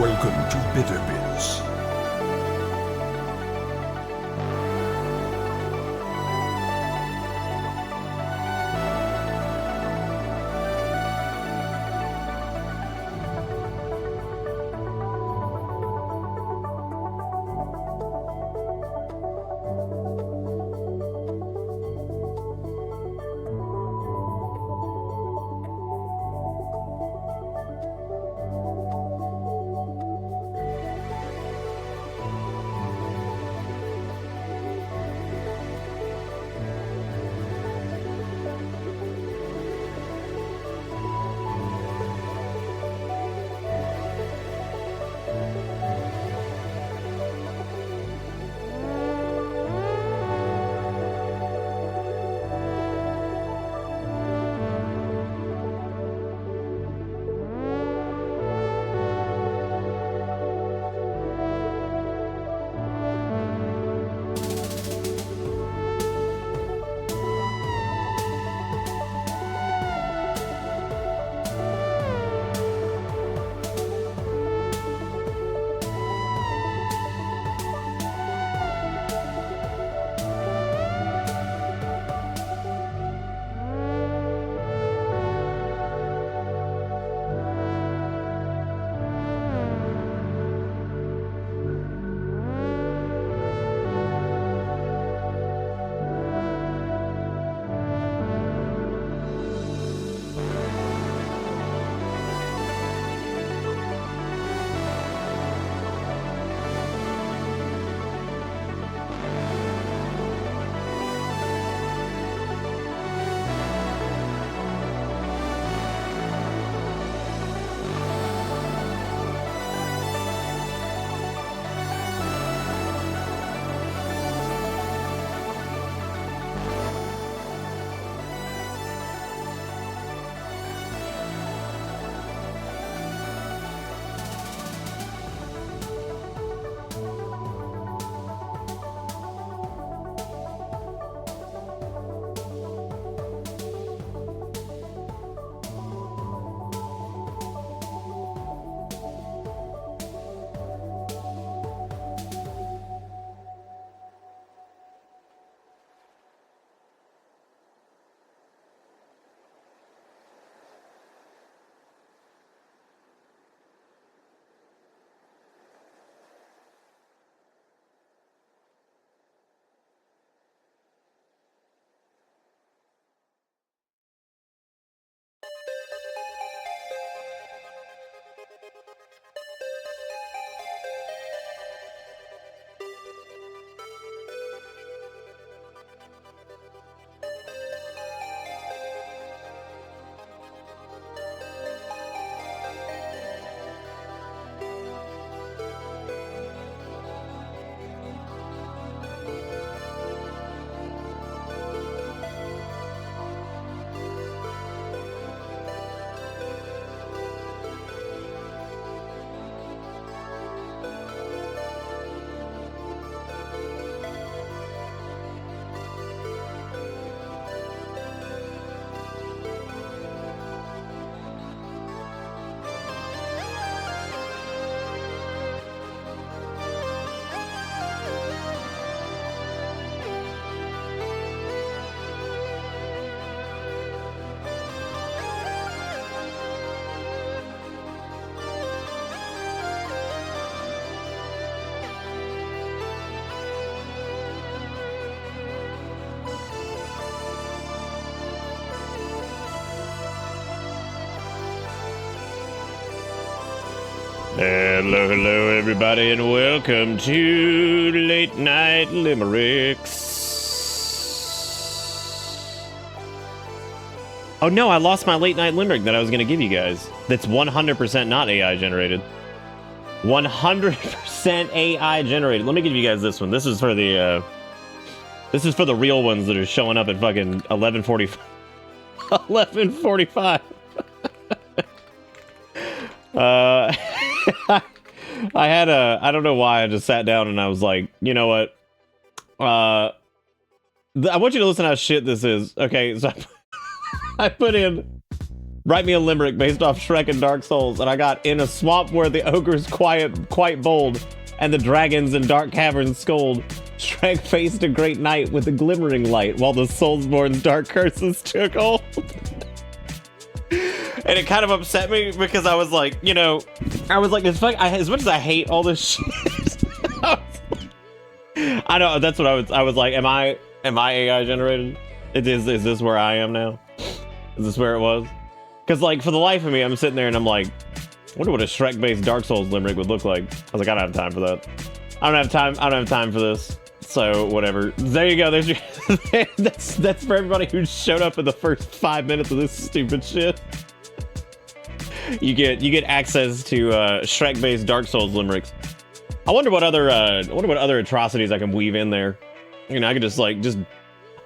Welcome to Bitter Bits. Hello, everybody, and welcome to Late Night Limericks. Oh no, I lost my Late Night Limerick that I was going to give you guys. That's 100% not AI generated. 100% AI generated. Let me give you guys this one. This is for the real ones that are showing up at fucking 11:45. 11:45. I don't know why I just sat down and I was like, you know what? I want you to listen how shit this is. Okay, so I put in Write me a limerick based off Shrek and Dark Souls, and I got in a swamp where the ogre's quite bold, and the dragons in dark caverns scold. Shrek faced a great night with a glimmering light, while the Soulsborne's dark curses took hold. And it kind of upset me because I was like, you know, as much as I hate all this shit, I know that's what I was like, am I AI generated? Is this where I am now? Is this where it was? Because like for the life of me, I'm sitting there and I'm like, I wonder what a Shrek-based Dark Souls limerick would look like. I was like, I don't have time for that. I don't have time for this. So whatever. There you go. There's your that's for everybody who showed up in the first 5 minutes of this stupid shit. You get access to Shrek-based Dark Souls limericks. I wonder what other atrocities I can weave in there. You know, I could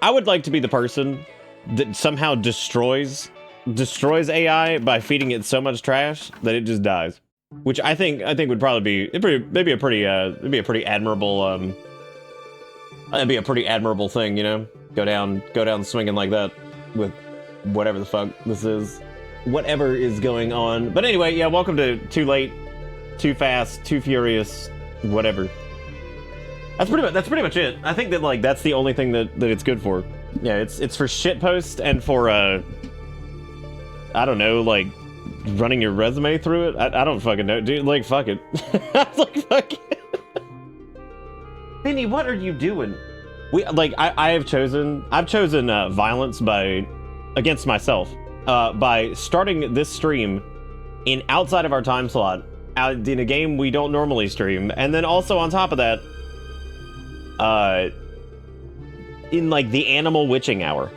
I would like to be the person that somehow destroys AI by feeding it so much trash that it just dies. Which I think would probably be maybe a pretty admirable that'd be a pretty admirable thing, you know? Go down swinging like that with whatever the fuck this is. Whatever is going on. But anyway, yeah, welcome to Too Late, Too Fast, Too Furious, whatever. That's pretty much it. I think that like that's the only thing that it's good for. Yeah, it's for shitpost and for I don't know, like running your resume through it. I don't fucking know, dude. Like fuck it. Like fuck it. Vinny, what are you doing? I've chosen violence against myself by starting this stream outside of our time slot in a game we don't normally stream, and then also on top of that, in like the animal witching hour.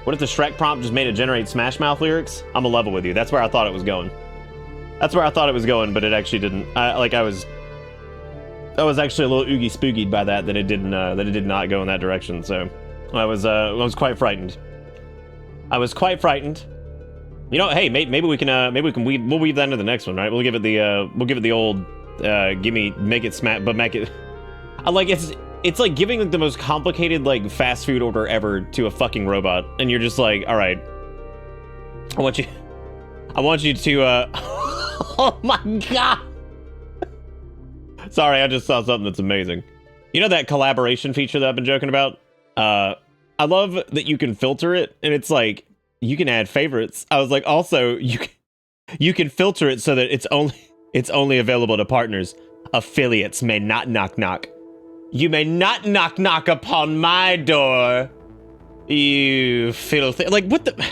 What if the Shrek prompt just made it generate Smash Mouth lyrics? I'm a level with you. That's where I thought it was going. But it actually didn't. I was actually a little oogie spookied by that it did not go in that direction. So I was quite frightened. You know, hey, maybe we can we'll weave that into the next one, right? We'll give it the old make it smack, but make it. It's like giving like the most complicated like fast food order ever to a fucking robot, and you're just like, all right, I want you to oh my god. Sorry, I just saw something that's amazing. You know that collaboration feature that I've been joking about? I love that you can filter it, and it's like you can add favorites. I was like, also you can filter it so that it's only available to partners. Affiliates may not knock. You may not knock upon my door. You filthy. Like what the?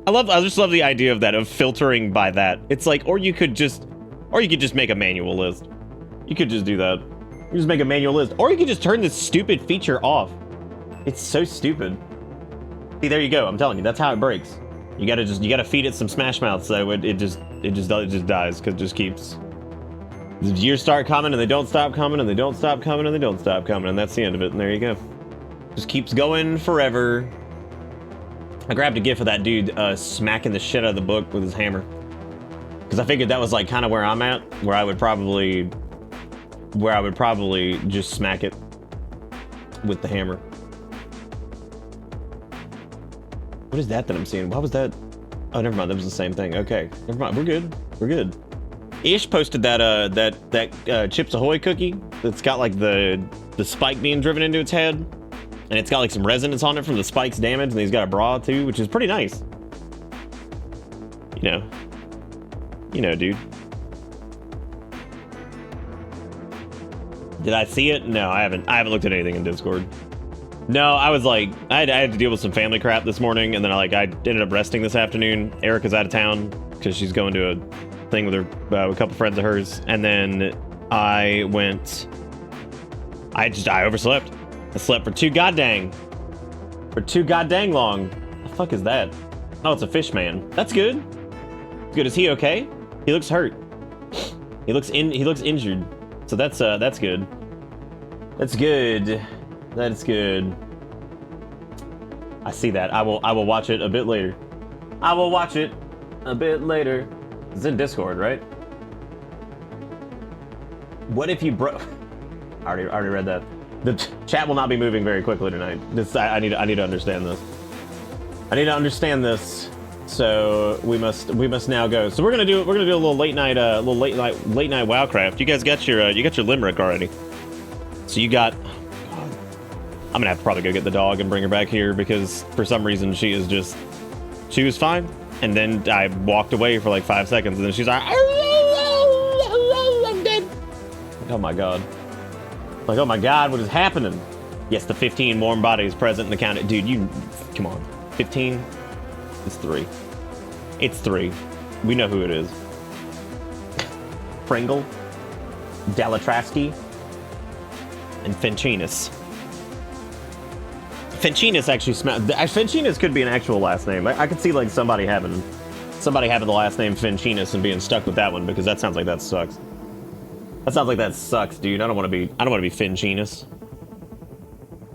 I just love the idea of that, of filtering by that. It's like, or you could just make a manual list. You could just do that. You just make a manual list, or you could just turn this stupid feature off. It's so stupid. See, there you go. I'm telling you, that's how it breaks. You gotta feed it some Smash Mouth so it just dies, because it just keeps. The years start coming and they don't stop coming and they don't stop coming and they don't stop coming, and that's the end of it. And there you go. Just keeps going forever. I grabbed a gif of that dude smacking the shit out of the book with his hammer, because I figured that was like kind of where I'm at, where I would probably just smack it with the hammer. What is that I'm seeing? Why was that? Oh, never mind. That was the same thing. Okay, never mind. We're good. Ish posted that Chips Ahoy cookie that's got like the spike being driven into its head, and it's got like some resonance on it from the spike's damage, and he's got a bra too, which is pretty nice. You know, dude. Did I see it? No, I haven't looked at anything in Discord. No, I was like, I had to deal with some family crap this morning, and then I ended up resting this afternoon. Erica's out of town because she's going to a thing with her, a couple friends of hers, and then I overslept. I slept for too goddamn long. The fuck is that? Oh, it's a fish man. That's good. Good. Is he okay? He looks hurt. He looks injured. So that's good. That's good. That's good. I see that. I will watch it a bit later. It's in Discord, right? What if you broke? I already read that. The chat will not be moving very quickly tonight. I need to understand this. So we must now go. So we're gonna do a little late night Wowcraft. You guys got your limerick already. So you got. I'm gonna have to probably go get the dog and bring her back here because for some reason she was fine, and then I walked away for like 5 seconds, and then she's like, I'm dead. Like, oh my god. Like, oh my god, what is happening? Yes, the 15 warm bodies present in the county. Dude, you come on. 15. It's 3. It's 3. We know who it is. Pringle, Dalatrasky, and Fincinus. Fincinus actually smells. Fincinus could be an actual last name. I could see like somebody having the last name Fincinus and being stuck with that one because that sounds like that sucks. That sounds like that sucks, dude. I don't want to be Fincinus.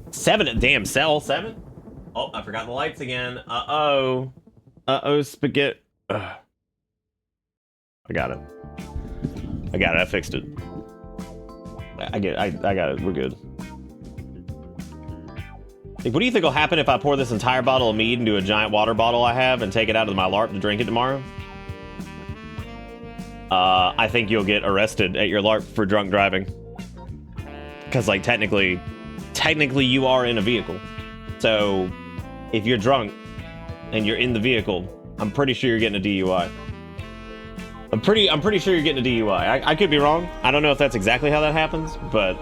7. Damn, cell 7. Oh, I forgot the lights again. Uh oh, spaghetti. Ugh. I got it. I fixed it. I got it. We're good. Like, what do you think will happen if I pour this entire bottle of mead into a giant water bottle I have and take it out of my LARP to drink it tomorrow? I think you'll get arrested at your LARP for drunk driving. Because, like, technically you are in a vehicle. So, if you're drunk and you're in the vehicle, I'm pretty sure you're getting a DUI. I'm pretty sure you're getting a DUI. I could be wrong. I don't know if that's exactly how that happens, but...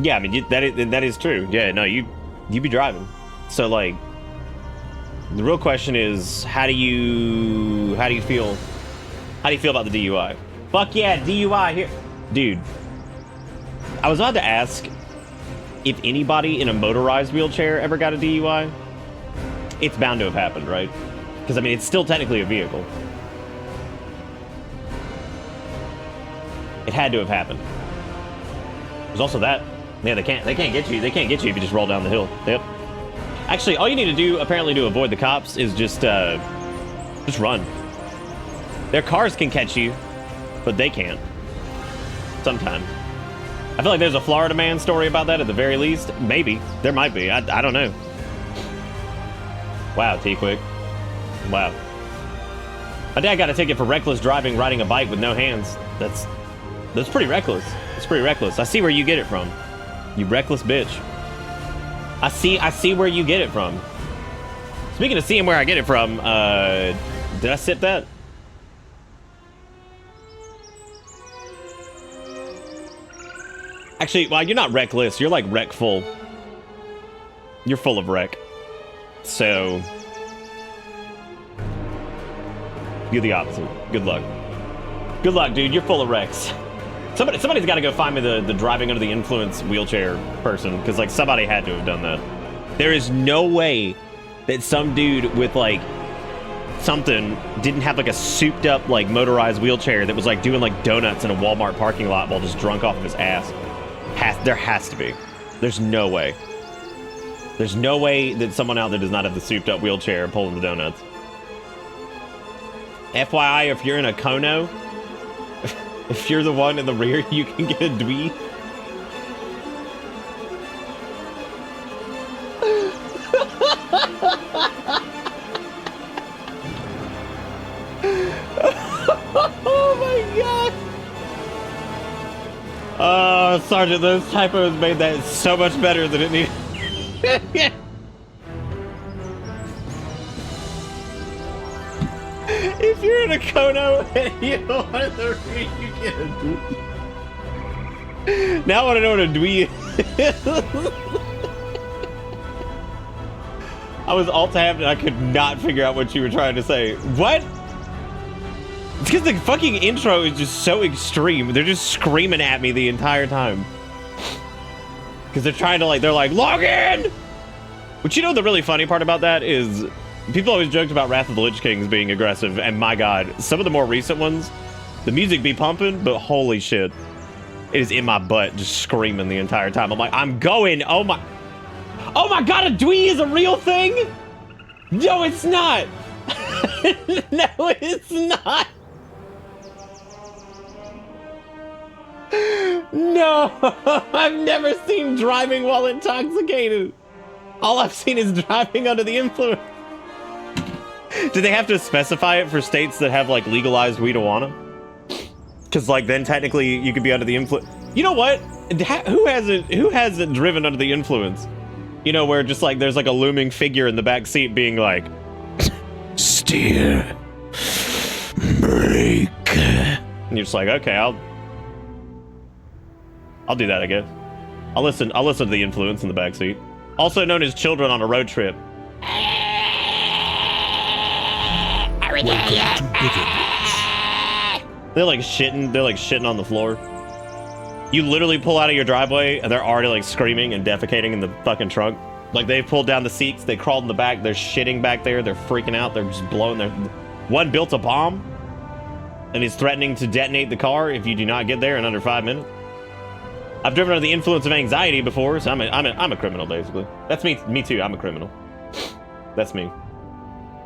Yeah, I mean, that is true. Yeah, no, you be driving. So, like, the real question is, how do you feel about the DUI? Fuck yeah, DUI here. Dude, I was about to ask if anybody in a motorized wheelchair ever got a DUI. It's bound to have happened, right? Because, I mean, it's still technically a vehicle. It had to have happened. There's also that. Yeah, they can't get you. They can't get you if you just roll down the hill. Yep. Actually, all you need to do, apparently, to avoid the cops is just run. Their cars can catch you, but they can't. Sometimes. I feel like there's a Florida man story about that at the very least. Maybe. There might be. I don't know. Wow, T-Quick. Wow. My dad got a ticket for reckless driving riding a bike with no hands. That's pretty reckless. It's pretty reckless. I see where you get it from. You reckless bitch. I see where you get it from. Speaking of seeing where I get it from, did I sip that? Actually, well, you're not reckless. You're like wreck-full. You're full of wreck. So, you're the opposite. Good luck. Good luck, dude. You're full of wrecks. Somebody's got to go find me the driving under the influence wheelchair person, because like somebody had to have done that. There is no way that some dude with like something didn't have like a souped up like motorized wheelchair that was like doing like donuts in a Walmart parking lot while just drunk off of his ass. There has to be. There's no way. There's no way that someone out there does not have the souped up wheelchair pulling the donuts. FYI, if you're in a Kono, if you're the one in the rear, you can get a dwee. Oh my god! Oh, Sergeant, those typos made that so much better than it needed. If you're in a Kono and you don't want the read, you get a dwee. Now I want to know what a dwee is. I was alt-tabbed and I could not figure out what you were trying to say. What? It's because the fucking intro is just so extreme. They're just screaming at me the entire time. Because they're trying to like, they're like, log in! But you know the really funny part about that is, people always joked about Wrath of the Lich Kings being aggressive, and my god, some of the more recent ones, the music be pumping, but holy shit. It is in my butt, just screaming the entire time. I'm like, I'm going, oh my god, a dwee is a real thing? No, it's not! No, it's not! No, I've never seen driving while intoxicated. All I've seen is driving under the influence. Do they have to specify it for states that have like legalized weedawana? Because like then technically you could be under the influence. You know what? Who hasn't driven under the influence? You know, where just like there's like a looming figure in the back seat being like, steer, brake, and you're just like, okay, I'll do that, I guess. I'll listen to the influence in the back seat, also known as children on a road trip. Welcome to Bitter Bits. They're like shitting on the floor. You literally pull out of your driveway and they're already like screaming and defecating in the fucking trunk. Like they've pulled down the seats, they crawled in the back, they're shitting back there, they're freaking out, they're just blowing their... One built a bomb and is threatening to detonate the car if you do not get there in under 5 minutes. I've driven under the influence of anxiety before, so I'm a criminal basically. That's me too, I'm a criminal. That's me.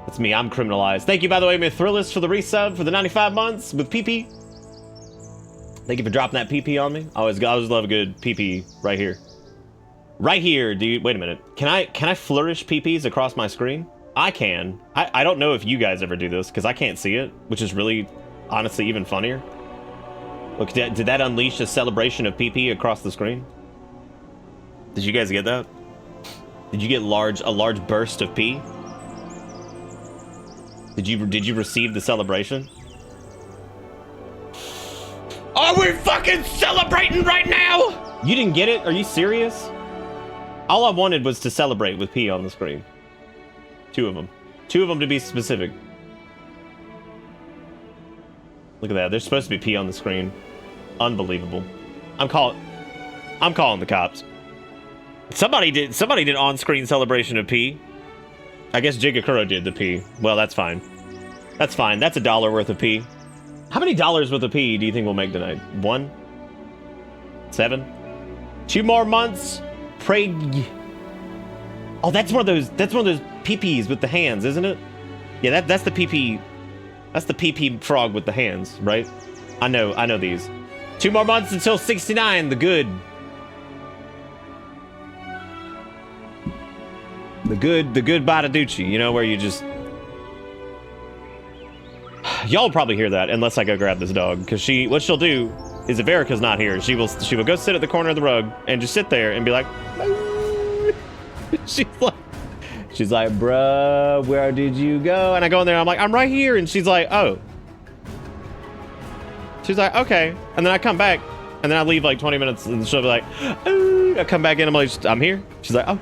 That's me, I'm criminalized. Thank you, by the way, Mithrillist, for the resub for the 95 months with PP. Thank you for dropping that PP on me. I always love a good PP right here. Right here, dude. Wait a minute. Can I flourish PPs across my screen? I can. I don't know if you guys ever do this because I can't see it, which is really, honestly, even funnier. Look, did that unleash a celebration of PP across the screen? Did you guys get that? Did you get a large burst of P? Did you receive the celebration? Are we fucking celebrating right now? You didn't get it? Are you serious? All I wanted was to celebrate with P on the screen. 2 of them. 2 of them to be specific. Look at that. There's supposed to be P on the screen. Unbelievable. I'm calling the cops. Somebody did on-screen celebration of P. I guess Jigakuro did the P. Well, that's fine. That's fine. That's $1 worth of P. How many dollars worth of P do you think we'll make tonight? 1? 7? 2 more months? Pray. Oh, that's one of those PPs with the hands, isn't it? Yeah, that's the PP. That's the PP frog with the hands, right? I know these. 2 more months until 69, the good. The good Badaducci, you know, where you just... Y'all probably hear that, unless I go grab this dog, because what she'll do is if Erica's not here, she will go sit at the corner of the rug and just sit there and be like... She's like, bruh, where did you go? And I go in there, I'm like, I'm right here, and she's like, oh. She's like, okay. And then I come back, and then I leave like 20 minutes, and she'll be like, oh. I come back in, I'm like, I'm here. She's like, oh.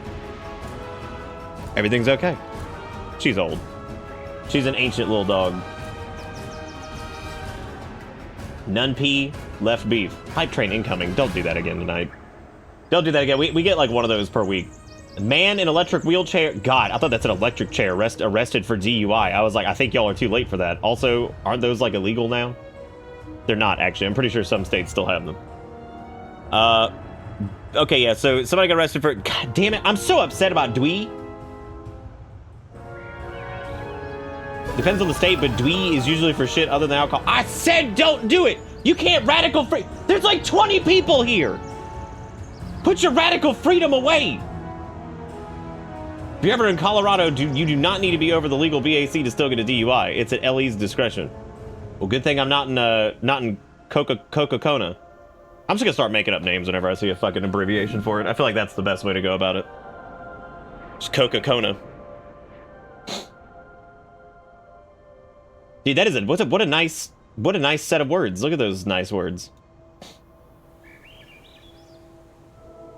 Everything's okay. She's old. She's an ancient little dog. None pee, left beef. Hype train incoming. Don't do that again tonight. Don't do that again. We get like one of those per week. Man in electric wheelchair. God, I thought that's an electric chair. Arrested for DUI. I was like, I think y'all are too late for that. Also, aren't those like illegal now? They're not, actually. I'm pretty sure some states still have them. Okay, yeah, so somebody got arrested for... God damn it. I'm so upset about Dwee. Depends on the state, but Dwee is usually for shit other than alcohol. I said don't do it! You can't radical free... There's like 20 people here! Put your radical freedom away! If you're ever in Colorado, you do not need to be over the legal BAC to still get a DUI. It's at LE's discretion. Well, good thing I'm not in Coca-Cola. I'm just gonna start making up names whenever I see a fucking abbreviation for it. I feel like that's the best way to go about it. Just Coca-Cola. Dude, that is it. What a nice set of words. Look at those nice words.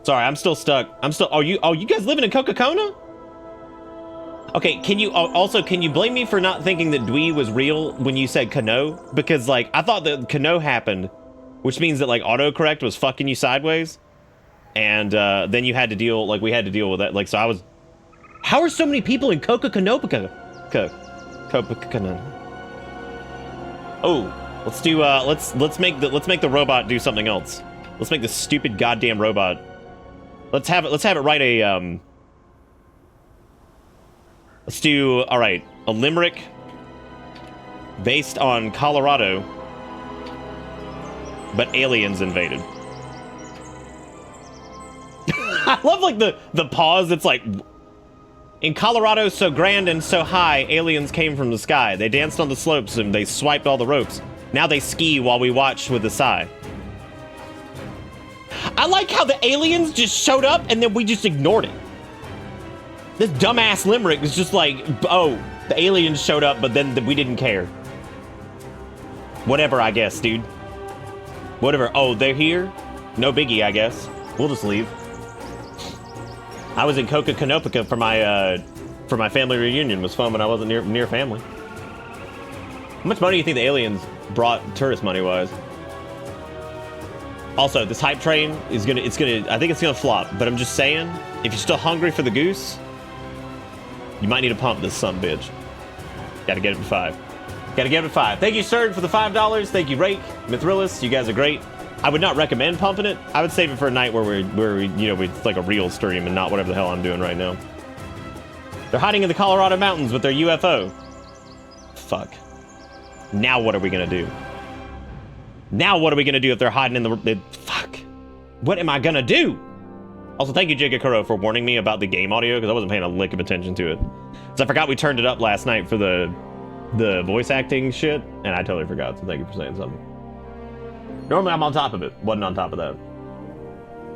Sorry, I'm still stuck. Oh, you guys living in Coca-Cola? Okay, can you blame me for not thinking that Dwee was real when you said Kano? Because like I thought that Kano happened, which means that like autocorrect was fucking you sideways, and then we had to deal with that. Like, so I was. How are so many people in Coca-Cola? Oh, let's do let's make the robot do something else. Let's make the stupid goddamn robot. Let's have it write a let's do a limerick based on Colorado, but aliens invaded. I love like the pause. It's like In Colorado, so grand and so high, aliens came from the sky. They danced on the slopes and they swiped all the ropes. Now they ski while we watch with a sigh. I like how the aliens just showed up and then we just ignored it. This dumbass limerick was just like, oh, the aliens showed up, but then we didn't care. Whatever, I guess, dude. Whatever. Oh, they're here? No biggie, I guess. We'll just leave. I was in Coca-Conopica for my family reunion. It was fun when I wasn't near family. How much money do you think the aliens brought tourist money-wise? Also, this hype train is I think it's gonna flop, but I'm just saying, if you're still hungry for the goose, you might need to pump this sumbitch. Gotta get it to 5. Gotta get it to 5. Thank you, Serg, for the $5. Thank you, Rake, Mithrillis. You guys are great. I would not recommend pumping it. I would save it for a night where we it's like a real stream and not whatever the hell I'm doing right now. They're hiding in the Colorado mountains with their UFO. Fuck. Now what are we gonna do? Now what are we gonna do if they're hiding in the fuck? What am I gonna do? Also, thank you, Jigakuro, for warning me about the game audio, because I wasn't paying a lick of attention to it. So I forgot we turned it up last night for the voice acting shit, and I totally forgot, so thank you for saying something. Normally I'm on top of it. Wasn't on top of that.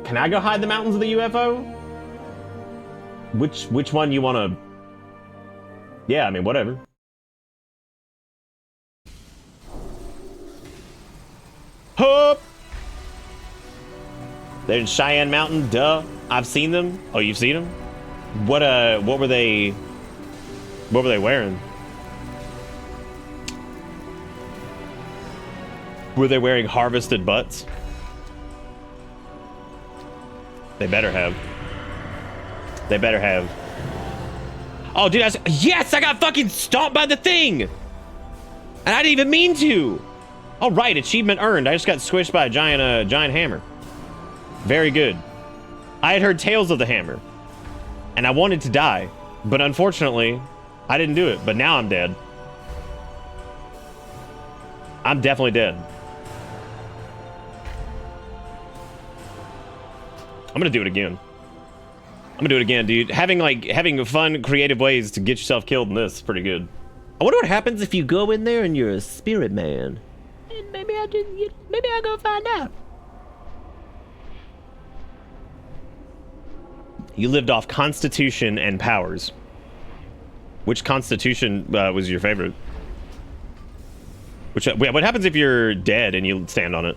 Can I go hide the mountains of the UFO? Which one you wanna... Yeah, I mean, whatever. Hup! They're in Cheyenne Mountain, duh. I've seen them. Oh, you've seen them? What were they wearing? Were they wearing harvested butts? They better have. They better have. Oh, dude, yes, I got fucking stomped by the thing! And I didn't even mean to! All right, achievement earned. I just got squished by a giant hammer. Very good. I had heard tales of the hammer, and I wanted to die, but unfortunately, I didn't do it, but now I'm dead. I'm definitely dead. I'm gonna do it again. I'm gonna do it again, dude. Having fun, creative ways to get yourself killed in this is pretty good. I wonder what happens if you go in there and you're a spirit man. And maybe I'll go find out. You lived off Constitution and powers. Which Constitution was your favorite? What happens if you're dead and you stand on it?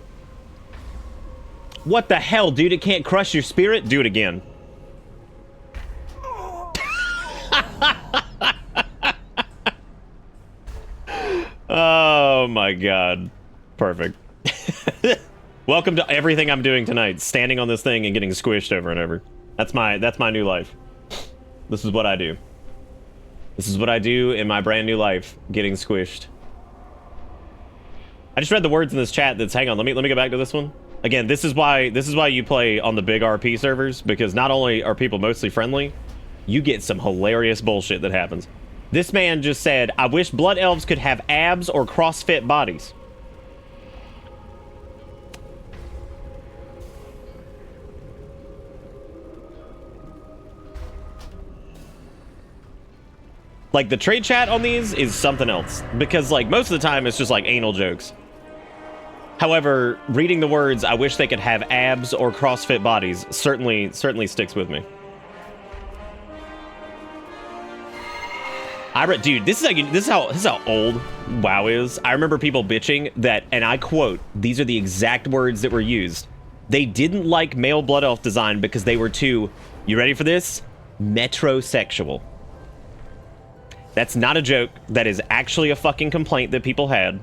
What the hell, dude? It can't crush your spirit? Do it again. Oh my god. Perfect. Welcome to everything I'm doing tonight. Standing on this thing and getting squished over and over. That's my new life. This is what I do. This is what I do in my brand new life, getting squished. I just read the words in this chat that's, hang on, let me go back to this one. Again, this is why you play on the big RP servers, because not only are people mostly friendly, you get some hilarious bullshit that happens. This man just said, I wish blood elves could have abs or CrossFit bodies. Like, the trade chat on these is something else, because like most of the time it's just like anal jokes. However, reading the words, I wish they could have abs or CrossFit bodies, certainly sticks with me. Dude, this is how old WoW is. I remember people bitching that, and I quote, these are the exact words that were used. They didn't like male blood elf design because they were too, you ready for this? Metrosexual. That's not a joke. That is actually a fucking complaint that people had.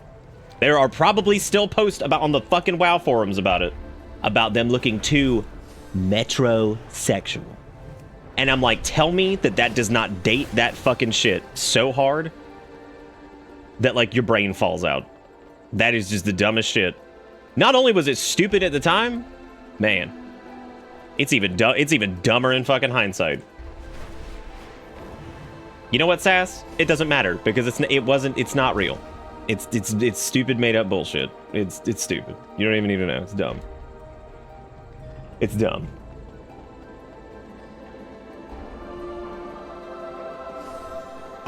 There are probably still posts on the fucking WoW forums about it. About them looking too metrosexual. And I'm like, tell me that does not date that fucking shit so hard that like your brain falls out. That is just the dumbest shit. Not only was it stupid at the time, man, it's even dumber in fucking hindsight. You know what, Sass? It doesn't matter because it's not real. It's stupid made up bullshit. It's stupid. You don't even need to know. It's dumb. It's dumb.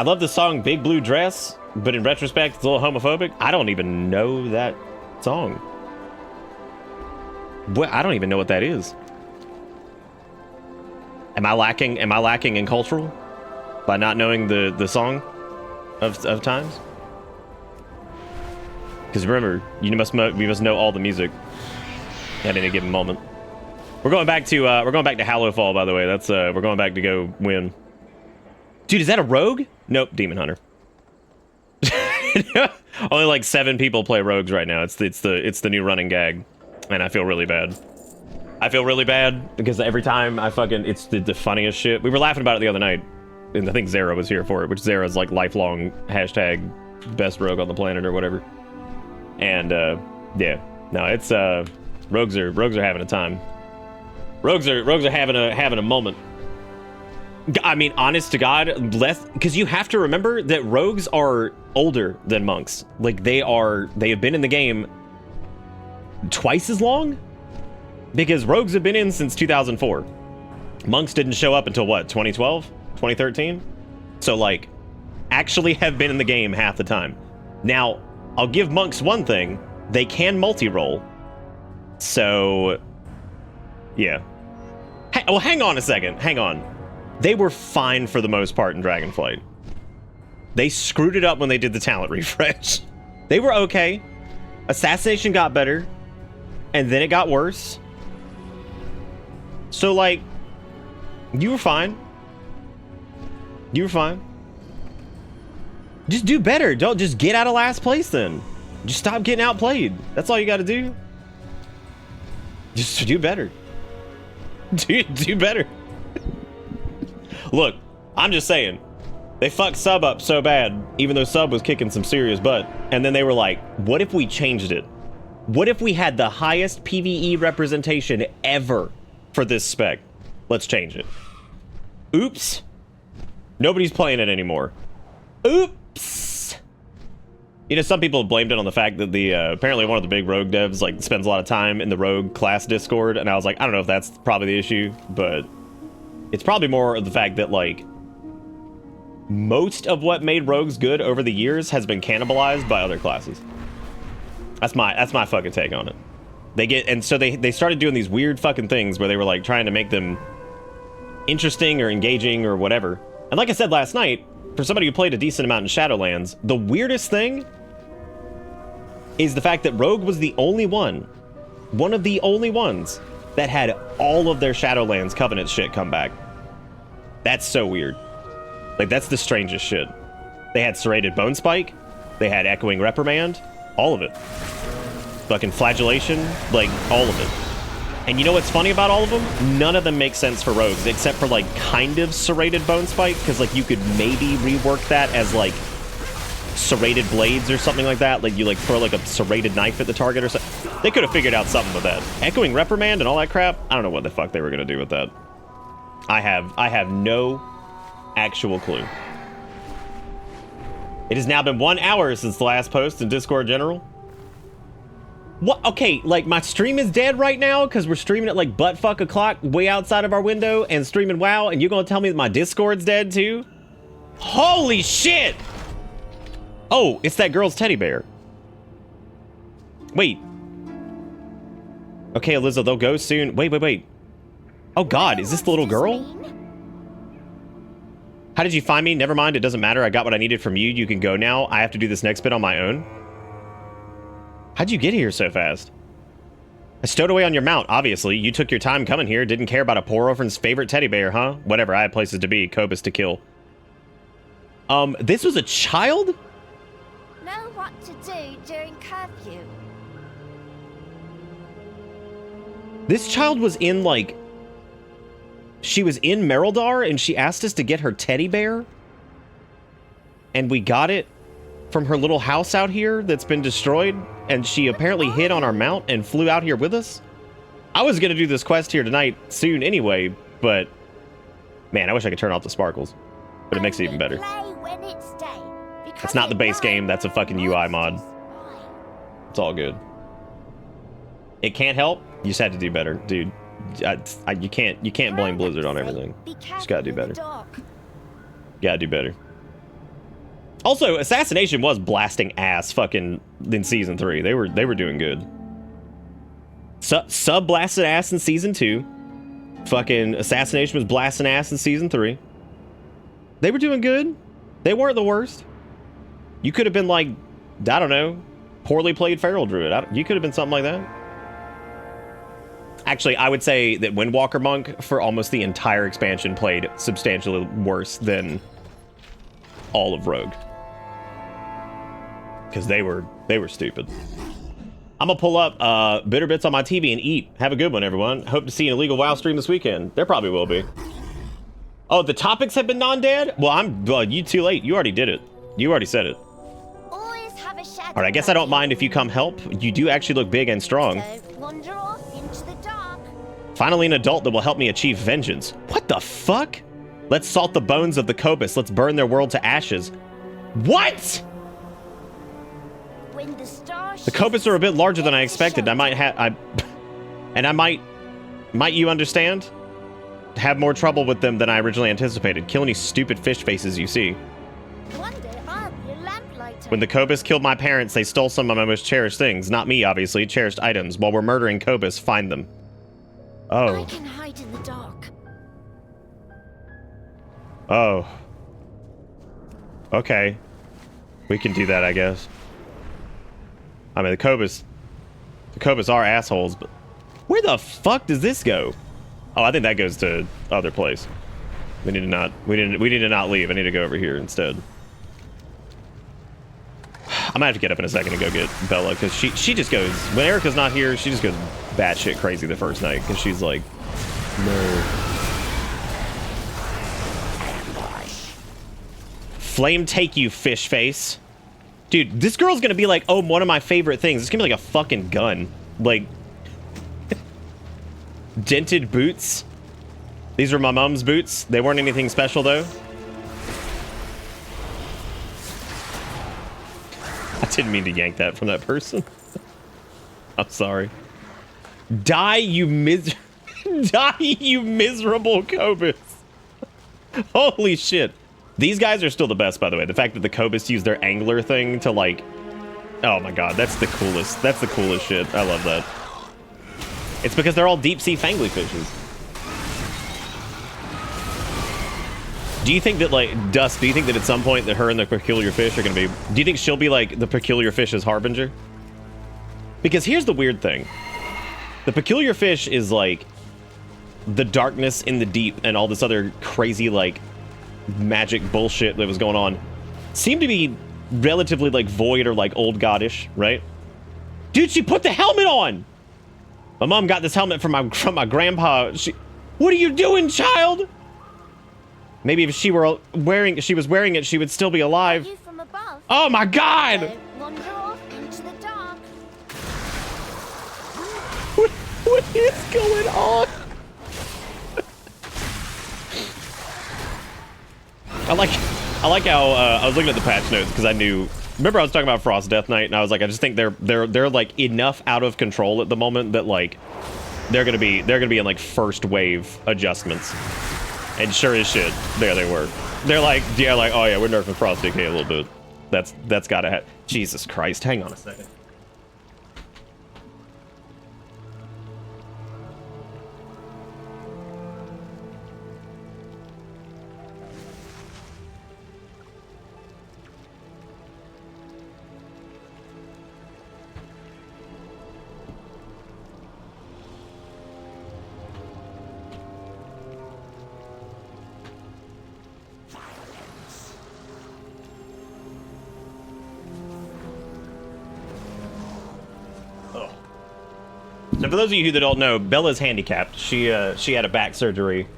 I love the song Big Blue Dress, but in retrospect, it's a little homophobic. I don't even know that song. What? I don't even know what that is. Am I lacking in cultural by not knowing the song of times? Because remember, we must know all the music at any given moment. We're going back to Hallowfall, by the way. That's we're going back to go win. Dude, is that a rogue? Nope, Demon Hunter. Only like 7 people play rogues right now. It's the new running gag, and I feel really bad. I feel really bad because every time it's the funniest shit. We were laughing about it the other night, and I think Zara was here for it, which Zara's like lifelong hashtag best rogue on the planet or whatever. And yeah, no, it's rogues are having a time. Rogues are having a moment. I mean, honest to God, less, because you have to remember that rogues are older than monks. Like they have been in the game twice as long, because rogues have been in since 2004. Monks didn't show up until what, 2012, 2013? So like, actually have been in the game half the time. Now, I'll give monks one thing: they can multi-roll. So, yeah. Well, hang on a second. Hang on. They were fine for the most part in Dragonflight. They screwed it up when they did the talent refresh. They were okay. Assassination got better, and then it got worse. So, like, you were fine. You were fine. Just do better. Don't just get out of last place then. Just stop getting outplayed. That's all you got to do. Just do better. Do better. Look, I'm just saying, they fucked Sub up so bad, even though Sub was kicking some serious butt, and then they were like, what if we changed it? What if we had the highest PvE representation ever for this spec? Let's change it. Oops. Nobody's playing it anymore. Oops. You know, some people blamed it on the fact that the apparently one of the big rogue devs like spends a lot of time in the rogue class Discord, and I was like, I don't know if that's probably the issue, but it's probably more of the fact that like most of what made rogues good over the years has been cannibalized by other classes. That's my fucking take on it. So they started doing these weird fucking things where they were like trying to make them interesting or engaging or whatever. And like I said last night, for somebody who played a decent amount in Shadowlands, the weirdest thing is the fact that Rogue was the only one of the only ones that had all of their Shadowlands Covenant shit come back. That's so weird. Like, that's the strangest shit. They had Serrated Bone Spike, they had Echoing Reprimand, all of it. Fucking Flagellation, like, all of it. And you know what's funny about all of them? None of them make sense for rogues, except for, like, kind of Serrated Bone Spike, because, like, you could maybe rework that as, like, serrated blades or something like that. Like, you, like, throw, like, a serrated knife at the target or something. They could have figured out something with that. Echoing Reprimand and all that crap, I don't know what the fuck they were going to do with that. I have no actual clue. It has now been 1 hour since the last post in Discord General. What? Okay, like, my stream is dead right now because we're streaming at, like, buttfuck o'clock way outside of our window and streaming WoW, and you're gonna tell me that my Discord's dead, too? Holy shit! Oh, it's that girl's teddy bear. Wait. Okay, Eliza, they'll go soon. Wait. Oh, God, is this the little girl? How did you find me? Never mind, it doesn't matter. I got what I needed from you. You can go now. I have to do this next bit on my own. How'd you get here so fast? I stowed away on your mount, obviously. You took your time coming here. Didn't care about a poor orphan's favorite teddy bear, huh? Whatever, I had places to be. Cobus to kill. This was a child? Know what to do during curfew. This child was in, like... She was in Merildar, and she asked us to get her teddy bear? And we got it from her little house out here that's been destroyed, and she apparently hid on our mount and flew out here with us? I was gonna do this quest here tonight soon anyway, but... Man, I wish I could turn off the sparkles. But it makes it even better. It's not the base game, that's a fucking UI mod. It's all good. It can't help, you just had to do better, dude. You can't blame Blizzard on everything. You just gotta do better. Gotta do better. Also, Assassination was blasting ass fucking in season 3. They were doing good. Sub blasted ass in season 2. Fucking Assassination was blasting ass in season 3. They were doing good. They weren't the worst. You could have been like, I don't know, poorly played Feral Druid. You could have been something like that. Actually, I would say that Windwalker Monk for almost the entire expansion played substantially worse than all of Rogue. Because they were stupid. I'm gonna pull up Bitter Bits on my TV and eat. Have a good one, everyone. Hope to see an illegal WoW stream this weekend. There probably will be. Oh, the topics have been non-dead? Well, you too late. You already did it. You already said it. Always have a shadow. All right, I guess I don't mind if you come help. You do actually look big and strong. Don't wander off into the dark. Finally an adult that will help me achieve vengeance. What the fuck? Let's salt the bones of the Cobus. Let's burn their world to ashes. What? When the stars The Cobus are a bit larger than I expected. I might have... Might you understand? Have more trouble with them than I originally anticipated. Kill any stupid fish faces you see. One day I'll be a lamplighter. When the Cobus killed my parents, they stole some of my most cherished things. Not me, obviously. Cherished items. While we're murdering Cobus, find them. I Oh. can hide in the dark. Oh. Okay. We can do that, I guess. I mean, the Cobus are assholes, but where the fuck does this go? Oh, I think that goes to other place. We need to not leave. I need to go over here instead. I might have to get up in a second and go get Bella, because she just goes, when Erica's not here, she just goes batshit crazy the first night, because she's like, no. Flame take you, fish face. Dude, this girl's gonna be like, oh, one of my favorite things. It's gonna be like a fucking gun. Like, dented boots. These were my mom's boots. They weren't anything special, though. I didn't mean to yank that from that person. I'm sorry. Die, you miserable Cobus. Holy shit. These guys are still the best, by the way. The fact that the Cobus use their angler thing to, like... Oh my god, that's the coolest. That's the coolest shit. I love that. It's because they're all deep-sea fangly fishes. Do you think that, like, Dust, do you think that at some point that her and the peculiar fish are going to be... Do you think she'll be, like, the peculiar fish's harbinger? Because here's the weird thing. The peculiar fish is, like, the darkness in the deep and all this other crazy, like, magic bullshit that was going on. Seemed to be relatively, like, void or, like, old goddish, right? Dude, she put the helmet on! My mom got this helmet from my grandpa. What are you doing, child? Maybe if she was wearing it, she would still be alive. You from above. Oh my god! Don't wander off into the dark. What is going on? I like how I was looking at the patch notes because I knew. Remember, I was talking about Frost Death Knight, and I was like, I just think they're like enough out of control at the moment that like they're gonna be in like first wave adjustments. And sure as shit, there they were. They're like, yeah, like, oh yeah, we're nerfing Frost DK a little bit. That's gotta have. Jesus Christ, hang on a second. So for those of you who don't know, Bella's handicapped. She had a back surgery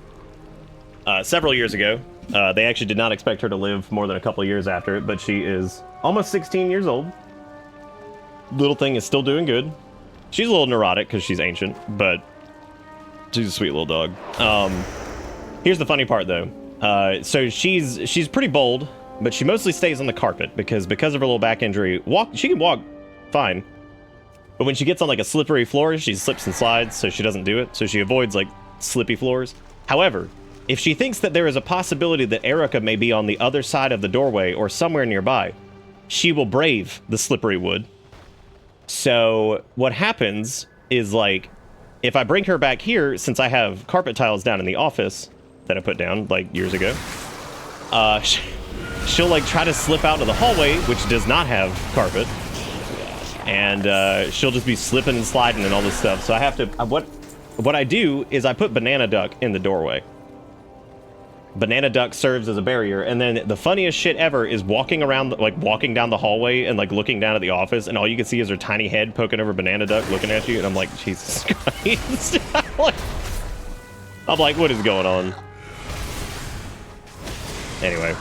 several years ago. They actually did not expect her to live more than a couple of years after it, but she is almost 16 years old. Little thing is still doing good. She's a little neurotic because she's ancient, but she's a sweet little dog. Here's the funny part though. So she's pretty bold, but she mostly stays on the carpet because of her little back injury. She can walk fine. But when she gets on like a slippery floor, she slips and slides, so she doesn't do it. So she avoids like slippy floors. However, If she thinks that there is a possibility that Erica may be on the other side of the doorway or somewhere nearby, she will brave the slippery wood. So what happens is, like, if I bring her back here, since I have carpet tiles down in the office that I put down, like, years ago, she'll, like, try to slip out of the hallway, which does not have carpet, and she'll just be slipping and sliding and all this stuff. So I have to... What I do is I put Banana Duck in the doorway. Banana Duck serves as a barrier, and then the funniest shit ever is walking around, like, walking down the hallway and, like, looking down at the office, and all you can see is her tiny head poking over Banana Duck looking at you, and I'm like, Jesus Christ. I'm like, what is going on? Anyway,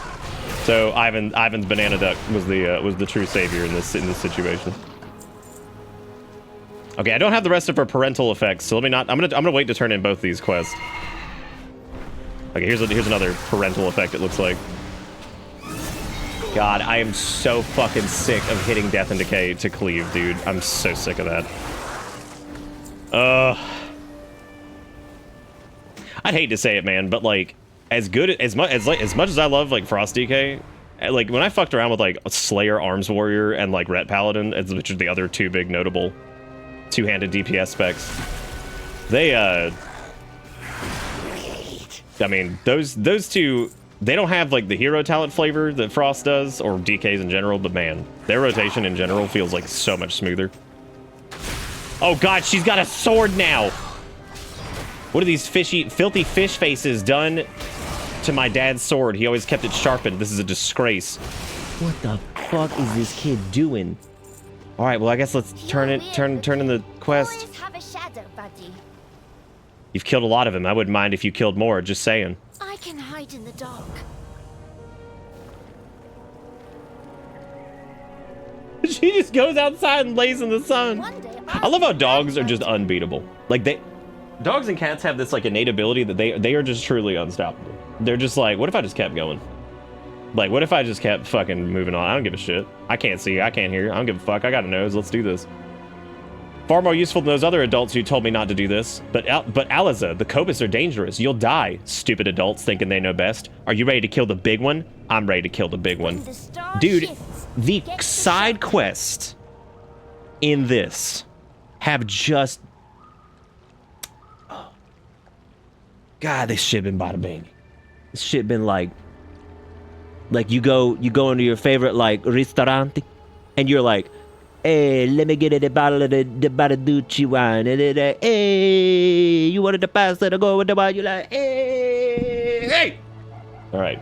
so Ivan's Banana Duck was the true savior in this situation. Okay, I don't have the rest of her parental effects, so let me not... I'm gonna wait to turn in both these quests. Okay, here's another parental effect, it looks like. God, I am so fucking sick of hitting Death and Decay to cleave, dude. I'm so sick of that. I'd hate to say it, man, but, like, as much as I love, like, Frost DK, like, when I fucked around with, like, Slayer, Arms Warrior, and, like, Ret Paladin, which are the other two big notable two-handed DPS specs, they, I mean, those two, they don't have, like, the hero talent flavor that Frost does, or DKs in general, but man, their rotation in general feels, like, so much smoother. Oh god, she's got a sword now! What are these filthy fish faces done to my dad's sword? He always kept it sharpened. This is a disgrace. What the fuck is this kid doing? Alright, well, I guess let's turn in the quest. Always have a shadow, buddy. You've killed a lot of them. I wouldn't mind if you killed more, just saying. I can hide in the dark. She just goes outside and lays in the sun. One day I love how dogs are just unbeatable. Like, dogs and cats have this, like, innate ability that they are just truly unstoppable. They're just like, what if I just kept going? Like, what if I just kept fucking moving on? I don't give a shit. I can't see, I can't hear, I don't give a fuck. I got a nose, let's do this. Far more useful than those other adults who told me not to do this. But Aliza, the Cobus are dangerous. You'll die, stupid adults thinking they know best. Are you ready to kill the big one? I'm ready to kill the big one. Dude, the side quests in this have just... God, this shit been bada bing. This shit been like you go into your favorite, like, ristorante, and you're like, hey, let me get a bottle of the Baraducci wine. And then, hey, you wanted the pasta to go with the wine. You're like, hey. All right.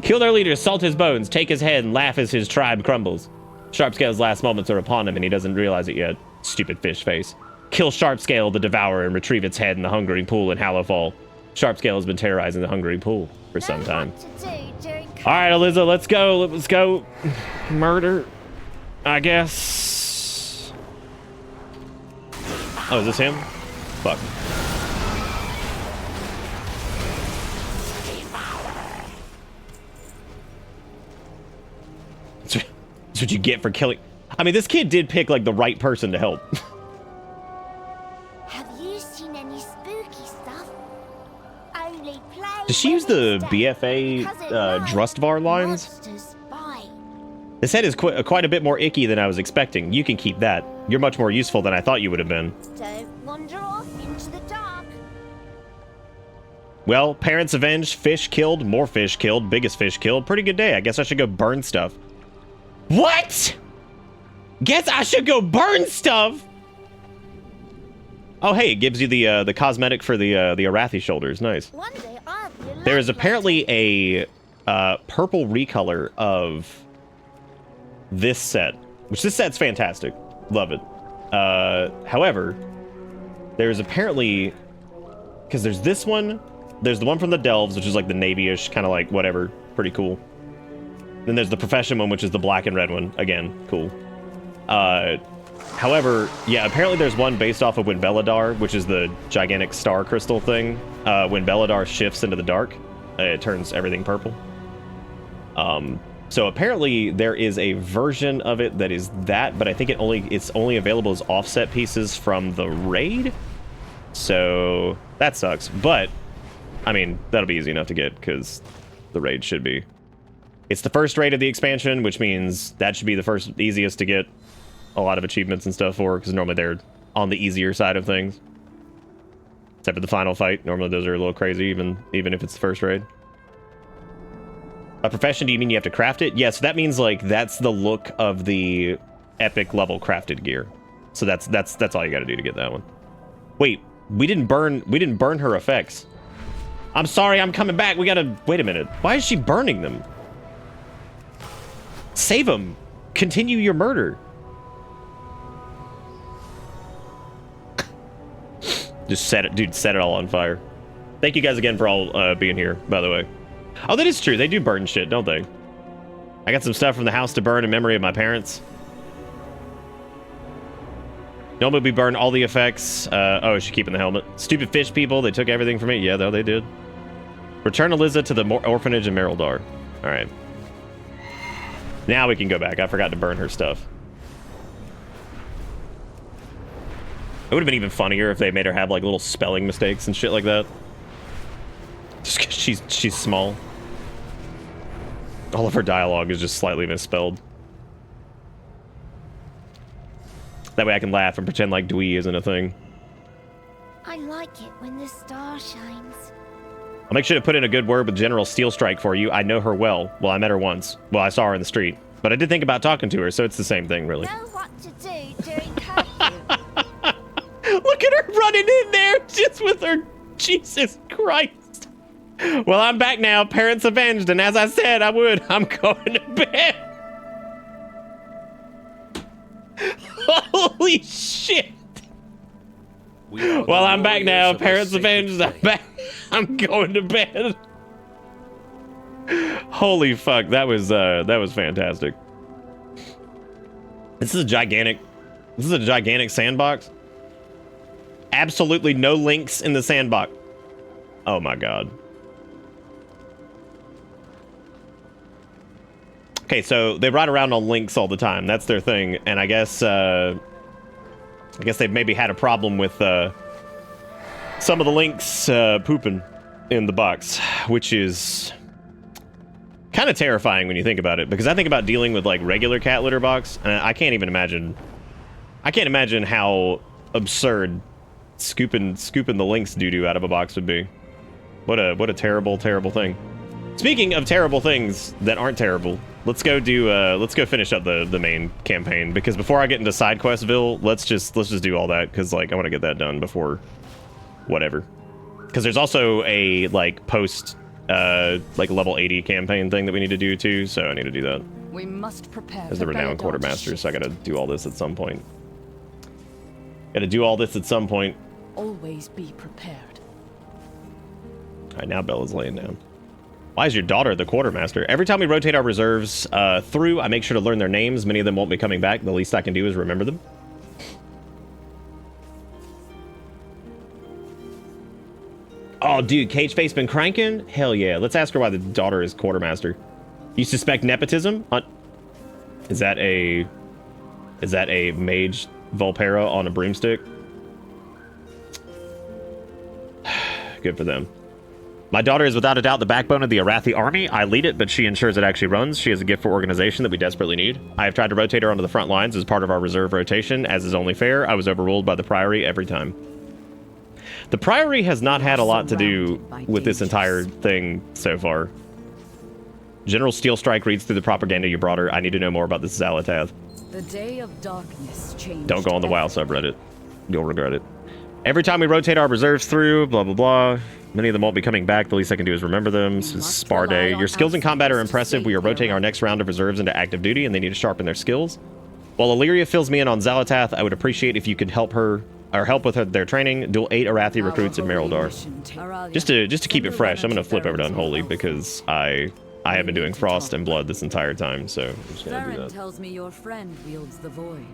Kill their leader, salt his bones, take his head, and laugh as his tribe crumbles. Sharpscale's last moments are upon him, and he doesn't realize it yet. Stupid fish face. Kill Sharpscale, the Devourer, and retrieve its head in the Hungering Pool in Hallowfall. Sharpscale has been terrorizing the Hungering Pool for some time. All right, Eliza, let's go. Let's go. Murder, I guess. Oh, is this him? Fuck. That's what you get for killing. I mean, this kid did pick, like, the right person to help. Have you seen any spooky stuff? Only play. Does she use the BFA Drustvar lines? This head is quite a bit more icky than I was expecting. You can keep that. You're much more useful than I thought you would have been. Don't wander off into the dark. Well, parents avenged, fish killed, more fish killed, biggest fish killed. Pretty good day. I guess I should go burn stuff. What? Guess I should go burn stuff? Oh, hey, it gives you the cosmetic for the Arathi shoulders. Nice. One day I'll be There is apparently a purple recolor of this set, which this set's fantastic. Love it. However, there's apparently, because there's this one, there's the one from the Delves, which is like the navy-ish, kind of like whatever, pretty cool. Then there's the Profession one, which is the black and red one. Again, cool. However, yeah, apparently there's one based off of when Beladar, which is the gigantic star crystal thing. When Beladar shifts into the dark, it turns everything purple. So apparently there is a version of it that is that, but I think it's only available as offset pieces from the raid. So that sucks. But I mean, that'll be easy enough to get because the raid should be. It's the first raid of the expansion, which means that should be the first easiest to get a lot of achievements and stuff for, because normally they're on the easier side of things. Except for the final fight. Normally those are a little crazy, even if it's the first raid. A profession, do you mean you have to craft it? Yes, that means like that's the look of the epic level crafted gear. So that's all you gotta do to get that one. Wait, we didn't burn her effects. I'm sorry, I'm coming back. We gotta wait a minute. Why is she burning them? Save them. Continue your murder. Just set it, dude, set it all on fire. Thank you guys again for all being here, by the way. Oh, that is true. They do burn shit, don't they? I got some stuff from the house to burn in memory of my parents. Normally we burn all the effects. Oh, she's keeping the helmet. Stupid fish people, they took everything from me. Yeah, though, they did. Return Eliza to the orphanage in Merildar. All right. Now we can go back. I forgot to burn her stuff. It would have been even funnier if they made her have like little spelling mistakes and shit like that. Just because she's small. All of her dialogue is just slightly misspelled. That way I can laugh and pretend like Dwee isn't a thing. I like it when the star shines. I'll make sure to put in a good word with General Steelstrike for you. I know her well. Well, I met her once. Well, I saw her in the street. But I did think about talking to her, so it's the same thing, really. Know what to do during curfew. Look at her running in there just with her... Jesus Christ. Well, I'm back now. Parents avenged, and as I said I would, I'm going to bed. Holy shit. Well, I'm back now. Parents avenged. I'm back. I'm going to bed. Holy fuck, that was fantastic. This is a gigantic sandbox. Absolutely no links in the sandbox. Oh my god. Okay, so they ride around on links all the time. That's their thing, and I guess they've maybe had a problem with some of the links pooping in the box, which is kind of terrifying when you think about it, because I think about dealing with like regular cat litter box, and I can't imagine how absurd scooping the links doo-doo out of a box would be. What a terrible thing. Speaking of terrible things that aren't terrible, let's go finish up the main campaign, because before I get into side questville, let's just do all that, because like I want to get that done before whatever. Because there's also a like post like level 80 campaign thing that we need to do too, so I need to do that. We must prepare as the renowned quartermaster, so I gotta do all this at some point. Always be prepared. Alright, now Bella's laying down. Why is your daughter the quartermaster? Every time we rotate our reserves through, I make sure to learn their names. Many of them won't be coming back. The least I can do is remember them. Oh, dude, Cage Face been cranking? Hell yeah. Let's ask her why the daughter is quartermaster. You suspect nepotism? Is that a mage Volpera on a broomstick? Good for them. My daughter is without a doubt the backbone of the Arathi army. I lead it, but she ensures it actually runs. She has a gift for organization that we desperately need. I have tried to rotate her onto the front lines as part of our reserve rotation, as is only fair. I was overruled by the Priory every time. The Priory has not had a lot to do with this entire thing so far. General Steelstrike reads through the propaganda you brought her. I need to know more about this Zalatath. The day of darkness changed. Don't go on the WoW subreddit. You'll regret it. Every time we rotate our reserves through, blah, blah, blah. Many of them won't be coming back. The least I can do is remember them. This is Spar Day. Your skills in combat are impressive. We are rotating our next round of reserves into active duty, and they need to sharpen their skills. While Illyria fills me in on Zalatath, I would appreciate if you could help her, or help with their training. Dual 8 Arathi recruits in Merildar. Just to keep it fresh, I'm going to flip over to Unholy, because I have been doing Frost and Blood this entire time, so I'm just going to do that. Tells me your friend wields the void.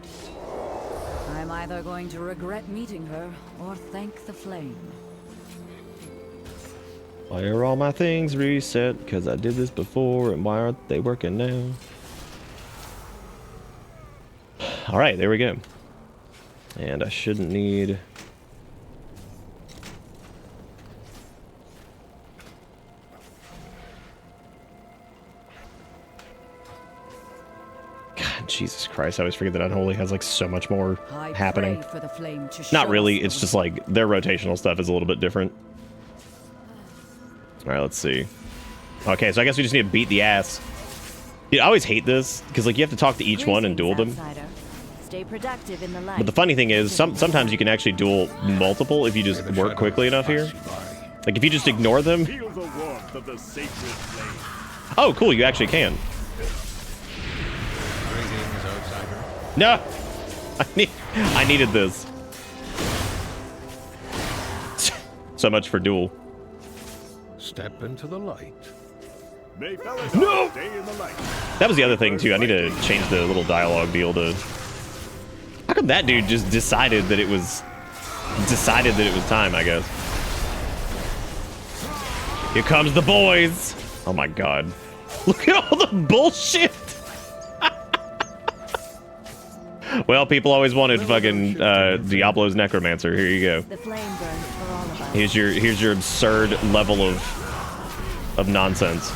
I'm either going to regret meeting her or thank the flame. Why are all my things reset? Because I did this before, and why aren't they working now? All right, there we go. And I shouldn't need... Jesus Christ, I always forget that Unholy has like so much more I happening. pray for the flame to Not show really, us the it's just way. like their rotational stuff is a little bit different. Alright, let's see. Okay, so I guess we just need to beat the ass. Dude, I always hate this, because like you have to talk to each one and duel them. Outsider. Stay productive in the light. But the funny thing is, sometimes you can actually duel multiple if you just work quickly enough here. Like if you just ignore them. Feel the warmth of the sacred flame. Oh, cool, you actually can. Greetings, outsider. No! I needed this. So much for duel. Step into the light. May Belladonna stay in the light. That was the other thing too. I need to change the little dialogue deal to. How come that dude just decided that it was time? I guess. Here comes the boys. Oh my god! Look at all the bullshit. Well, people always wanted fucking Diablo's Necromancer. Here you go. The flame burns for all of us. Here's your absurd level of nonsense.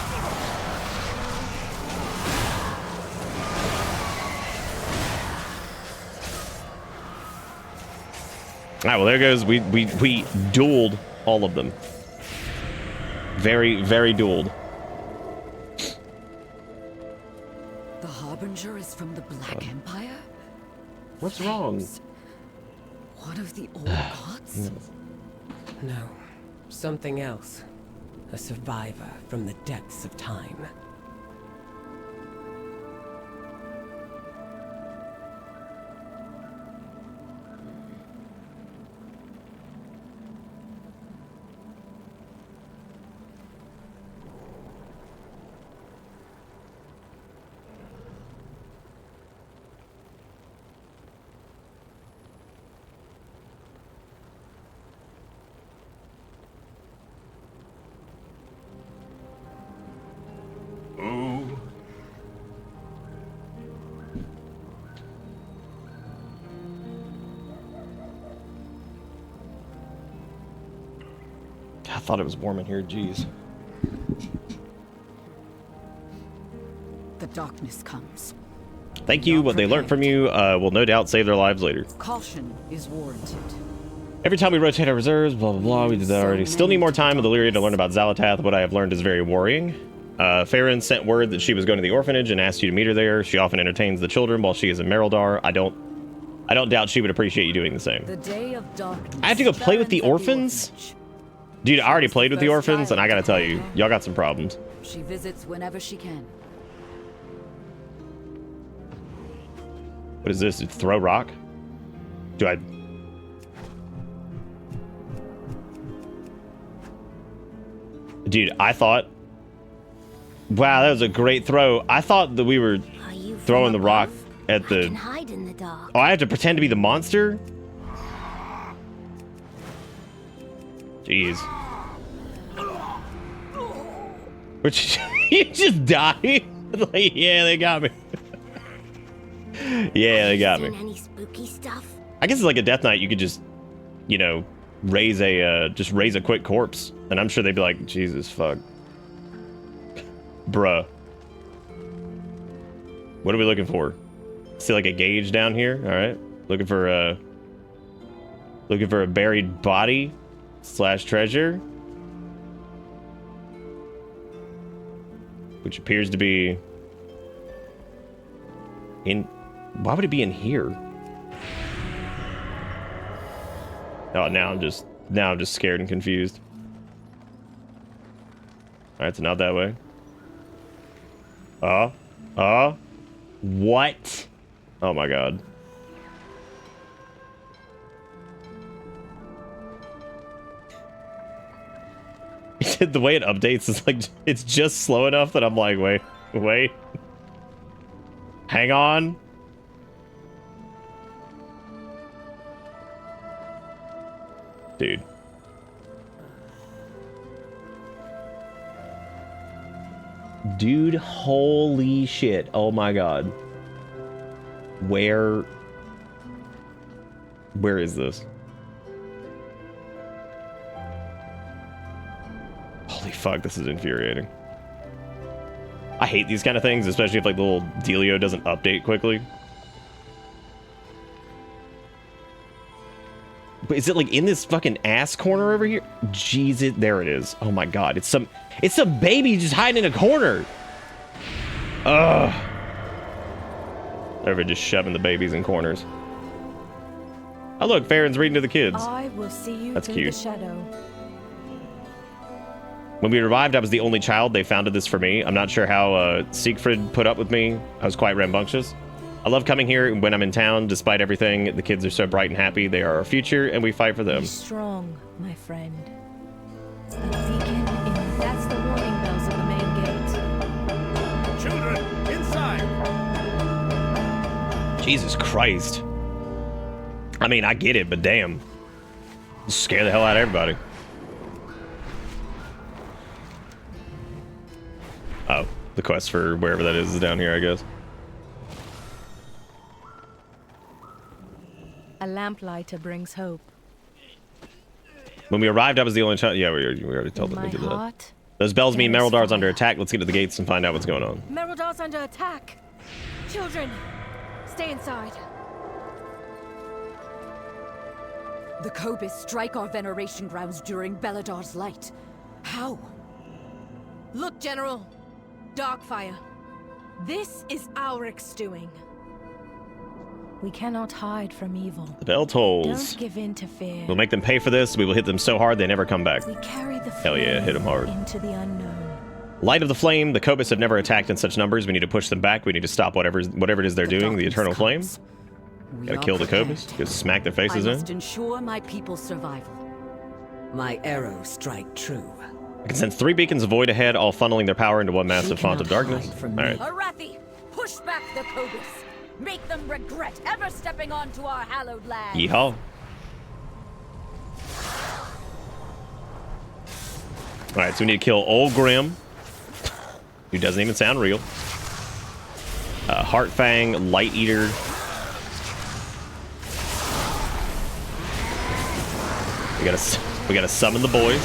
All right, well there goes. We dueled all of them. Very dueled. The Harbinger is from the Black Empire? What's wrong? One of the old gods? No, something else. A survivor from the depths of time. I thought it was warm in here. Jeez. The darkness comes. Thank you. What they learned from you will no doubt save their lives later. Caution is warranted. Every time we rotate our reserves, blah, blah, blah. We did that already. Still need more time with Illyria to learn about Xalatath. What I have learned is very worrying. Farron sent word that she was going to the orphanage and asked you to meet her there. She often entertains the children while she is in Merildar. I don't doubt she would appreciate you doing the same. The day of darkness. I have to go play with the burns at orphans? orphanage. Dude, I already played with the orphans, and I gotta tell you, y'all got some problems. She visits whenever she can. What is this? Throw rock? Do I... Dude, I thought... Wow, that was a great throw. I thought that we were Are you from throwing the rock above? at I the... can hide in the dark. Oh, I have to pretend to be the monster? Jeez. Which... you just die? Like, yeah, they got me. Yeah, they got me. Seen any spooky stuff? I guess it's like a Death Knight. You could just, you know, raise a quick corpse, and I'm sure they'd be like, Jesus fuck, bruh. What are we looking for? See like a gauge down here. All right, looking for a buried body / treasure, which appears to be in. Why would it be in here? Oh, now I'm just scared and confused. All right, so not that way. What? Oh my god. The way it updates is like, it's just slow enough that I'm like, wait. Hang on. Dude. Dude, holy shit. Oh my god. Where is this? Holy fuck, this is infuriating. I hate these kind of things, especially if like the little dealio doesn't update quickly. But is it like in this fucking ass corner over here? Jesus, there it is. Oh my god, it's some baby just hiding in a corner. Ugh. They're just shoving the babies in corners. Oh look, Farron's reading to the kids. I will see you That's through cute. the shadow. When we arrived, I was the only child. They founded this for me. I'm not sure how Siegfried put up with me. I was quite rambunctious. I love coming here when I'm in town. Despite everything, the kids are so bright and happy. They are our future, and we fight for them. Be strong, my friend. The beacon in... That's the warning bells at the main gate. Children, inside! Jesus Christ. I mean, I get it, but damn. Scare the hell out of everybody. Oh, the quest for wherever that is down here, I guess. A lamplighter brings hope. When we arrived, I was the only child. Yeah, we already told them My to do that. heart. Those bells mean there is Meryldar's under fire. attack. Let's get to the gates and find out what's going on. Meryldar's under attack. Children, stay inside. The Kobus strike our veneration grounds during Beladar's light. How? Look, General. Darkfire. This is our exdoing. We cannot hide from evil. The bell tolls. Don't give in to fear. We'll make them pay for this. We will hit them so hard they never come back. We carry the Hell yeah, hit 'em hard. into the unknown. Light of the Flame. The Kobus have never attacked in such numbers. We need to push them back. We need to stop whatever it is they're doing. The darkness Eternal Flame. comes. We Gotta are kill the prepared. Kobus. Just smack their I faces in. must ensure my people's survival. My arrows strike true. I can sense 3 beacons of void ahead, all funneling their power into one massive She font of cannot darkness. hide from All me. right. Arathi, push back the Kobus. Make them regret ever stepping onto our hallowed land. Yeehaw. Alright, so we need to kill Old Grim, who doesn't even sound real. Heartfang, Light Eater. We gotta summon the boys.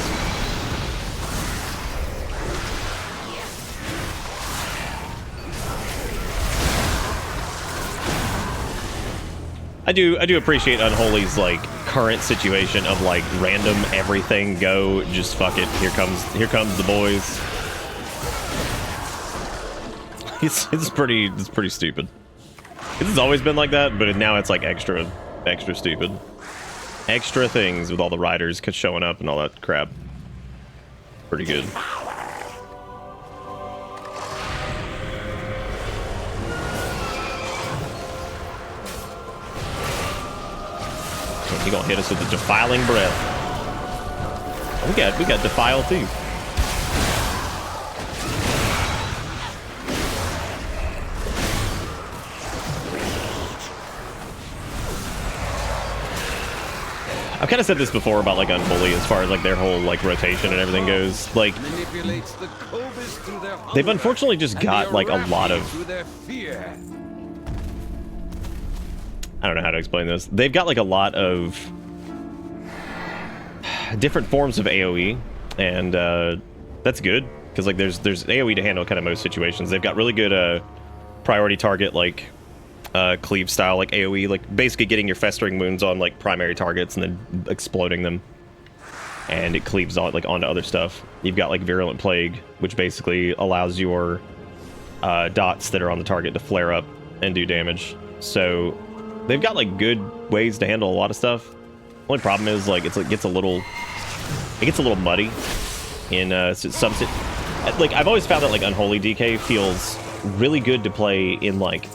I do appreciate Unholy's like current situation of like random everything go, just fuck it. Here comes the boys. It's pretty stupid. This has always been like that, but now it's like extra stupid. Extra things with all the riders showing up and all that crap. Pretty good. He gonna hit us with the defiling breath. Oh, we got defile too. I've kind of said this before about like Unholy as far as like their whole like rotation and everything goes. Like Manipulates the Kobus through their they've hunger unfortunately just and got the like a lot Arathi of through their fear. I don't know how to explain this. They've got like a lot of different forms of AoE, and that's good because like there's AoE to handle kind of most situations. They've got really good priority target like cleave style like AoE, like basically getting your festering wounds on like primary targets and then exploding them, and it cleaves on like onto other stuff. You've got like virulent plague, which basically allows your dots that are on the target to flare up and do damage. So they've got like good ways to handle a lot of stuff. Only problem is like it gets a little muddy in some like I've always found that like Unholy DK feels really good to play in like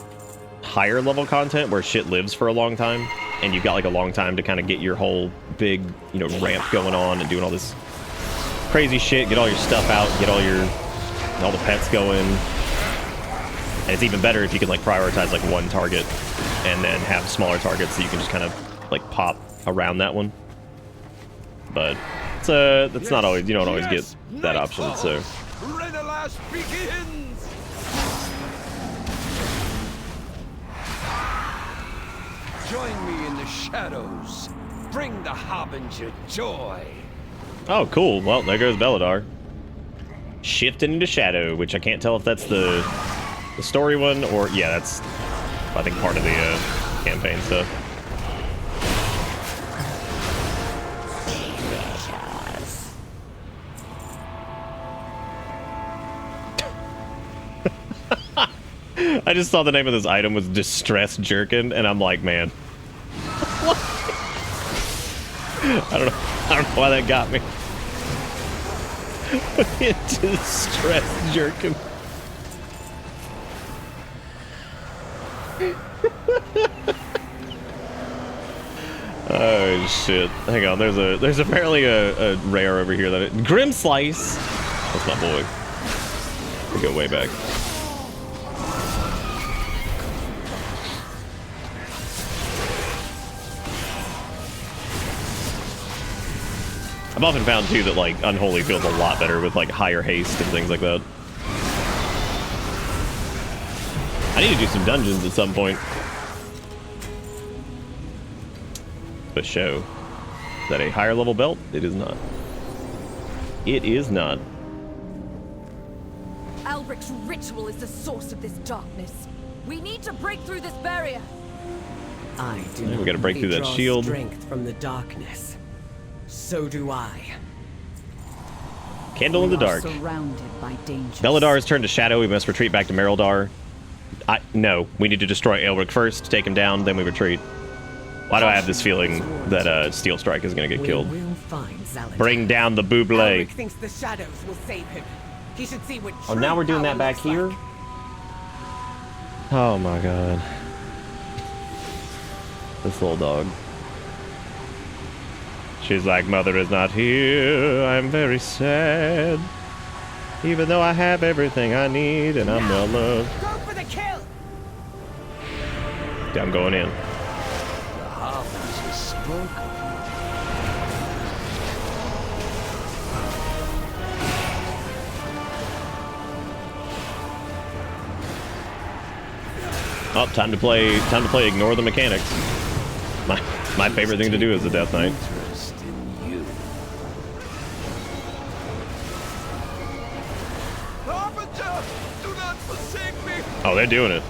higher level content where shit lives for a long time and you've got like a long time to kind of get your whole big, you know, ramp going on and doing all this crazy shit, get all your stuff out, get all the pets going. And it's even better if you can like prioritize like one target and then have smaller targets that you can just kind of like pop around that one. But it's that's not always, you don't always get that option. So Renalas begins. Join me in the shadows. Bring the Harbinger joy. oh cool, well there goes Beladar. Shifting into Shadow, which I can't tell if that's the story one or... Yeah, that's, I think, part of the campaign stuff. I just saw the name of this item was Distress Jerkin, and I'm like, man. I don't know why that got me. Distress Jerkin. Oh shit! Hang on, there's apparently a rare over here that Grim Slice. That's my boy. We go way back. I've often found too that like Unholy feels a lot better with like higher haste and things like that. I need to do some dungeons at some point. But show. Is that a higher level belt? It is not. It is not. Albric's ritual is the source of this darkness. We need to break through this barrier. I do We not gotta break through that draw shield. Strength from the darkness. So do I. Candle in the We are dark. surrounded by danger. Beladar has turned to shadow. We must retreat back to Merildar. No, we need to destroy Aelric first, take him down, then we retreat. Why do I have this feeling that Steel Strike is going to get killed? We will find Xalatar. Bring down the Buble. Alric thinks the shadows will save him. He should see what Oh, true now we're doing power that back looks here? like. Oh my god. This little dog. She's like, Mother is not here. I'm very sad. Even though I have everything I need and I'm well loved. Go for the kill! I'm going in. The harvest has spoken. Oh, time to play ignore the mechanics. My favorite thing to do is the Death Knight. Interest in you. Harbinger, do not forsake me. Oh, they're doing it.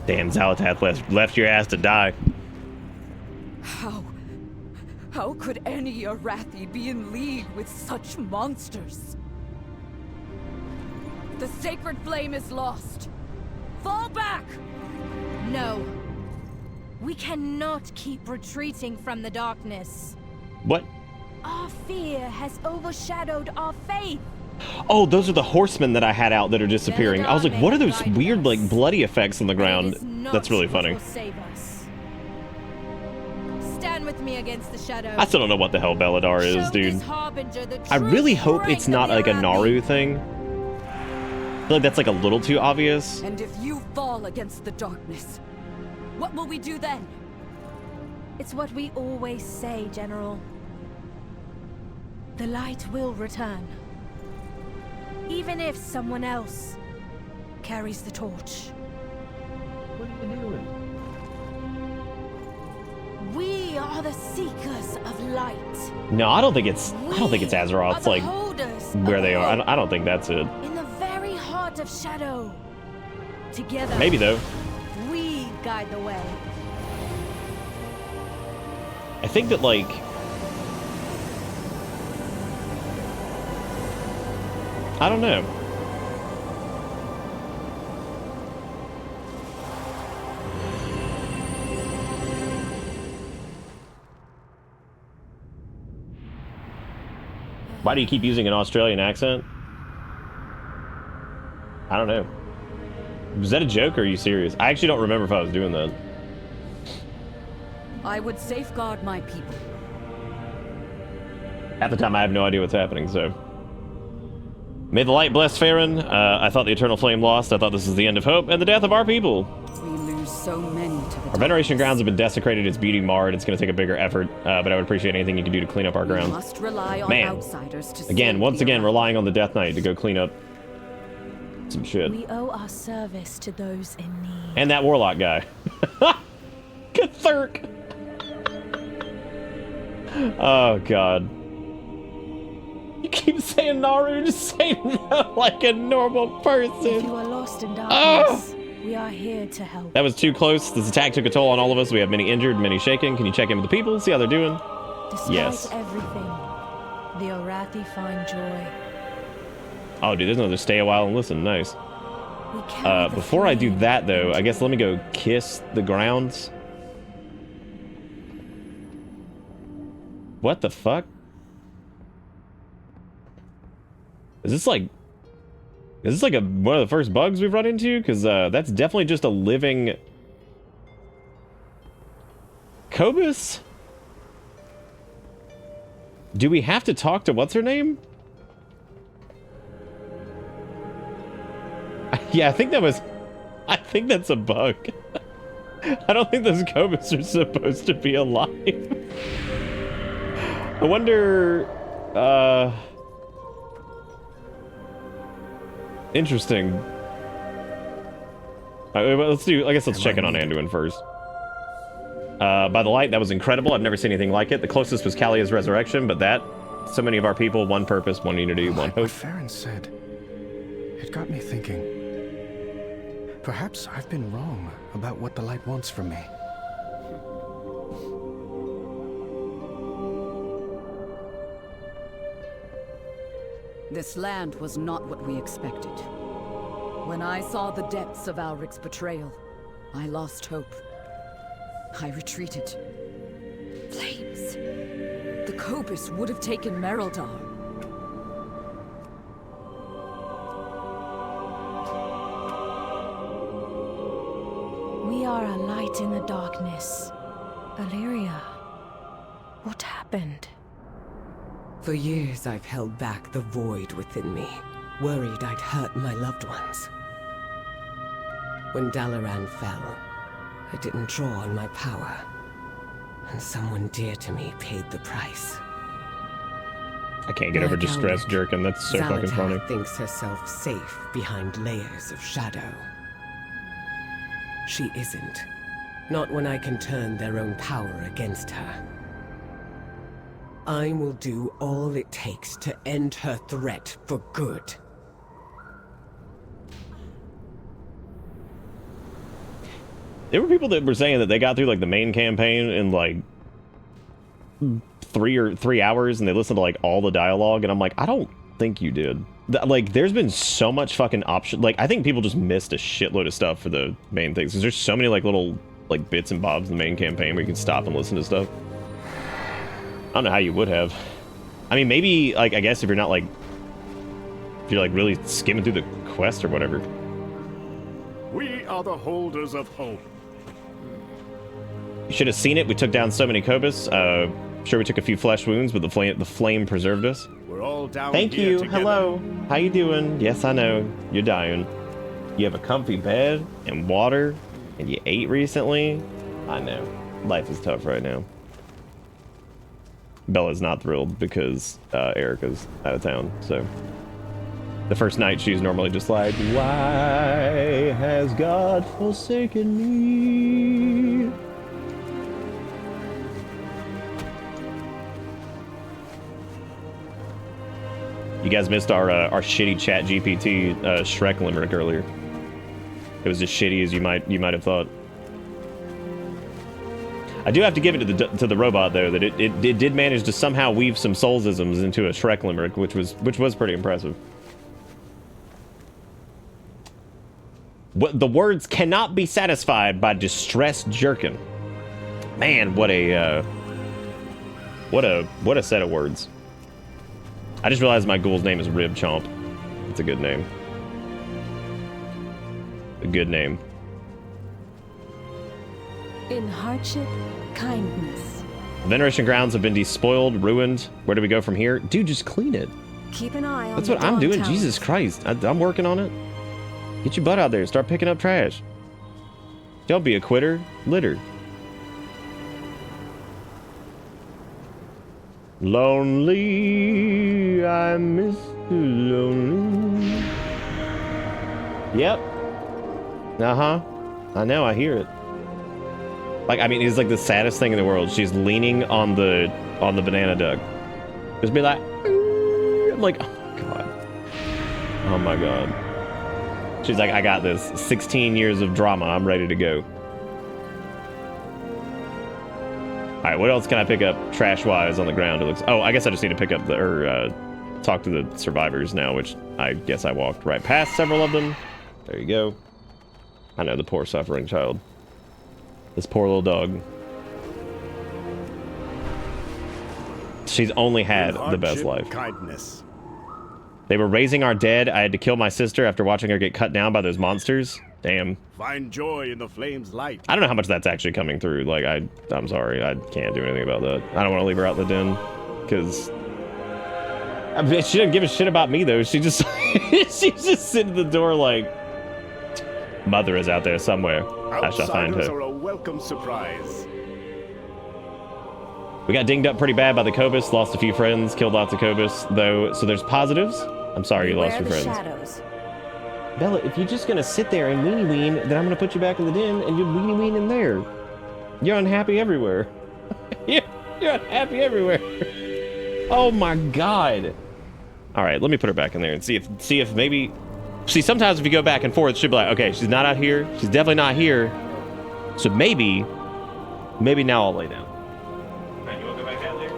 Damn, Xalatath left your ass to die. How could any Arathi be in league with such monsters? The sacred flame is lost. Fall back! No. We cannot keep retreating from the darkness. What? Our fear has overshadowed our faith. Oh, those are the horsemen that I had out that are disappearing. I was like, what are those weird, like, bloody effects on the ground? That's really funny. Will save us. Stand with me against the shadow. I still don't know what the hell Beladar is, Show dude. this harbinger the I true really hope strength it's not of like a Arathi. Naru thing. I feel like that's like a little too obvious. And if you fall against the darkness, what will we do then? It's what we always say, General. The light will return. Even if someone else carries the torch. What are you doing? We are the seekers of light. No, I don't think it's Azeroth. It's like where they are. I don't think that's it. In the very heart of shadow. Together. Maybe though. We guide the way. I think that like I don't know. Why do you keep using an Australian accent? I don't know. Was that a joke or are you serious? I actually don't remember if I was doing that. I would safeguard my people. At the time, I have no idea what's happening, so. May the light bless Farron. I thought the eternal flame lost. I thought this was the end of hope and the death of our people. We lose so many to the Our veneration grounds have been desecrated, its beauty marred. It's going to take a bigger effort, but I would appreciate anything you can do to clean up our We grounds. must rely on Man. outsiders to Again, save once the again, Arathi. relying on the Death Knight to go clean up some shit. We owe our service to those in need. And that Warlock guy. Kathurk! Oh, God. keep saying Naru, just say no like a normal If person. you are lost in darkness, we are here to help. That was too close. This attack took a toll on all of us. We have many injured, many shaken. Can you check in with the people, see how they're doing? Despite Yes. everything, the Arathi find joy. Oh, dude, there's another stay a while and listen. Nice. We carry the Before I do flame that, though, into I guess let me go kiss the grounds. What the fuck? Is this like one of the first bugs we've run into? Because that's definitely just a living Cobus? Do we have to talk to what's her name? Yeah, I think that's a bug. I don't think those Cobus are supposed to be alive. I wonder, interesting. Let's check in on Anduin first. By the light, that was incredible. I've never seen anything like it. The closest was Kalia's resurrection, but so many of our people, one purpose, one unity, one hope. What Farron said, it got me thinking. Perhaps I've been wrong about what the light wants from me. This land was not what we expected. When I saw the depths of Alric's betrayal, I lost hope. I retreated. Flames. The Cobus would have taken Mereldar. We are a light in the darkness. Illyria, what happened? For years, I've held back the void within me, worried I'd hurt my loved ones. When Dalaran fell, I didn't draw on my power, and someone dear to me paid the price. I can't get over Like distress Alric, jerking. That's so fucking funny. Xanatar thinks herself safe behind layers of shadow. She isn't. Not when I can turn their own power against her. I will do all it takes to end her threat for good. There were people that were saying that they got through like the main campaign in like 3 hours, and they listened to like all the dialogue, and I'm like, I don't think you did. Like, there's been so much fucking option. Like, I think people just missed a shitload of stuff for the main things, because there's so many like little like bits and bobs in the main campaign where you can stop and listen to stuff. I don't know how you would have. I mean, maybe like, I guess if you're not like, if you're like really skimming through the quest or whatever. We are the holders of hope. You should have seen it. We took down so many Cobus. Sure, we took a few flesh wounds, but the flame preserved us. We're all down Thank here you. together. Hello. How you doing? Yes, I know. You're dying. You have a comfy bed and water, and you ate recently. I know. Life is tough right now. Bella's not thrilled because Erica's out of town, so... The first night, she's normally just like, why has God forsaken me? You guys missed our shitty chat GPT Shrek limerick earlier. It was as shitty as you might have thought. I do have to give it to the robot though, that it did manage to somehow weave some soulsisms into a Shrek limerick, which was pretty impressive. The words cannot be satisfied by distressed jerkin. Man, what a set of words. I just realized my ghoul's name is Rib Chomp. It's a good name. A good name. In hardship, kindness. Veneration grounds have been despoiled, ruined. Where do we go from here? Dude, just clean it. Keep an eye on That's the what I'm dog doing. towers. Jesus Christ. I'm working on it. Get your butt out there. Start picking up trash. Don't be a quitter. Litter. Lonely. I miss you, lonely. Yep. Uh-huh. I know. I hear it. Like, I mean, it's like the saddest thing in the world. She's leaning on the banana duck. Just be like, I'm like, oh my god. Oh my god. She's like, I got this. 16 years of drama. I'm ready to go. Alright, what else can I pick up trash-wise on the ground? It looks... Oh, I guess I just need to pick up the... Or, talk to the survivors now, which I guess I walked right past several of them. There you go. I know, the poor suffering child. This poor little dog. She's only had the best life. Kindness. They were raising our dead. I had to kill my sister after watching her get cut down by those monsters. Damn. Find joy in the flame's light. I don't know how much that's actually coming through. Like, I'm sorry. I can't do anything about that. I don't want to leave her out in the den. Because... I mean, she didn't give a shit about me, though. She just... she's just sitting at the door like... Mother is out there somewhere. I shall find her. Outsiders are a welcome surprise. We got dinged up pretty bad by the Cobus. Lost a few friends. Killed lots of Cobus, though. So there's positives. I'm sorry you lost your friends. Shadows. Bella, if you're just gonna sit there and weenie ween, then I'm gonna put you back in the den and you weenie ween in there. You're unhappy everywhere. you're unhappy everywhere. Oh my god. All right, let me put her back in there and see if maybe. See, sometimes if you go back and forth, she'll be like, okay, she's not out here. She's definitely not here. So maybe now I'll lay down. All right, you wanna go back down there?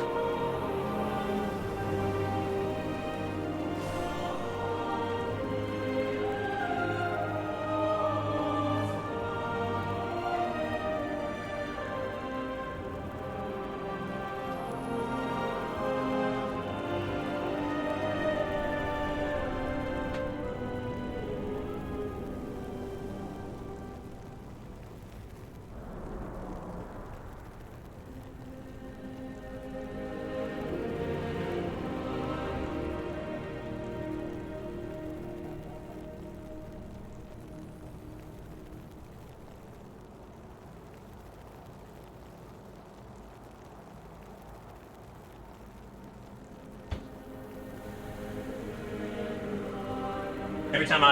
Every time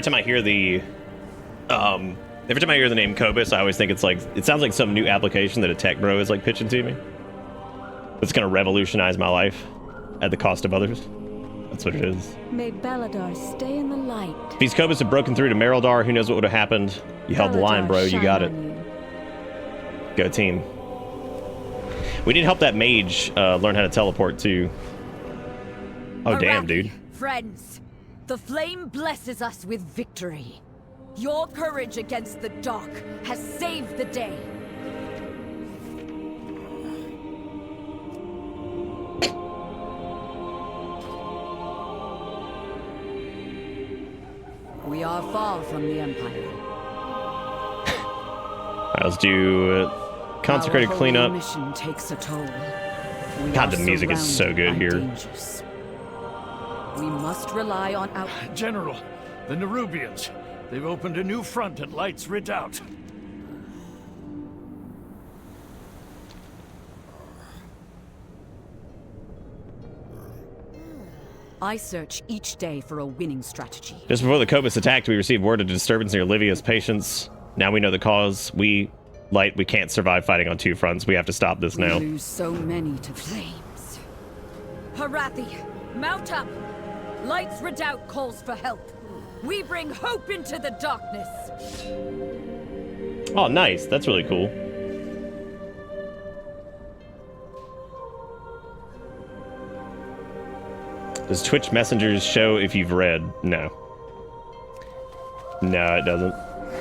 I hear the name Cobus, I always think it sounds like some new application that a tech bro is like pitching to me. It's gonna revolutionize my life at the cost of others. That's what it is. May Beladar stay in the light. If these Cobus had broken through to Merildar, who knows what would have happened? You held the line, bro. You got it. Go team. We need to help that mage learn how to teleport too. Oh damn, dude. Friends, the flame blesses us with victory. Your courage against the dark has saved the day. We are far from the Empire. Alright, let's do consecrated cleanup. Mission takes a toll. God, the music is so good here. Dangers. We must rely on our... General, the Nerubians. They've opened a new front at Light's Redoubt. I search each day for a winning strategy. Just before the Cobus attacked, we received word of a disturbance near Livia's patients. Now we know the cause. We can't survive fighting on two fronts. We have to stop this now. We lose so many to flames. Harathi, mount up! Light's Redoubt calls for help. We bring hope into the darkness. Oh, nice. That's really cool. Does Twitch Messengers show if you've read? No. No, it doesn't.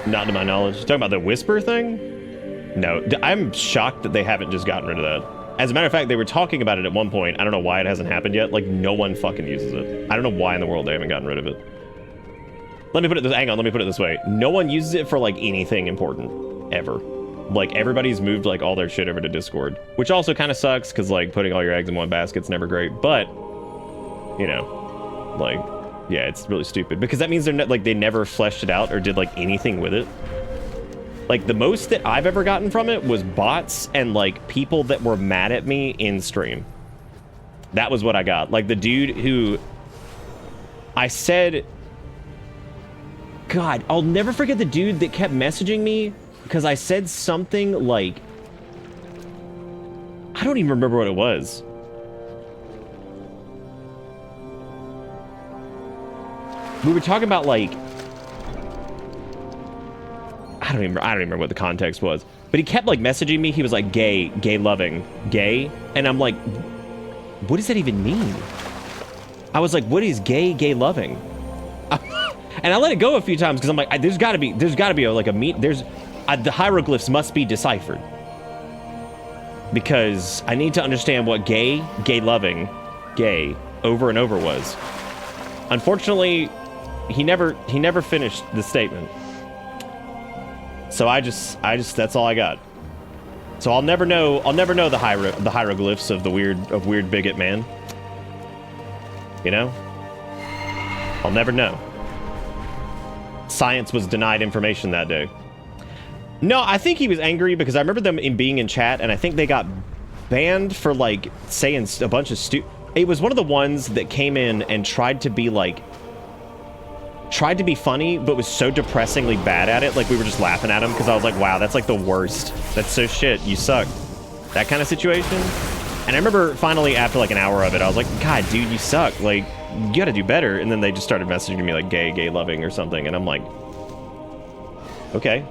Not to my knowledge. Talking about the whisper thing? No. I'm shocked that they haven't just gotten rid of that. As a matter of fact, they were talking about it at one point. I don't know why it hasn't happened yet. Like, no one fucking uses it. I don't know why in the world they haven't gotten rid of it. Let me put it this way. No one uses it for, like, anything important. Ever. Like, everybody's moved, like, all their shit over to Discord. Which also kind of sucks, because, like, putting all your eggs in one basket's never great. But... you know, like, yeah, it's really stupid because that means they're not, like, they never fleshed it out or did like anything with it. Like, the most that I've ever gotten from it was bots and like people that were mad at me in stream. That was what I got. Like, the dude who I said, God, I'll never forget the dude that kept messaging me because I said something like, I don't even remember what it was. we were talking about like, I don't even remember what the context was, but he kept like messaging me. He was like, gay loving, gay. And I'm like, what does that even mean? I was like, what is gay loving? And I let it go a few times because I'm like, there's gotta be the hieroglyphs must be deciphered. Because I need to understand what gay loving, gay over and over was. Unfortunately, he never finished the statement. So I just that's all I got. So I'll never know the hieroglyphs of weird bigot man. You know? I'll never know. Science was denied information that day. No, I think he was angry because I remember them being in chat, and I think they got banned for like saying a bunch of It was one of the ones that came in and tried to be funny, but was so depressingly bad at it. Like we were just laughing at him because I was like, wow, that's like the worst. That's so shit. You suck. That kind of situation. And I remember finally after like an hour of it, I was like, God, dude, you suck. Like, you gotta do better. And then they just started messaging me like gay loving or something. And I'm like, okay.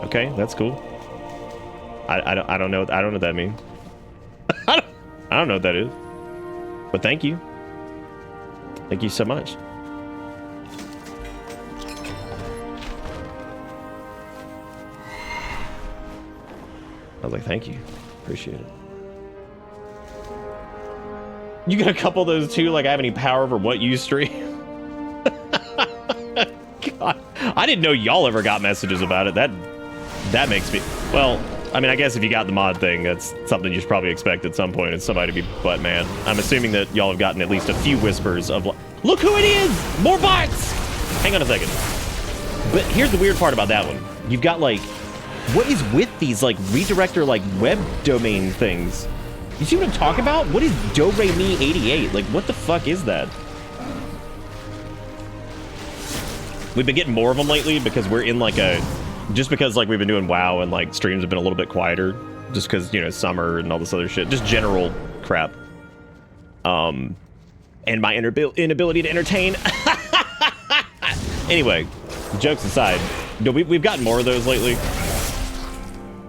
Okay, that's cool. I don't know what that means. I don't know what that is. But thank you. Thank you so much. I was like, thank you. Appreciate it. You got a couple of those too, like I have any power over what you stream? God, I didn't know y'all ever got messages about it. That makes me... Well, I mean, I guess if you got the mod thing, that's something you should probably expect at some point, is somebody to be butt man. I'm assuming that y'all have gotten at least a few whispers of like, look who it is! More bots! Hang on a second. But here's the weird part about that one. You've got like... What is with these like redirector like web domain things? You see what I'm talking about? What is Do-Re-Mi-88? Like, what the fuck is that? We've been getting more of them lately because we're in like a... Just because like we've been doing WoW and like streams have been a little bit quieter. Just because, you know, summer and all this other shit. Just general crap. And my inability to entertain. Anyway, jokes aside. We've gotten more of those lately.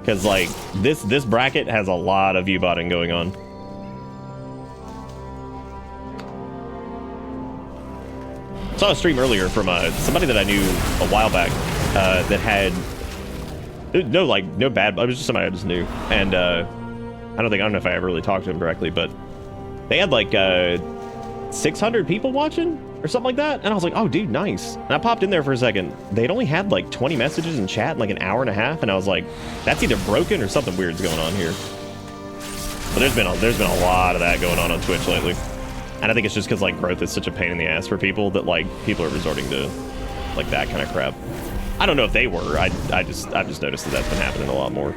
Because, like, this bracket has a lot of U-botting going on. Saw a stream earlier from somebody that I knew a while back that had no bad. It was just somebody I just knew, and I don't know if I ever really talked to him directly, but they had like 600 people watching or something like that, and I was like, oh dude, nice. And I popped in there for a second. They'd only had like 20 messages in chat in like an hour and a half, and I was like, that's either broken or something weird's going on here. But there's been a lot of that going on Twitch lately, and I think it's just because like growth is such a pain in the ass for people that like people are resorting to like that kind of crap. I don't know if they were. I've just noticed that that's been happening a lot more.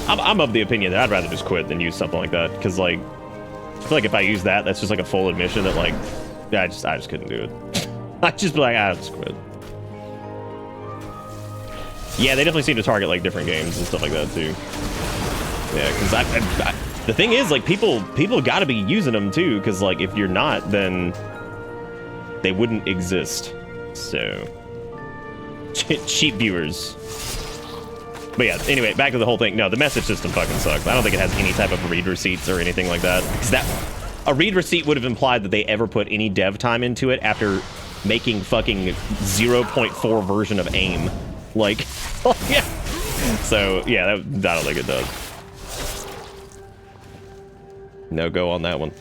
I'm of the opinion that I'd rather just quit than use something like that, because like I feel like if I use that, that's just like a full admission that like, yeah, I just couldn't do it. I'd just be like, I'll just quit. Yeah, they definitely seem to target like different games and stuff like that too. Yeah, because the thing is like people got to be using them too, because like if you're not, then they wouldn't exist. So cheap viewers. But yeah, anyway, back to the whole thing. No, the message system fucking sucks. I don't think it has any type of read receipts or anything like that. Because a read receipt would have implied that they ever put any dev time into it after making fucking 0.4 version of AIM. Like, yeah. So, yeah, I don't think it does. No go on that one.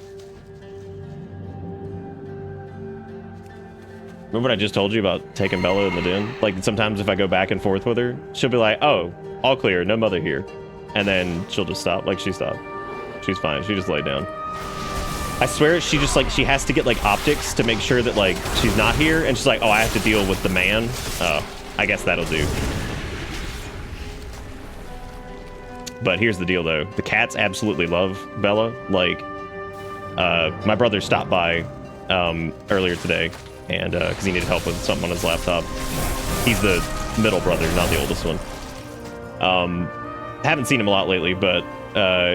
Remember what I just told you about taking Bella in the den? Like, sometimes if I go back and forth with her, she'll be like, oh, all clear, no mother here. And then she'll just stop. Like, she stopped. She's fine. She just laid down. I swear, she just, like, she has to get, like, optics to make sure that, like, she's not here. And she's like, oh, I have to deal with the man. Oh, I guess that'll do. But here's the deal, though. The cats absolutely love Bella. Like, my brother stopped by earlier today. And because he needed help with something on his laptop. He's the middle brother, not the oldest one. Haven't seen him a lot lately, but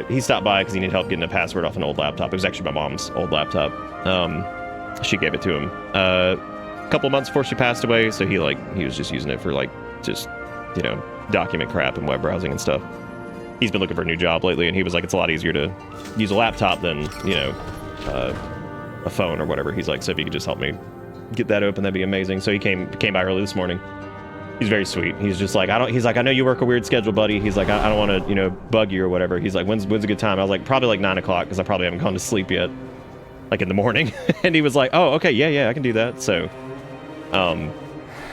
he stopped by because he needed help getting a password off an old laptop. It was actually my mom's old laptop. She gave it to him a couple months before she passed away, so he was just using it for like just, you know, document crap and web browsing and stuff. He's been looking for a new job lately, and he was like, it's a lot easier to use a laptop than, you know, a phone or whatever. He's like, so if you could just help me get that open, that'd be amazing. So he came by early this morning. He's very sweet. He's just like, he's like, I know you work a weird schedule, buddy. He's like, I don't want to, you know, bug you or whatever. He's like, when's a good time? I was like, probably like 9 o'clock, because I probably haven't gone to sleep yet, like in the morning. And he was like, oh, okay, yeah, I can do that. So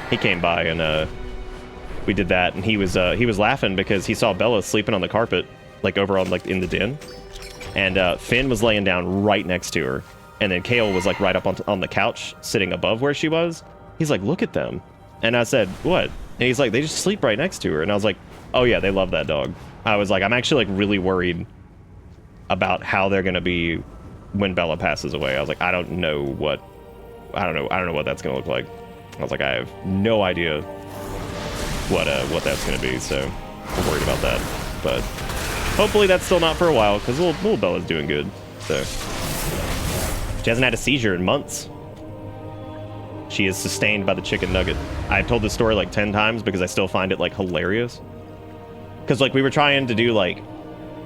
he came by and we did that, and he was laughing because he saw Bella sleeping on the carpet, like over on like in the den, and Finn was laying down right next to her, and then Kale was like right up on the couch sitting above where she was. He's like, look at them. And I said, what? And he's like, they just sleep right next to her. And I was like, oh yeah, they love that dog. I was like, I'm actually like really worried about how they're gonna be when Bella passes away. I was like, I don't know what that's gonna look like. I was like, I have no idea what that's gonna be, so I'm worried about that. But hopefully that's still not for a while, because little Bella's doing good. So she hasn't had a seizure in months. She is sustained by the chicken nugget. I've told this story like 10 times because I still find it like hilarious. Because like we were trying to do like,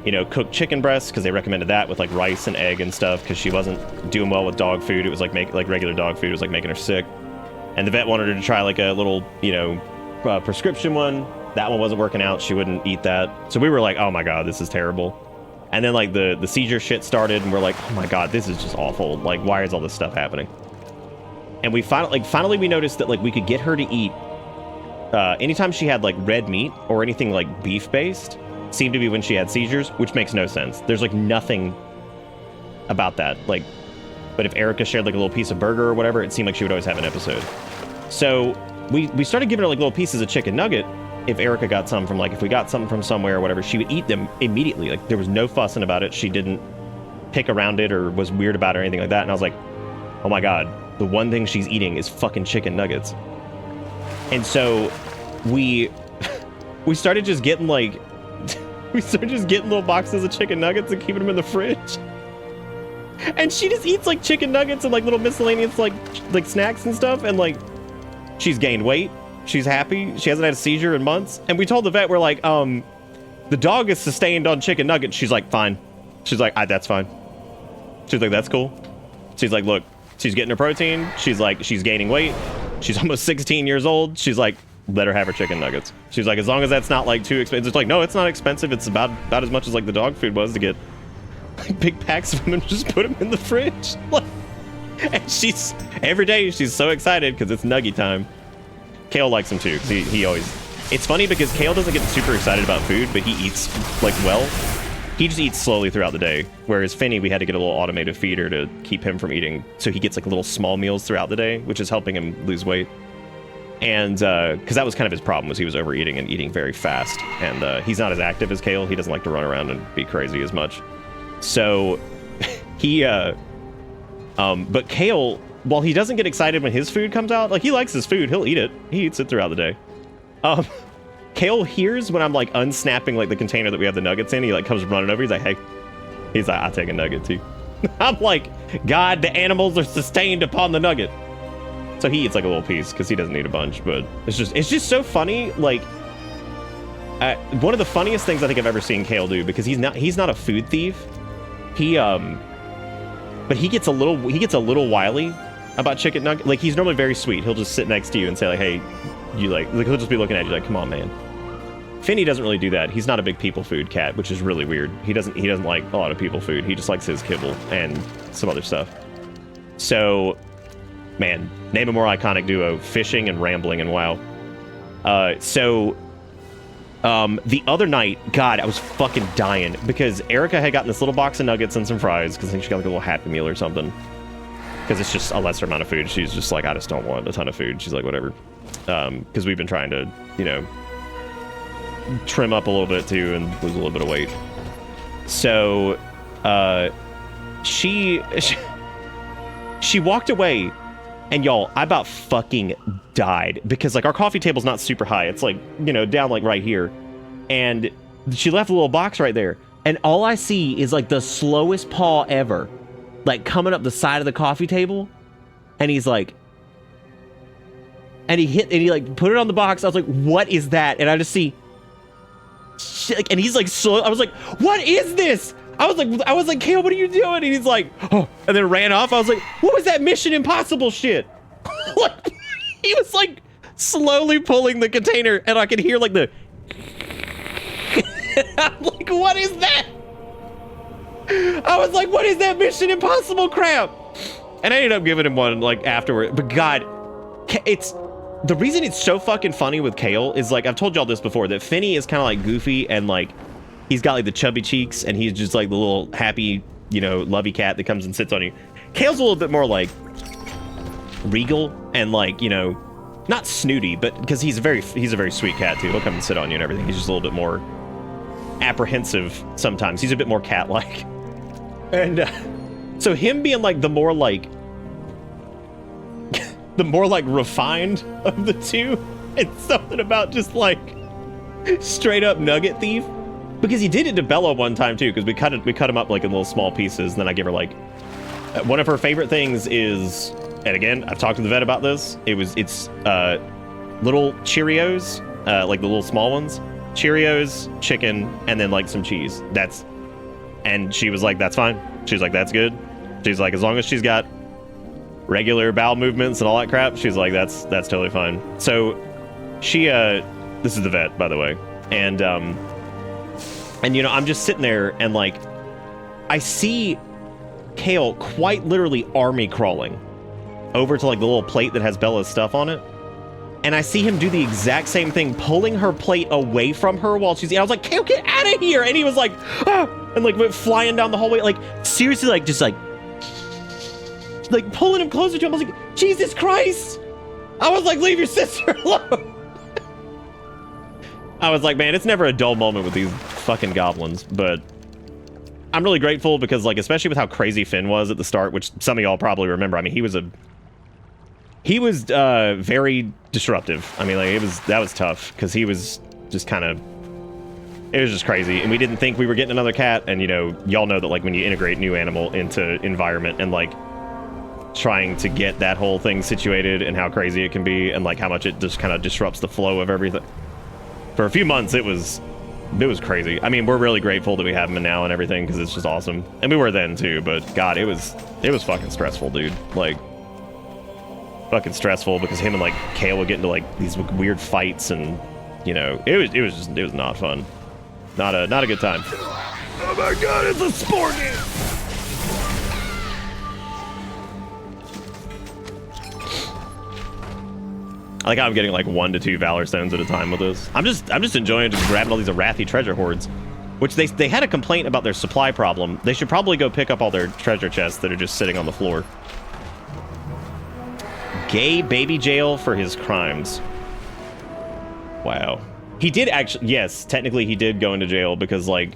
you know, cooked chicken breasts, because they recommended that with like rice and egg and stuff, because she wasn't doing well with dog food. It was like regular dog food. It was like making her sick. And the vet wanted her to try like a little, you know, prescription one. That one wasn't working out. She wouldn't eat that. So we were like, oh my God, this is terrible. And then like the seizure shit started, and we're like, oh my God, this is just awful. Like, why is all this stuff happening? And we finally we noticed that like we could get her to eat anytime she had like red meat or anything like beef based, seemed to be when she had seizures, which makes no sense. There's like nothing about that. Like, but if Erica shared like a little piece of burger or whatever, it seemed like she would always have an episode. So we started giving her like little pieces of chicken nugget. If Erica got some from like, if we got something from somewhere or whatever, she would eat them immediately. Like there was no fussing about it. She didn't pick around it or was weird about it or anything like that. And I was like, oh my God, the one thing she's eating is fucking chicken nuggets. And so we started just getting like, little boxes of chicken nuggets and keeping them in the fridge. And she just eats like chicken nuggets and like little miscellaneous like snacks and stuff. And like, she's gained weight. She's happy. She hasn't had a seizure in months. And we told the vet, we're like, the dog is sustained on chicken nuggets. She's like, fine. She's like, that's fine. She's like, that's cool. She's like, look, she's getting her protein. She's like, she's gaining weight. She's almost 16 years old. She's like, let her have her chicken nuggets. She's like, as long as that's not like too expensive. It's like, no, it's not expensive. It's about as much as like the dog food was to get like big packs of them and just put them in the fridge. And she's, every day she's so excited because it's nugget time. Kale likes them too, because he always... It's funny because Kale doesn't get super excited about food, but he eats, like, well. He just eats slowly throughout the day, whereas Finny, we had to get a little automated feeder to keep him from eating, so he gets, like, little small meals throughout the day, which is helping him lose weight. And, because that was kind of his problem, was he was overeating and eating very fast, and he's not as active as Kale. He doesn't like to run around and be crazy as much. So, he, but Kale... While he doesn't get excited when his food comes out, like he likes his food, he'll eat it. He eats it throughout the day. Kale hears when I'm like unsnapping like the container that we have the nuggets in. He like comes running over. He's like, hey. He's like, I'll take a nugget too. I'm like, God, the animals are sustained upon the nugget. So he eats like a little piece because he doesn't eat a bunch. But it's just so funny. Like one of the funniest things I think I've ever seen Kale do, because he's not a food thief. But he gets a little wily about chicken nugget. Like he's normally very sweet. He'll just sit next to you and say like, hey, you like he'll just be looking at you like, come on, man. Finny doesn't really do that. He's not a big people food cat, which is really weird. He doesn't like a lot of people food. He just likes his kibble and some other stuff. So, man, name a more iconic duo: fishing and rambling and WoW. The other night, God, I was fucking dying because Erica had gotten this little box of nuggets and some fries because I think she got like a little Happy Meal or something. Because it's just a lesser amount of food. She's just like, I just don't want a ton of food. She's like, whatever. Because we've been trying to, you know, trim up a little bit too and lose a little bit of weight. So, she walked away, and y'all, I about fucking died because like our coffee table's not super high. It's like, you know, down like right here. And she left a little box right there. and all I see is like the slowest paw ever, like coming up the side of the coffee table, and he's like, and he like put it on the box. I was like, what is that? And I just see shit, like, and he's like slow. I was like, what is this? I was like, Kale, what are you doing? And he's like, oh, and then ran off. I was like, what was that Mission Impossible shit? Like, he was like slowly pulling the container, and I could hear like the. I'm like, what is that? I was like, what is that Mission Impossible crap? And I ended up giving him one like afterward. But God, it's the reason it's so fucking funny with Kale is like, I've told y'all this before, that Finney is kind of like goofy and like he's got like the chubby cheeks and he's just like the little happy, you know, lovey cat that comes and sits on you. Kale's a little bit more like regal and like, you know, not snooty, but because he's a very sweet cat too. He'll come and sit on you and everything. He's just a little bit more apprehensive sometimes. He's a bit more cat-like. And so him being like the more like refined of the two, it's something about just like straight up nugget thief. Because he did it to Bella one time too, because we cut him up like in little small pieces, and then I give her like one of her favorite things is, and again, I've talked to the vet about this, it's little Cheerios, like the little small ones, Cheerios, chicken, and then like some cheese. And she was like, that's fine. She's like, that's good. She's like, as long as she's got regular bowel movements and all that crap, she's like, that's totally fine. So she, this is the vet, by the way. And you know, I'm just sitting there and like, I see Kale quite literally army crawling over to like the little plate that has Bella's stuff on it. And I see him do the exact same thing, pulling her plate away from her while she's eating. I was like, Kale, get out of here. And he was like, ah, and like went flying down the hallway. Like seriously, like just like pulling him closer to him. I was like, Jesus Christ. I was like, leave your sister alone. I was like, man, it's never a dull moment with these fucking goblins, but I'm really grateful because, like, especially with how crazy Finn was at the start, which some of y'all probably remember. I mean, he was very disruptive. I mean, like, that was tough because he was just kind of, it was just crazy. And we didn't think we were getting another cat. And, you know, y'all know that, like, when you integrate new animal into environment and, like, trying to get that whole thing situated and how crazy it can be and, like, how much it just kind of disrupts the flow of everything. For a few months, it was crazy. I mean, we're really grateful that we have him now and everything because it's just awesome. And we were then too, but God, it was fucking stressful, dude. Like, fucking stressful because him and like Kale would get into like these weird fights and, you know, it was not fun. Not a good time. Oh my God, it's a sport game. I like how I'm getting like 1 to 2 Valor Stones at a time with this. I'm just enjoying just grabbing all these Arathi treasure hoards, which they had a complaint about their supply problem. They should probably go pick up all their treasure chests that are just sitting on the floor. Gay baby jail for his crimes. Wow. He did actually, yes, technically he did go into jail because like,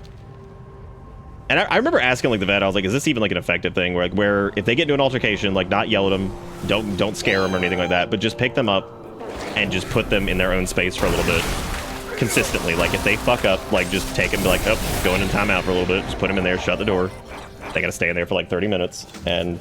and I remember asking like the vet, I was like, is this even like an effective thing where if they get into an altercation, like not yell at them, don't scare them or anything like that, but just pick them up and just put them in their own space for a little bit consistently. Like if they fuck up, like just take them to like, oh, going in timeout for a little bit, just put them in there, shut the door. They gotta stay in there for like 30 minutes. And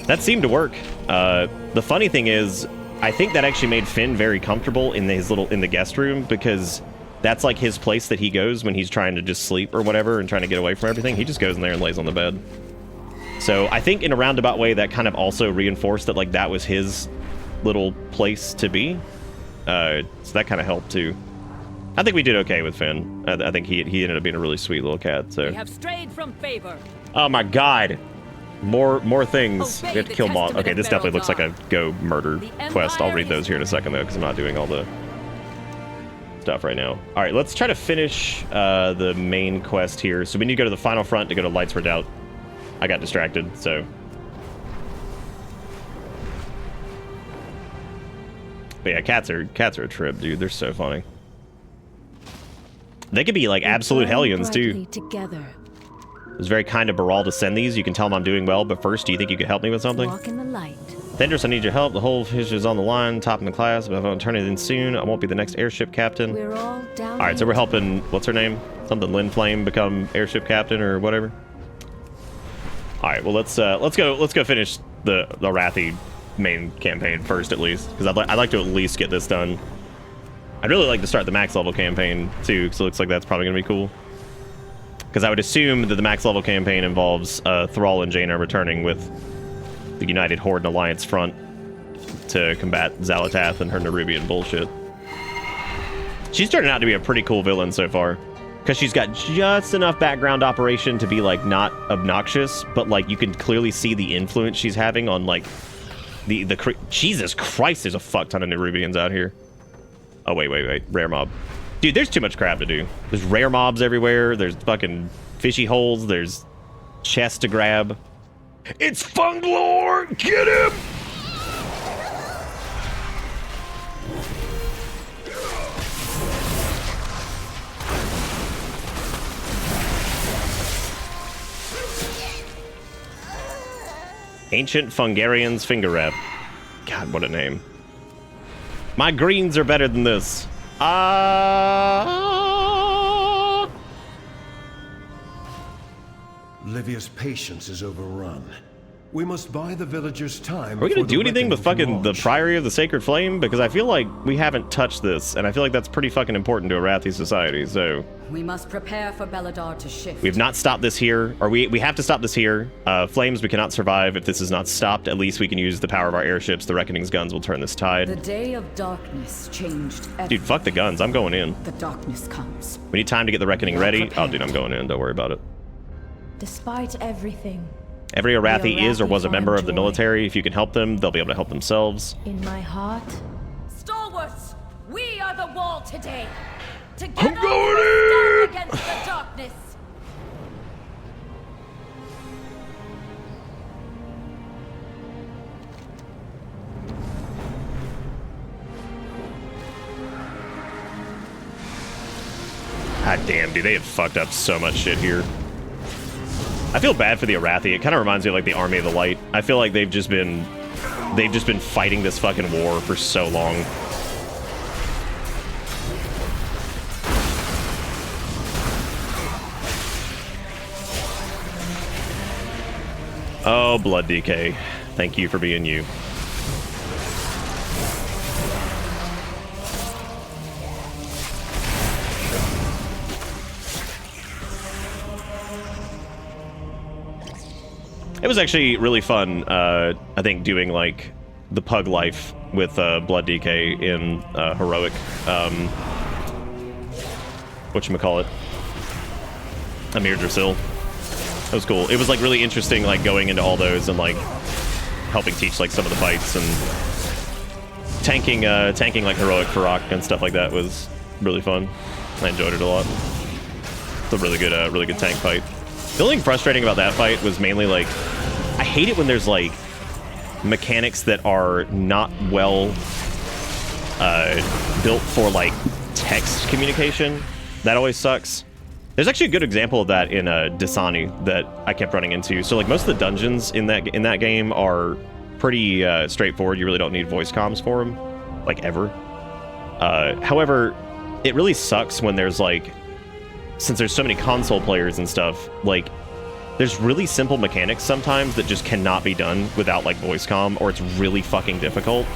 that seemed to work. The funny thing is, I think that actually made Finn very comfortable in the guest room because that's like his place that he goes when he's trying to just sleep or whatever and trying to get away from everything. He just goes in there and lays on the bed. So I think in a roundabout way that kind of also reinforced that like that was his little place to be. So that kind of helped too. I think we did okay with Finn. I think he ended up being a really sweet little cat. So we have strayed from favor. Oh my God, more things. We have to kill Moth. Okay, this definitely looks like a go murder quest. I'll read those here in a second though, because I'm not doing all the stuff right now. All right, let's try to finish the main quest here. So we need to go to the final front to go to Lights for Doubt. I got distracted, so. But yeah, cats are a trip, dude. They're so funny. They could be like absolute hellions too. Together. It was very kind of Baral to send these. You can tell him I'm doing well, but first, do you think you could help me with something? Walk in the light. Thendris, I need your help. The whole fish is on the line, top in the class, but if I don't turn it in soon, I won't be the next airship captain. We're all down. All right, so we're helping, what's her name? Something Lynn Flame become airship captain or whatever. All right, well let's go finish the Arathi main campaign first at least, because I'd like to at least get this done. I'd really like to start the max level campaign too, because it looks like that's probably gonna be cool. Because I would assume that the max level campaign involves Thrall and Jaina returning with the United Horde and Alliance front to combat Xalatath and her Nerubian bullshit. She's turning out to be a pretty cool villain so far, because she's got just enough background operation to be like not obnoxious, but like you can clearly see the influence she's having on like the Jesus Christ, there's a fuck ton of Nerubians out here. Oh wait, rare mob. Dude, there's too much crap to do. There's rare mobs everywhere, there's fucking fishy holes, there's chests to grab. It's Funglore! Get him! Ancient Fungarian's Finger Wrap. God, what a name. My greens are better than this. Livia's patience is overrun. We must buy the villagers time. Are we gonna do anything with fucking the Priory of the Sacred Flame? Because I feel like we haven't touched this, and I feel like that's pretty fucking important to Arathi society, so... We must prepare for Beladar to shift. We've not stopped this here, or we have to stop this here. Flames, we cannot survive if this is not stopped. At least we can use the power of our airships. The Reckoning's guns will turn this tide. The day of darkness changed everything. Dude, fuck the guns. I'm going in. The darkness comes. We need time to get the Reckoning ready. Oh, dude, I'm going in. Don't worry about it. Despite everything, every Arathi is or was a member of the military. If you can help them, they'll be able to help themselves. In my heart, Stalwarts, we are the wall today. Together, I'm going in! against the darkness. God damn, dude, they have fucked up so much shit here. I feel bad for the Arathi. It kind of reminds me of like the Army of the Light. I feel like they've just been fighting this fucking war for so long. Oh, Blood DK. Thank you for being you. It was actually really fun, I think, doing, like, the pug life with Blood DK in Heroic. Whatchamacallit? Amir Drasil. That was cool. It was, like, really interesting, like, going into all those and, like, helping teach, like, some of the fights and tanking, like, Heroic Farrak and stuff like that was really fun. I enjoyed it a lot. It's a really good tank fight. The only thing frustrating about that fight was mainly, like, I hate it when there's, like, mechanics that are not well built for, like, text communication. That always sucks. There's actually a good example of that in Dasani that I kept running into. So, like, most of the dungeons in that game are pretty straightforward. You really don't need voice comms for them, like, ever. However, it really sucks when there's, like, since there's so many console players and stuff, like, there's really simple mechanics sometimes that just cannot be done without, like, voice comm, or it's really fucking difficult.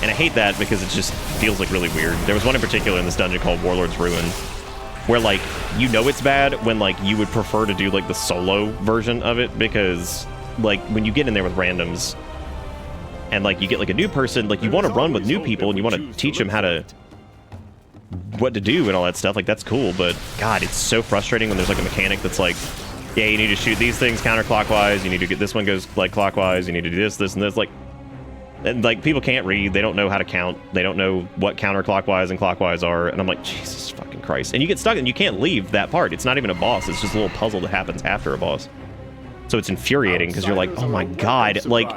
And I hate that because it just feels, like, really weird. There was one in particular in this dungeon called Warlord's Ruin, where, like, you know it's bad when, like, you would prefer to do, like, the solo version of it, because, like, when you get in there with randoms, and, like, you get, like, a new person, like, you want to run with new people, and you want to teach them how to... what to do and all that stuff. Like, that's cool, but, God, it's so frustrating when there's, like, a mechanic that's, like, yeah, you need to shoot these things counterclockwise, you need to get this one goes, like, clockwise, you need to do this, and this, like... And, like, people can't read, they don't know how to count, they don't know what counterclockwise and clockwise are, and I'm like, Jesus fucking Christ. And you get stuck and you can't leave that part. It's not even a boss, it's just a little puzzle that happens after a boss. So it's infuriating, because you're like, oh my God, like...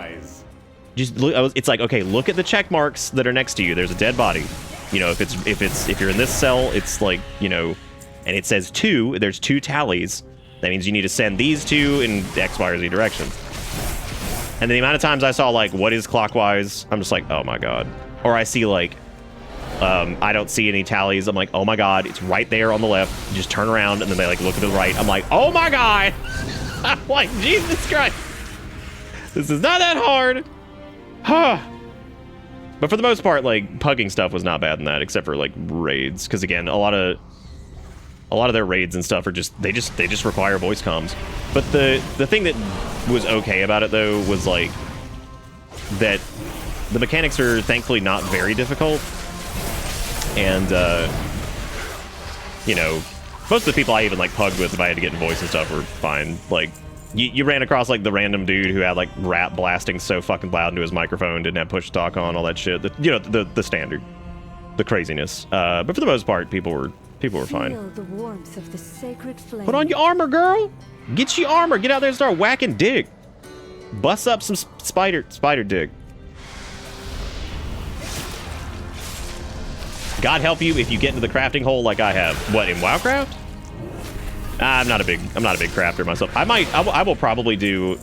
Just look, it's like, okay, look at the check marks that are next to you, there's a dead body. You know, if you're in this cell, it's like, you know, and it says 2, there's 2 tallies. That means you need to send these 2 in X, Y, or Z direction. And the amount of times I saw like, what is clockwise? I'm just like, oh my God. Or I see like, I don't see any tallies. I'm like, oh my God, it's right there on the left. You just turn around and then they like look at the right. I'm like, oh my God. I'm like, Jesus Christ. This is not that hard. But for the most part, like pugging stuff was not bad in that, except for like raids. Because again, a lot of their raids and stuff are just they just require voice comms. But the thing that was okay about it though was like that the mechanics are thankfully not very difficult. And, you know, most of the people I even, like, pugged with if I had to get in voice and stuff were fine. Like, you ran across, like, the random dude who had, like, rap blasting so fucking loud into his microphone, didn't have push-to-talk on, all that shit. You know, the standard. The craziness. But for the most part, people were fine. Feel the warmth of the sacred flame. Put on your armor, girl! Get your armor! Get out there and start whacking dick! Bust up some spider dick. God help you if you get into the crafting hole like I have. What, in Warcraft? I'm not a big crafter myself. I will probably do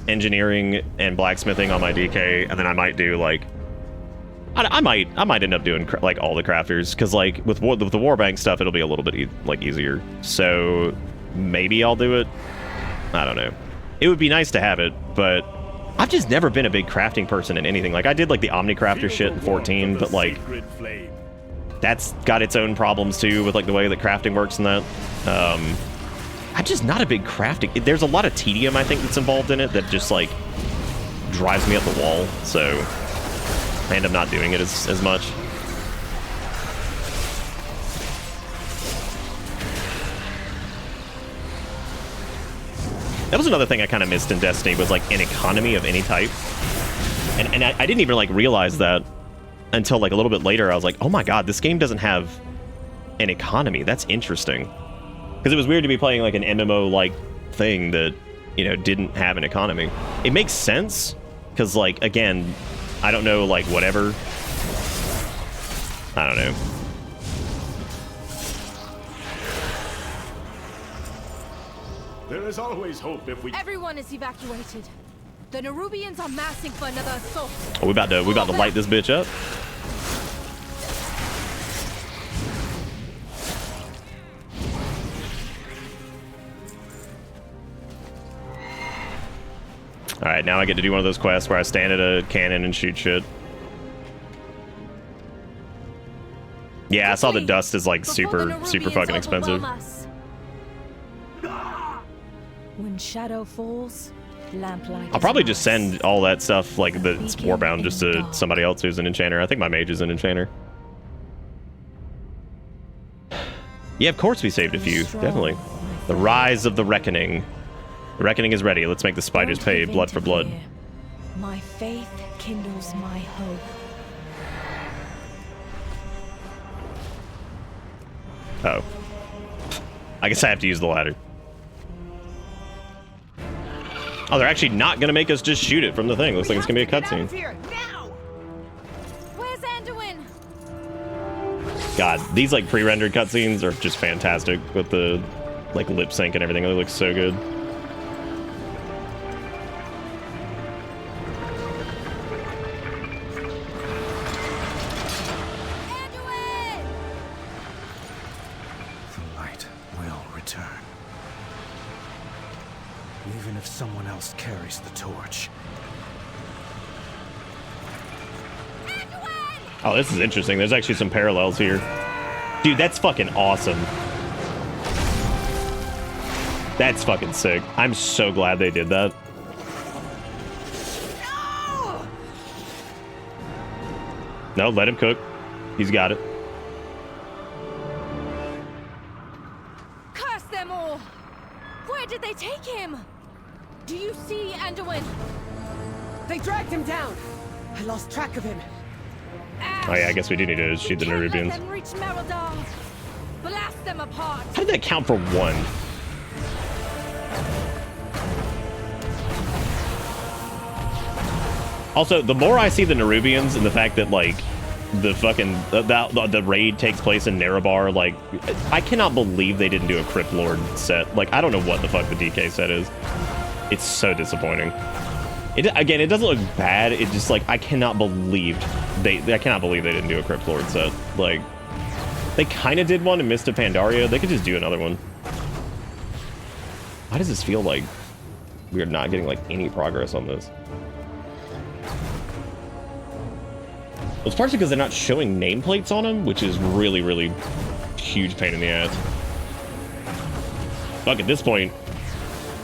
engineering and blacksmithing on my DK, and then I might do like I might end up doing like all the crafters, because like with the Warbank stuff it'll be a little bit easier. So maybe I'll do it. I don't know. It would be nice to have it, but I've just never been a big crafting person in anything. Like I did like the Omnicrafter shit in 14, but like that's got its own problems too with like the way that crafting works and that. I'm just not a big crafting. There's a lot of tedium I think that's involved in it that just like drives me up the wall. So I end up not doing it as much. That was another thing I kind of missed in Destiny, was like an economy of any type. And I didn't even like realize that until like a little bit later. I was like, oh my God, this game doesn't have an economy. That's interesting. Because it was weird to be playing like an MMO-like thing that, you know, didn't have an economy. It makes sense, because like, again, I don't know, like whatever. I don't know. There is always hope if we... Everyone is evacuated. The Nerubians are massing for another assault. Oh, we about to light this bitch up. All right, now I get to do one of those quests where I stand at a cannon and shoot shit. Yeah, I saw the dust is like super fucking expensive. When shadow falls, lamplight. I'll probably just send all that stuff like that's warbound just to somebody else who's an enchanter. I think my mage is an enchanter. Yeah, of course we saved a few. Definitely. The Rise of the Reckoning. The Reckoning is ready. Let's make the spiders pay blood for blood. My faith kindles my hope. Oh. I guess I have to use the ladder. Oh, they're actually not going to make us just shoot it from the thing. Looks like it's going to be a cutscene. Where's Anduin? God, these like pre-rendered cutscenes are just fantastic with the like lip sync and everything. It looks so good. The light will return. Even if someone else carries the torch. Oh, this is interesting. There's actually some parallels here. Dude, that's fucking awesome. That's fucking sick. I'm so glad they did that. No, let him cook. He's got it. Curse them all! Where did they take him? Do you see Anduin? They dragged him down. I lost track of him. Oh yeah, I guess we do need to shoot the Nerubians. Let them reach Merodal. Blast them apart. How did that count for one? Also, the more I see the Nerubians and the fact that like the fucking the raid takes place in Nerebar, like I cannot believe they didn't do a Crypt Lord set. Like I don't know what the fuck the DK set is. It's so disappointing. Again, it doesn't look bad. It just like I cannot believe they didn't do a Crypt Lord set. Like they kind of did one in Mist of Pandaria. They could just do another one. Why does this feel like we are not getting like any progress on this? Well, it's partially because they're not showing nameplates on them, which is really, really huge pain in the ass. Fuck, at this point,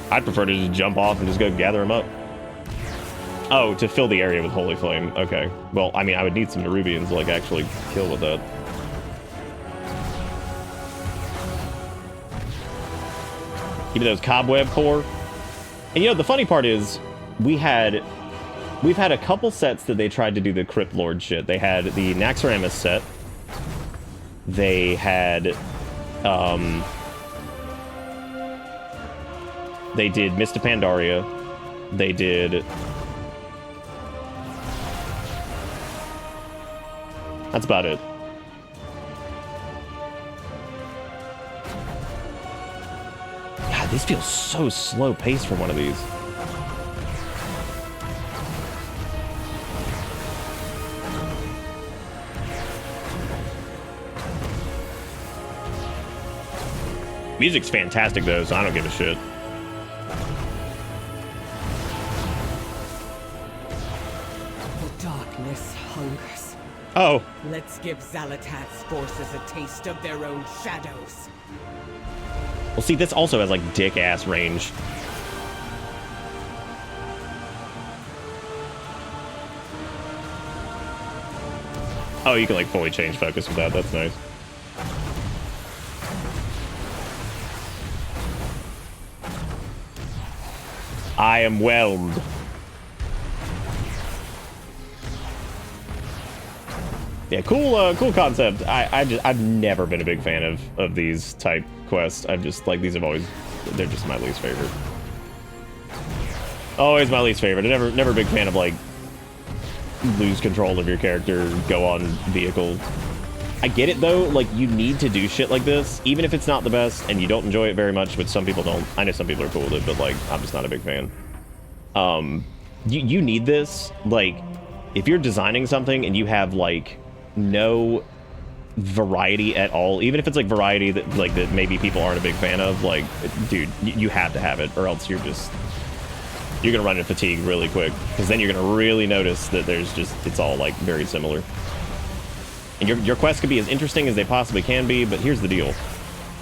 I'd prefer to just jump off and just go gather them up. Oh, to fill the area with Holy Flame. Okay. Well, I mean, I would need some Nerubians to, like, actually kill with that. Give me those cobweb core. And, you know, the funny part is, we've had a couple sets that they tried to do the Crypt Lord shit. They had the Naxxramas set. They had, they did Mist of Pandaria. They did... That's about it. God, this feels so slow paced for one of these. Music's fantastic though, so I don't give a shit. The darkness hungers. Oh. Let's give Xal'atath's forces a taste of their own shadows. Well, see, this also has, like, dick-ass range. Oh, you can, like, fully change focus with that. That's nice. I am whelmed. Yeah, cool concept. I've never been a big fan of these type quests. I've just, like, these have always, they're just my least favorite. Always my least favorite. I'm never a big fan of, like, lose control of your character, go on vehicle. I get it, though. Like, you need to do shit like this, even if it's not the best, and you don't enjoy it very much, which some people don't. I know some people are cool with it, but, like, I'm just not a big fan. You need this. Like, if you're designing something and you have, like, no variety at all, even if it's like variety that like that maybe people aren't a big fan of, like, dude, you have to have it, or else you're gonna run into fatigue really quick, because then you're gonna really notice that there's just, it's all like very similar. And your quests could be as interesting as they possibly can be, but here's the deal.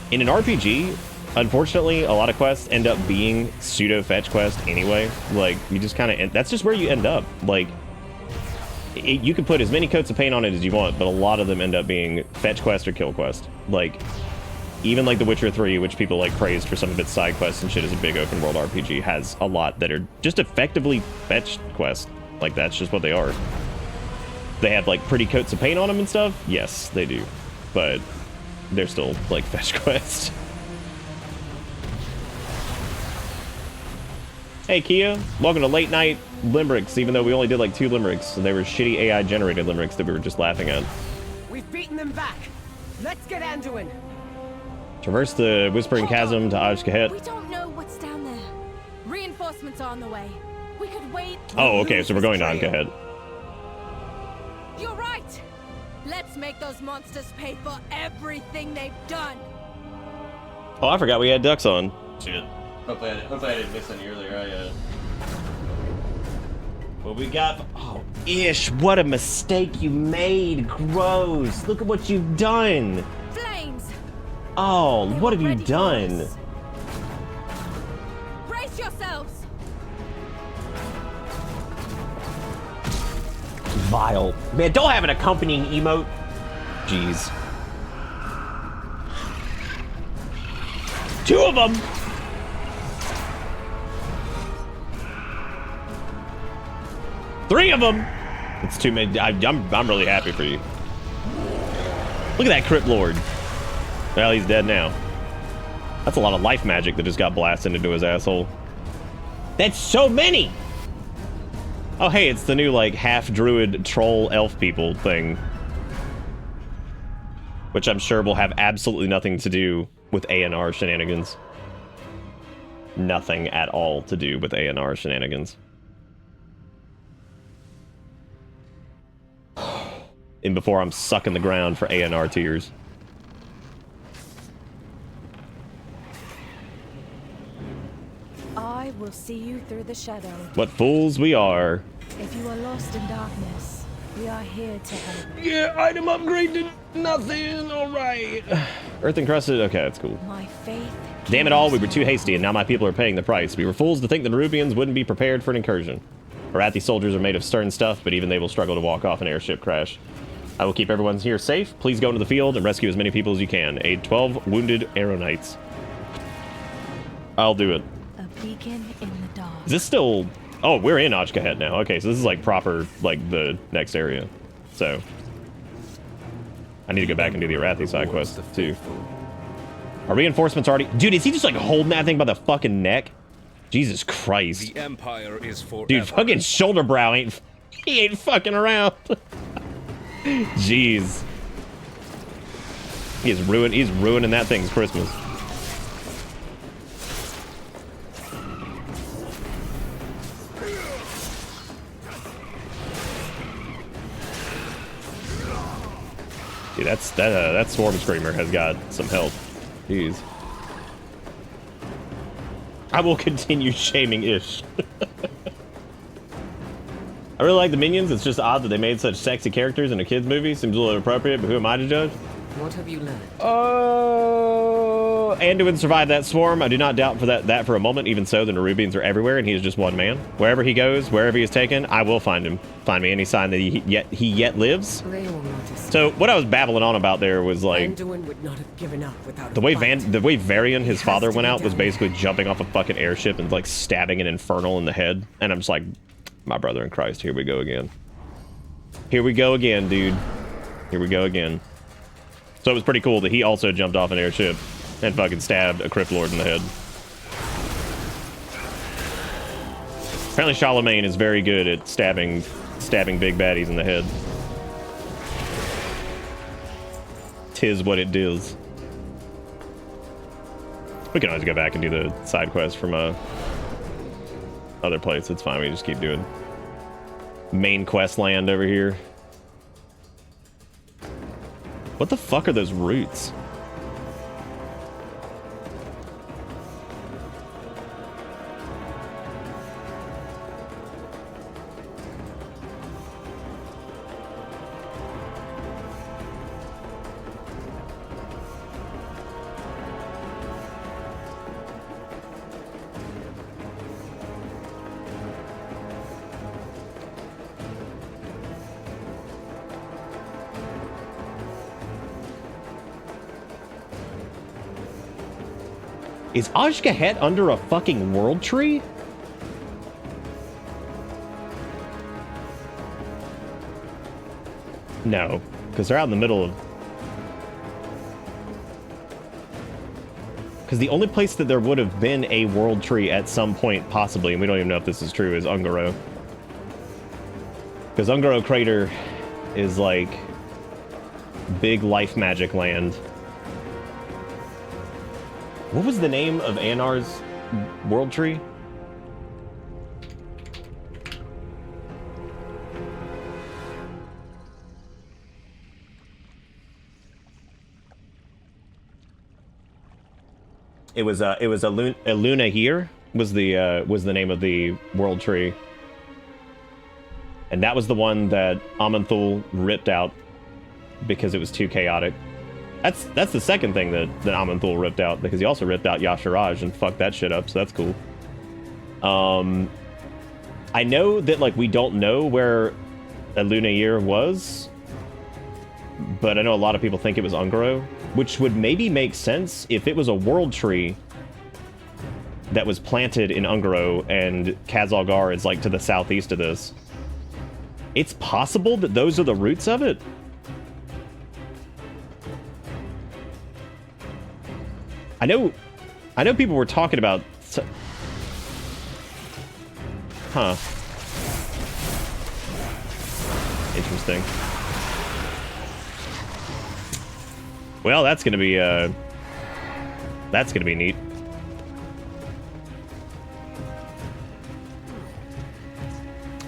In an RPG, unfortunately, a lot of quests end up being pseudo fetch quests anyway. Like, you just kind of, that's just where you end up. Like, you can put as many coats of paint on it as you want, but a lot of them end up being fetch quest or kill quest. Like, even like The Witcher 3, which people like praised for some of its side quests and shit as a big open world RPG, has a lot that are just effectively fetch quests. Like, that's just what they are. They have like pretty coats of paint on them and stuff. Yes, they do, but they're still like fetch quests. Hey Kia, welcome to Late Night Limericks, even though we only did like 2 limericks, and they were shitty AI generated limericks that we were just laughing at. We've beaten them back. Let's get Anduin. Traverse the Whispering Chasm to Ajkahet. We don't know what's down there. Reinforcements are on the way. We could wait. Oh, okay, so we're going to Ajkahet. You're right. Let's make those monsters pay for everything they've done. Oh, I forgot we had ducks on. Shit. Hopefully I didn't miss any earlier. What we got? Oh, Ish, what a mistake you made. Gross. Look at what you've done. Flames. Oh, what have you done? Brace yourselves. Vile. Man, don't have an accompanying emote. Jeez. 2 of them. Three of them. It's too many. I'm really happy for you. Look at that Crypt Lord. Well, he's dead now. That's a lot of life magic that just got blasted into his asshole. That's so many. Oh, hey, it's the new, like, half-druid troll elf people thing. Which I'm sure will have absolutely nothing to do with A&R shenanigans. Nothing at all to do with A&R shenanigans. and before I'm sucking the ground for ANR tears. I will see you through the shadow. What fools we are. If you are lost in darkness, we are here to help. Yeah, item upgrade to nothing. All right. Earth encrusted. Okay, that's cool. My faith. Damn it all, we were too hasty, and now my people are paying the price. We were fools to think the Nerubians wouldn't be prepared for an incursion. Arathi soldiers are made of stern stuff, but even they will struggle to walk off an airship crash. I will keep everyone here safe. Please go into the field and rescue as many people as you can. Aid 12 wounded Arrow Knights. I'll do it. A beacon in the dark. Is this still... Oh, we're in Ajkahet now. Okay, so this is like proper, like the next area. So I need to go back and do the Arathi side quest too. Are reinforcements already... Dude, is he just like holding that thing by the fucking neck? Jesus Christ. The Empire is forever. Dude, fucking shoulder brow ain't... He ain't fucking around. Jeez. He's ruining that thing's Christmas. Dude, that Swarm Screamer has got some health. Jeez. I will continue shaming Ish. I really like the minions. It's just odd that they made such sexy characters in a kids movie. Seems a little inappropriate, but who am I to judge? What have you learned? Anduin survived that swarm. I do not doubt for that for a moment. Even so, the Nerubians are everywhere, and he is just one man. Wherever he goes, wherever he is taken, I will find him. Find me any sign that he yet lives. They will notice. So what I was babbling on about there was like Anduin would not have given up without the way Varian, his father, went out was basically jumping off a fucking airship and like stabbing an Infernal in the head, and I'm just like, my brother in Christ, here we go again. Here we go again, dude. Here we go again. So it was pretty cool that he also jumped off an airship and fucking stabbed a Crypt Lord in the head. Apparently Charlemagne is very good at stabbing big baddies in the head. Tis what it does. We can always go back and do the side quest from other place. It's fine. We just keep doing main quest land over here. What the fuck are those roots? Is Ajkahet under a fucking world tree? No, because they're out in the middle of... Because the only place that there would have been a world tree at some point, possibly, and we don't even know if this is true, is Ungaro. Because Ungaro Crater is like big life magic land. What was the name of Anar's world tree? It was Eluna here was the name of the world tree, and that was the one that Amanthul ripped out because it was too chaotic. That's the second thing that Amanthul ripped out, because he also ripped out Yasharaj and fucked that shit up, so that's cool. I know that like we don't know where Eluna was, but I know a lot of people think it was Ungaro, which would maybe make sense if it was a world tree that was planted in Ungaro and Khazalgar is like to the southeast of this. It's possible that those are the roots of it. I know people were talking about... Huh. Interesting. Well, that's gonna be neat.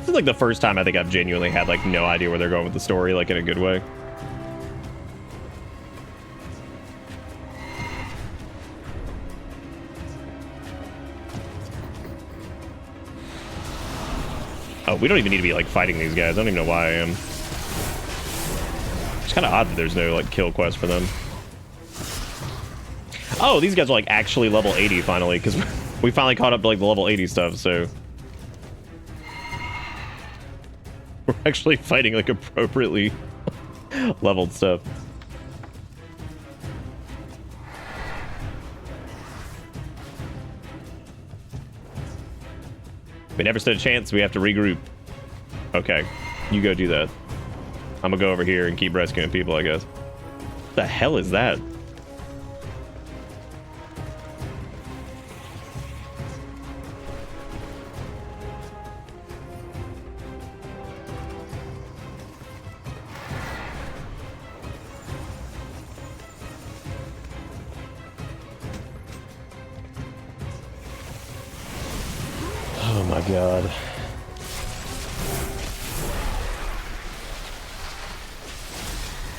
is like the first time I think I've genuinely had like no idea where they're going with the story, like in a good way. Oh, we don't even need to be like fighting these guys. I don't even know why I am. It's kind of odd that there's no like kill quest for them. Oh, these guys are like actually level 80 finally, because we finally caught up to like the level 80 stuff, so we're actually fighting like appropriately leveled stuff. We never stood a chance. We have to regroup. Okay, you go do that. I'm gonna go over here and keep rescuing people, I guess. What the hell is that? Oh my god.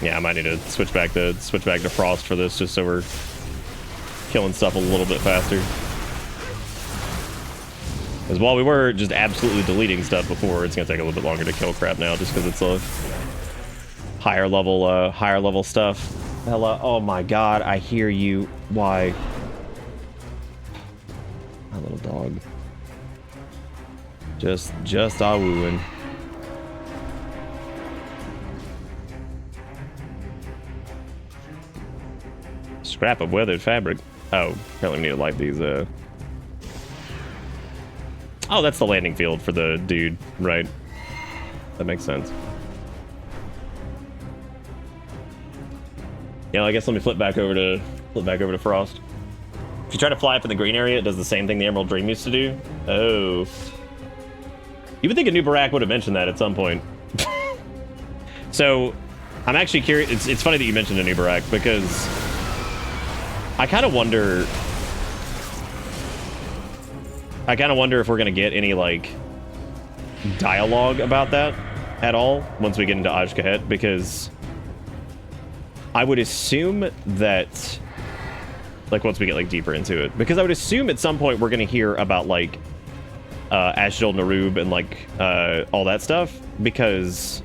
Yeah, I might need to switch back to Frost for this, just so we're killing stuff a little bit faster. Because while we were just absolutely deleting stuff before, it's gonna take a little bit longer to kill crap now, just because it's a higher level stuff. Hello, oh my god, I hear you. Why? My little dog. Just ah-wooing. Scrap of weathered fabric. Oh, apparently we need to light these, Oh, that's the landing field for the dude, right? That makes sense. Yeah, I guess let me flip back over to Frost. If you try to fly up in the green area, it does the same thing the Emerald Dream used to do. Oh. You would think a new Barak would have mentioned that at some point. So, I'm actually curious. It's funny that you mentioned a new Barak, because I kind of wonder if we're going to get any, like, dialogue about that at all once we get into Ajkahet, because I would assume that, like, once we get, like, deeper into it, because I would assume at some point we're going to hear about, like, Ashdol Narub and like all that stuff, because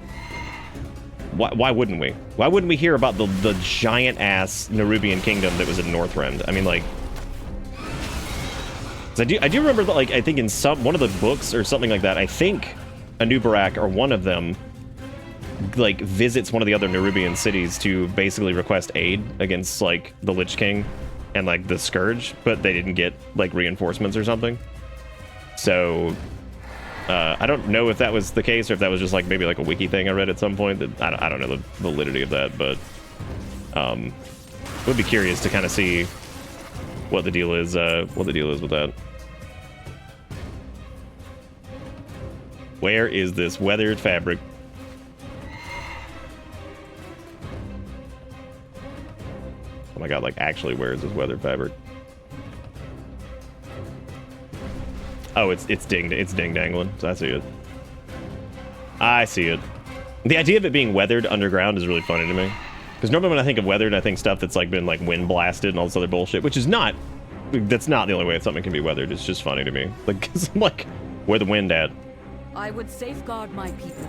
why wouldn't we? Why wouldn't we hear about the giant ass Nerubian kingdom that was in Northrend? I mean, like, I do remember that, like, I think in one of the books or something like that, I think Anubarak or one of them like visits one of the other Nerubian cities to basically request aid against like the Lich King and like the Scourge, but they didn't get like reinforcements or something. So, I don't know if that was the case or if that was just like maybe like a wiki thing I read at some point. That I don't know the validity of that, but would be curious to kind of see what the deal is. What the deal is with that. Where is this weathered fabric? Oh my god! Like, actually, where is this weathered fabric? Oh, it's ding dangling. So I see it. I see it. The idea of it being weathered underground is really funny to me. Because normally when I think of weathered, I think stuff that's like been like wind blasted and all this other bullshit, which is not. That's not the only way that something can be weathered. It's just funny to me. Like, cause I'm like, where the wind at? I would safeguard my people.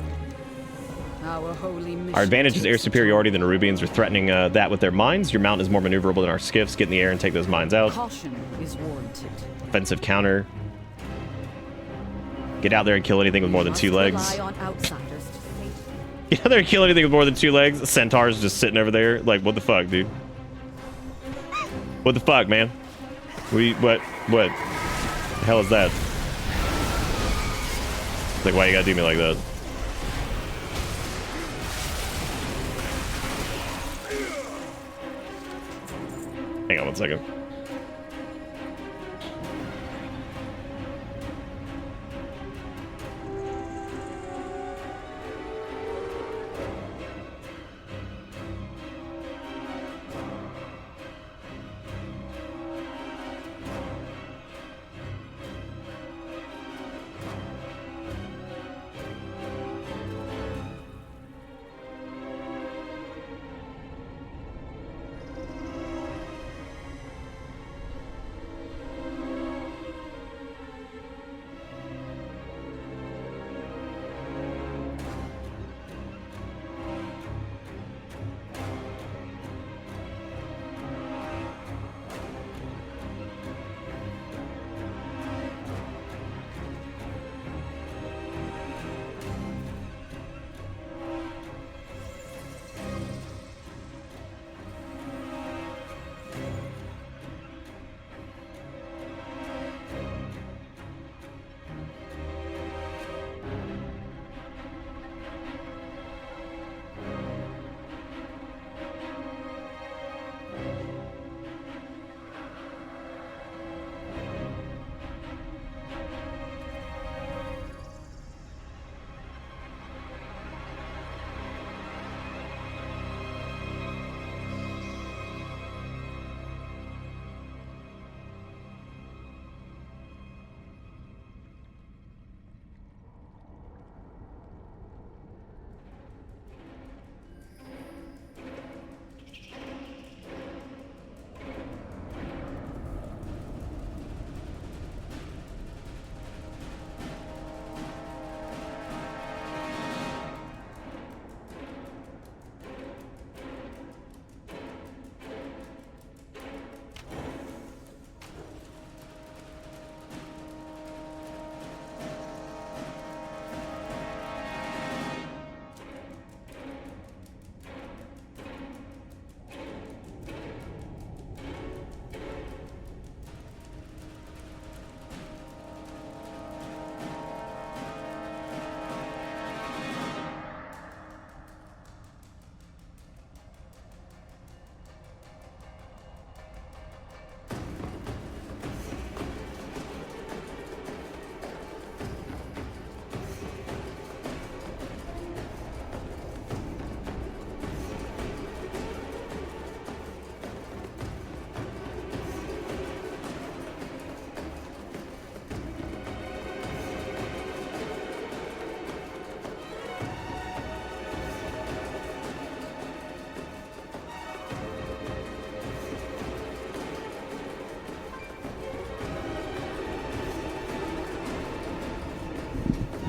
Our holy mission. Our advantage is air superiority. The Nerubians are threatening that with their mines. Your mountain is more maneuverable than our skiffs. Get in the air and take those mines out. Caution is warranted. Offensive counter. Get out there and kill anything with more than 2 legs. Get out there and kill anything with more than 2 legs. Centaur's just sitting over there. Like, what the fuck, dude? What the fuck, man? What the hell is that? Like, why you gotta do me like that? Hang on 1 second.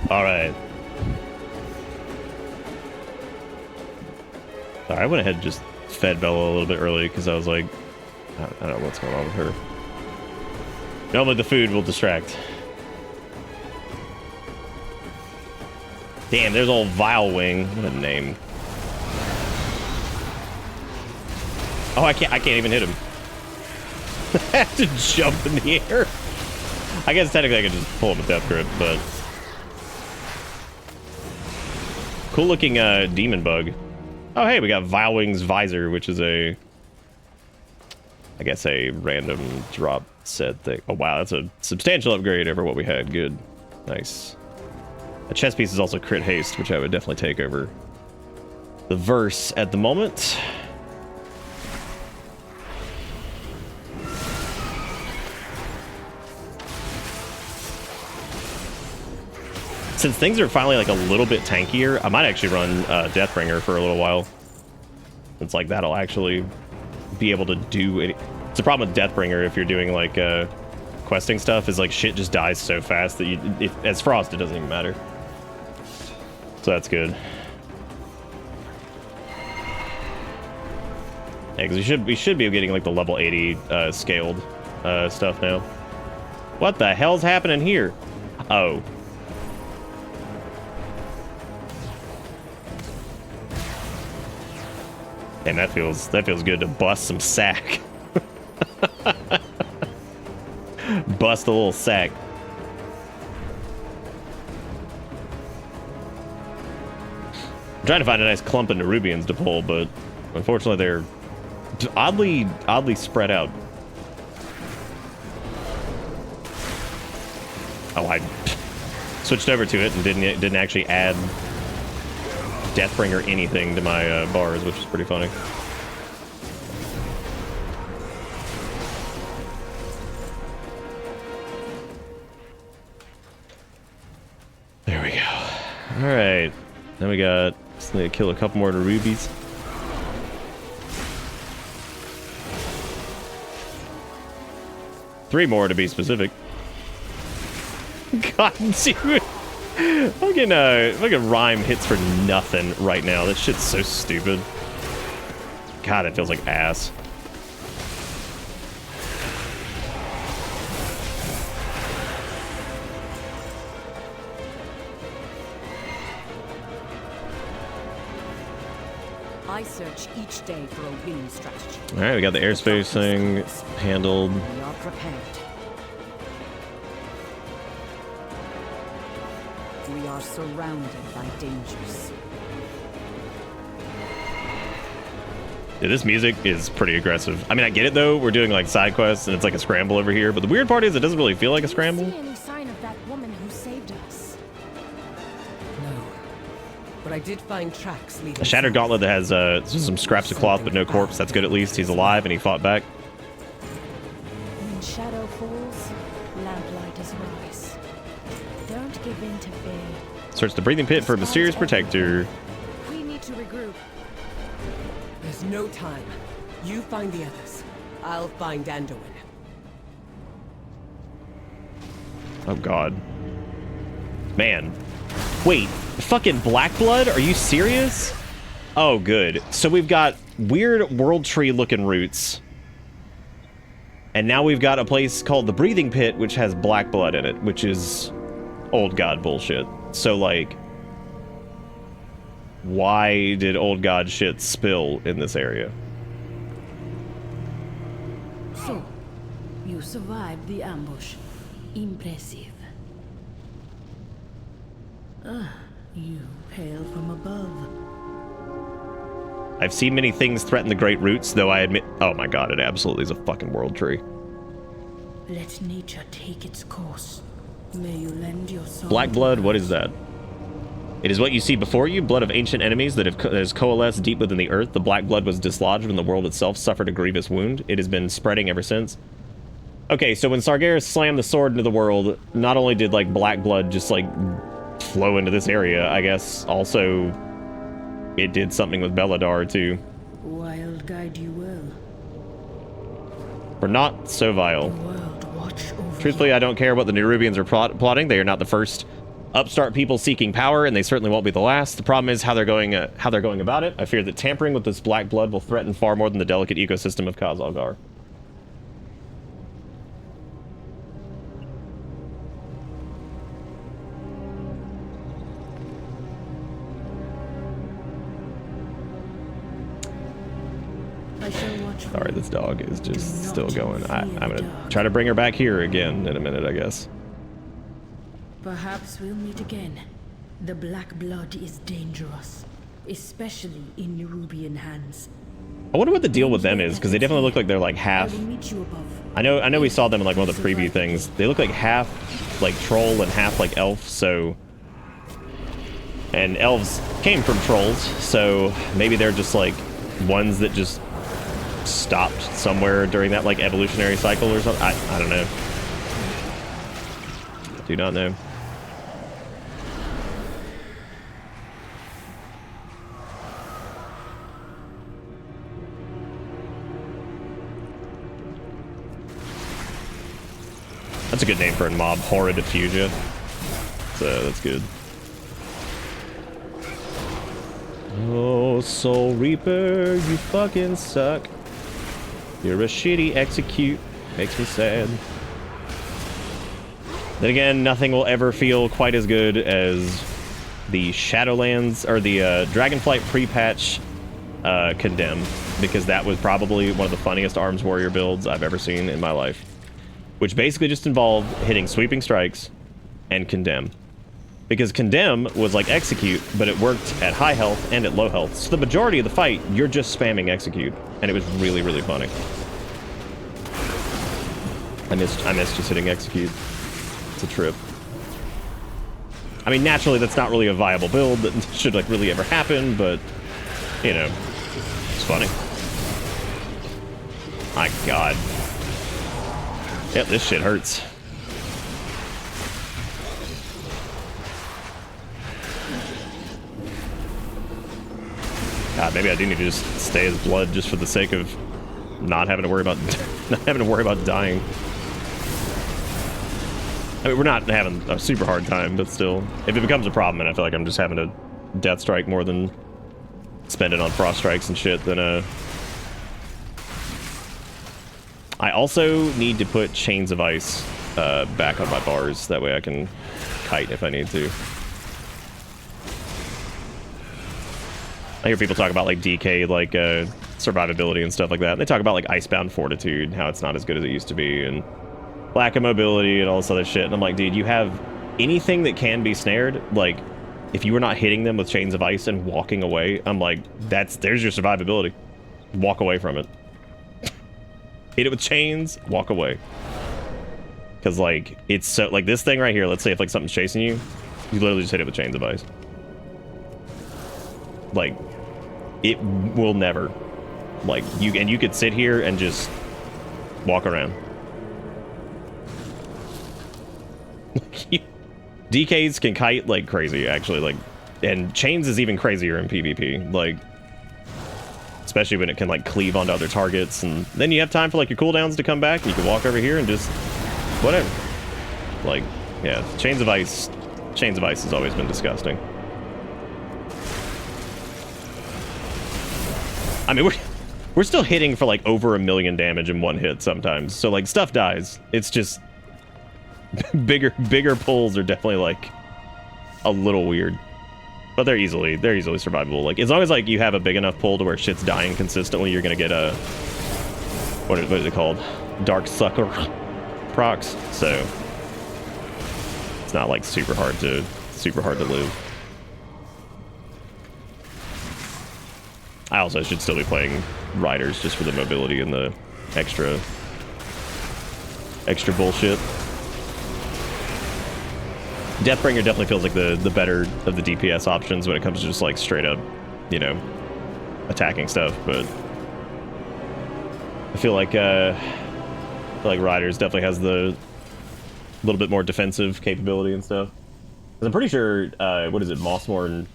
All right. Sorry, I went ahead and just fed Bella a little bit early because I was like, I don't know what's going on with her. Normally the food will distract. Damn, there's old Vile Wing. What a name. Oh, I can't even hit him. I have to jump in the air. I guess technically I could just pull him with Death Grip, but cool looking demon bug. Oh hey, we got Vile Wing's visor, which is I guess a random drop set thing. Oh wow, that's a substantial upgrade over what we had. Good. Nice. A chest piece is also crit haste, which I would definitely take over the verse at the moment. Since things are finally like a little bit tankier, I might actually run Deathbringer for a little while. It's like that'll actually be able to do it. It's a problem with Deathbringer if you're doing like questing stuff, is like shit just dies so fast that as Frost it doesn't even matter. So that's good. Yeah, because we should be getting like the level 80 scaled stuff now. What the hell's happening here? Oh. And that feels good to bust some sack. Bust a little sack. I'm trying to find a nice clump of Nerubians to pull, but unfortunately they're oddly spread out. Oh, I switched over to it and didn't actually add Deathbringer anything to my bars, which is pretty funny. There we go. All right, then we got. Just need to kill a couple more rubies. Three more to be specific. God, dude. Fucking rhyme hits for nothing right now. That shit's so stupid. God, it feels like ass. I search each day for a winning strategy. All right, we got the airspace thing handled. We are prepared. We are surrounded by dangers. Yeah, this music is pretty aggressive. I mean, I get it though. We're doing like side quests and it's like a scramble over here. But the weird part is it doesn't really feel like a scramble. Do you see any sign of that woman who saved us? No. But I did find tracks leading. A shattered gauntlet that has some scraps of cloth but no corpse. That's good at least. He's alive and he fought back. When shadow falls, lamplight is rise. Don't give in to fear. Search the breathing pit for a mysterious protector. We need to regroup. There's no time. You find the others. I'll find Anduin. Oh god. Man. Wait, fucking Black Blood? Are you serious? Oh good. So we've got weird world tree looking roots. And now we've got a place called the Breathing Pit, which has black blood in it, which is old god bullshit. So like, why did old god shit spill in this area? So, you survived the ambush. Impressive. Ah, you hail from above. I've seen many things threaten the Great Roots, though I admit... Oh my god, it absolutely is a fucking world tree. Let nature take its course. May you lend your soul. Black blood, what is that? It is what you see before you, blood of ancient enemies that has coalesced deep within the earth. The black blood was dislodged when the world itself suffered a grievous wound. It has been spreading ever since. Okay, so when Sargeras slammed the sword into the world, not only did, like, black blood just, like, flow into this area, I guess, also it did something with Belladar, too. Wild guide you well. For not so vile. The world watch over Truthfully, I don't care what the Nerubians are plotting. They are not the first upstart people seeking power, and they certainly won't be the last. The problem is how they're going about it. I fear that tampering with this black blood will threaten far more than the delicate ecosystem of Khazalgar. I shall watch for Sorry, you. this dog is just Do still not going. I'm fear gonna the dark. try to bring her back here again in a minute, I guess. Perhaps we'll meet again. The black blood is dangerous, especially in Nerubian hands. I wonder what the deal with them is, because they definitely look like they're like I half. will meet you above. I know we saw them in like one of the preview things. They look like half like troll and half like elf, so. And elves came from trolls, so maybe they're just like ones that just stopped somewhere during that like evolutionary cycle or something. I don't know. Do not know. That's a good name for a mob, Horrid Fugia. So that's good. Oh, Soul Reaper, you fucking suck. You're a shitty execute. Makes me sad. Then again, nothing will ever feel quite as good as the Shadowlands, or the Dragonflight pre-patch Condemn, because that was probably one of the funniest Arms Warrior builds I've ever seen in my life. Which basically just involved hitting Sweeping Strikes and Condemn. Because Condemn was like Execute, but it worked at high health and at low health. So the majority of the fight, you're just spamming Execute. And it was really, really funny. I missed just hitting Execute. It's a trip. I mean, naturally, that's not really a viable build that should like really ever happen, but, you know, it's funny. My God. Yep, this shit hurts. God, maybe I do need to just stay as blood just for the sake of not having to worry about dying. I mean, we're not having a super hard time, but still, if it becomes a problem, and I feel like I'm just having to death strike more than spend it on frost strikes and shit, then I also need to put Chains of Ice back on my bars. That way I can kite if I need to. I hear people talk about like DK, like survivability and stuff like that. And they talk about like Icebound Fortitude, how it's not as good as it used to be, and lack of mobility and all this other shit. And I'm like, dude, you have anything that can be snared. Like, if you were not hitting them with Chains of Ice and walking away, I'm like, there's your survivability. Walk away from it. Hit it with chains, walk away. Because, like, it's so, like, this thing right here, let's say if, like, something's chasing you, you literally just hit it with Chains of Ice. Like, it will never. Like, you could sit here and just walk around. DKs can kite like crazy, actually, like, and Chains is even crazier in PvP, like, especially when it can like cleave onto other targets, and then you have time for like your cooldowns to come back, and you can walk over here and just whatever. Like, yeah, Chains of Ice has always been disgusting. I mean, we're still hitting for like over 1 million damage in one hit sometimes, so like stuff dies. It's just bigger pulls are definitely like a little weird, but they're easily survivable. Like, as long as like you have a big enough pull to where shit's dying consistently, you're gonna get a what is it called, Dark Sucker procs. So it's not like super hard to live. I also should still be playing Riders just for the mobility and the extra bullshit. Deathbringer definitely feels like the better of the DPS options when it comes to just like straight up, you know, attacking stuff, but I feel like Riders definitely has the little bit more defensive capability and stuff. 'Cause I'm pretty sure, what is it, Mossmorn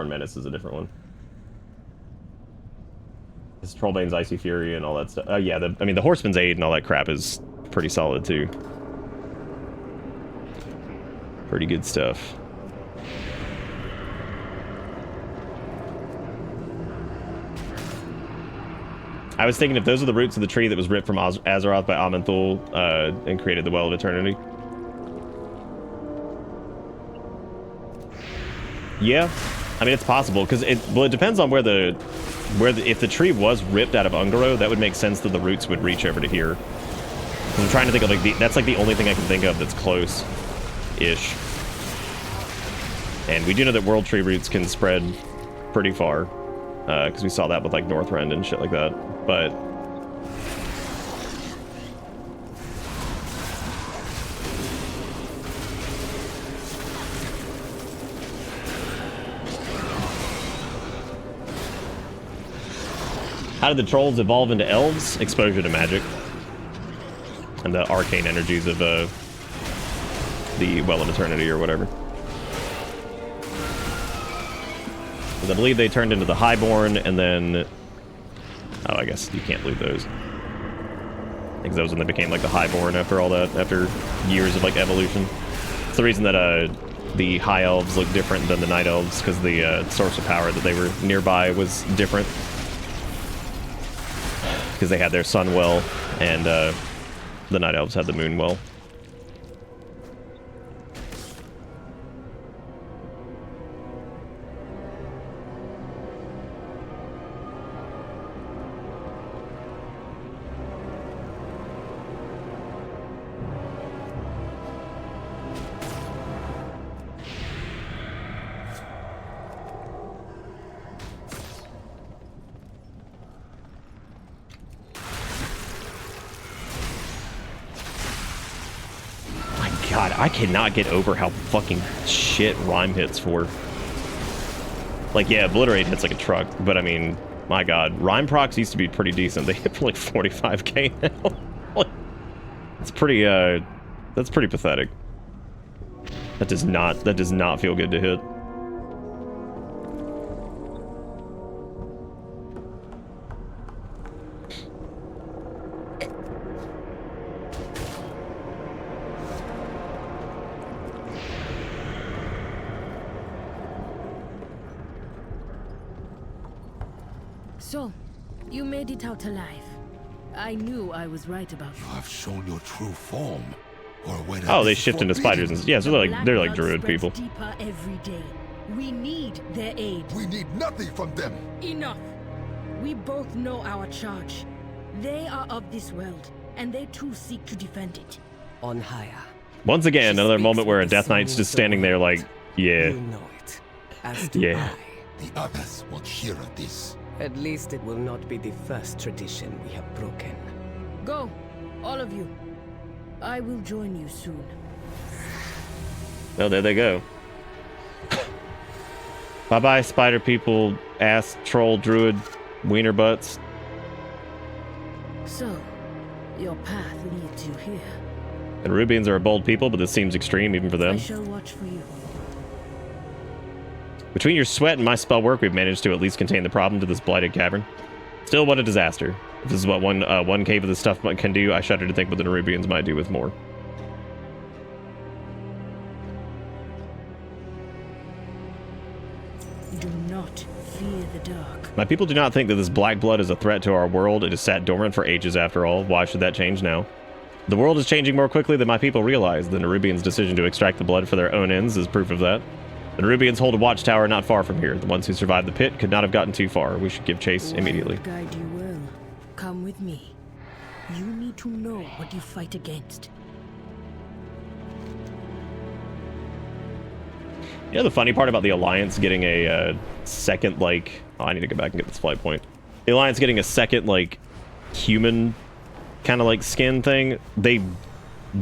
Menace is a different one. It's Trollbane's Icy Fury and all that stuff. Yeah, I mean, the Horseman's Aid and all that crap is pretty solid too. Pretty good stuff. I was thinking if those are the roots of the tree that was ripped from Azeroth by Amenthul and created the Well of Eternity. Yeah, I mean it's possible because it depends on if the tree was ripped out of Ungaro, that would make sense that the roots would reach over to here. I'm trying to think of like that's like the only thing I can think of that's close-ish. And we do know that World Tree roots can spread pretty far, because we saw that with like Northrend and shit like that. But how did the trolls evolve into elves? Exposure to magic and the arcane energies of the Well of Eternity or whatever. I believe they turned into the Highborn, and then... Oh, I guess you can't loot those. I think those when they became, like, the Highborn after all that, after years of, like, evolution. It's the reason that the High Elves look different than the Night Elves, because the source of power that they were nearby was different. Because they had their Sun Well, and the Night Elves had the Moon Well. God, I cannot get over how fucking shit Rhyme hits for. Like, yeah, Obliterate hits like a truck, but I mean, my God, Rhyme procs used to be pretty decent. They hit for like 45k now. It's pretty, that's pretty pathetic. That does not feel good to hit. So, you made it out alive. I knew I was right about you. You have shown your true form. Or whether oh, they shift into spiders and yeah, so they're like druid people. Deeper every day. We need their aid. We need nothing from them. Enough. We both know our charge. They are of this world, and they too seek to defend it. On higher. Once again, another moment where a Death Knight's just standing there like, yeah. You know it. As do yeah. I. The others won't hear of this. At least it will not be the first tradition we have broken. Go, all of you. I will join you soon. Oh, there they go. Bye-bye, spider people, ass, troll, druid, wiener butts. So, your path leads you here. And Rubians are a bold people, but this seems extreme even for them. I shall watch for you. Between your sweat and my spell work, we've managed to at least contain the problem to this blighted cavern. Still, what a disaster. If this is what one cave of this stuff can do, I shudder to think what the Nerubians might do with more. Do not fear the dark. My people do not think that this black blood is a threat to our world. It has sat dormant for ages after all. Why should that change now? The world is changing more quickly than my people realize. The Nerubians' decision to extract the blood for their own ends is proof of that. The Nerubians hold a watchtower not far from here. The ones who survived the pit could not have gotten too far. We should give chase immediately. Guide you well. Come with me. You need to know what you fight against. You know the funny part about the Alliance getting a second, like... Oh, I need to go back and get this flight point. The Alliance getting a second, like, human kind of, like, skin thing. The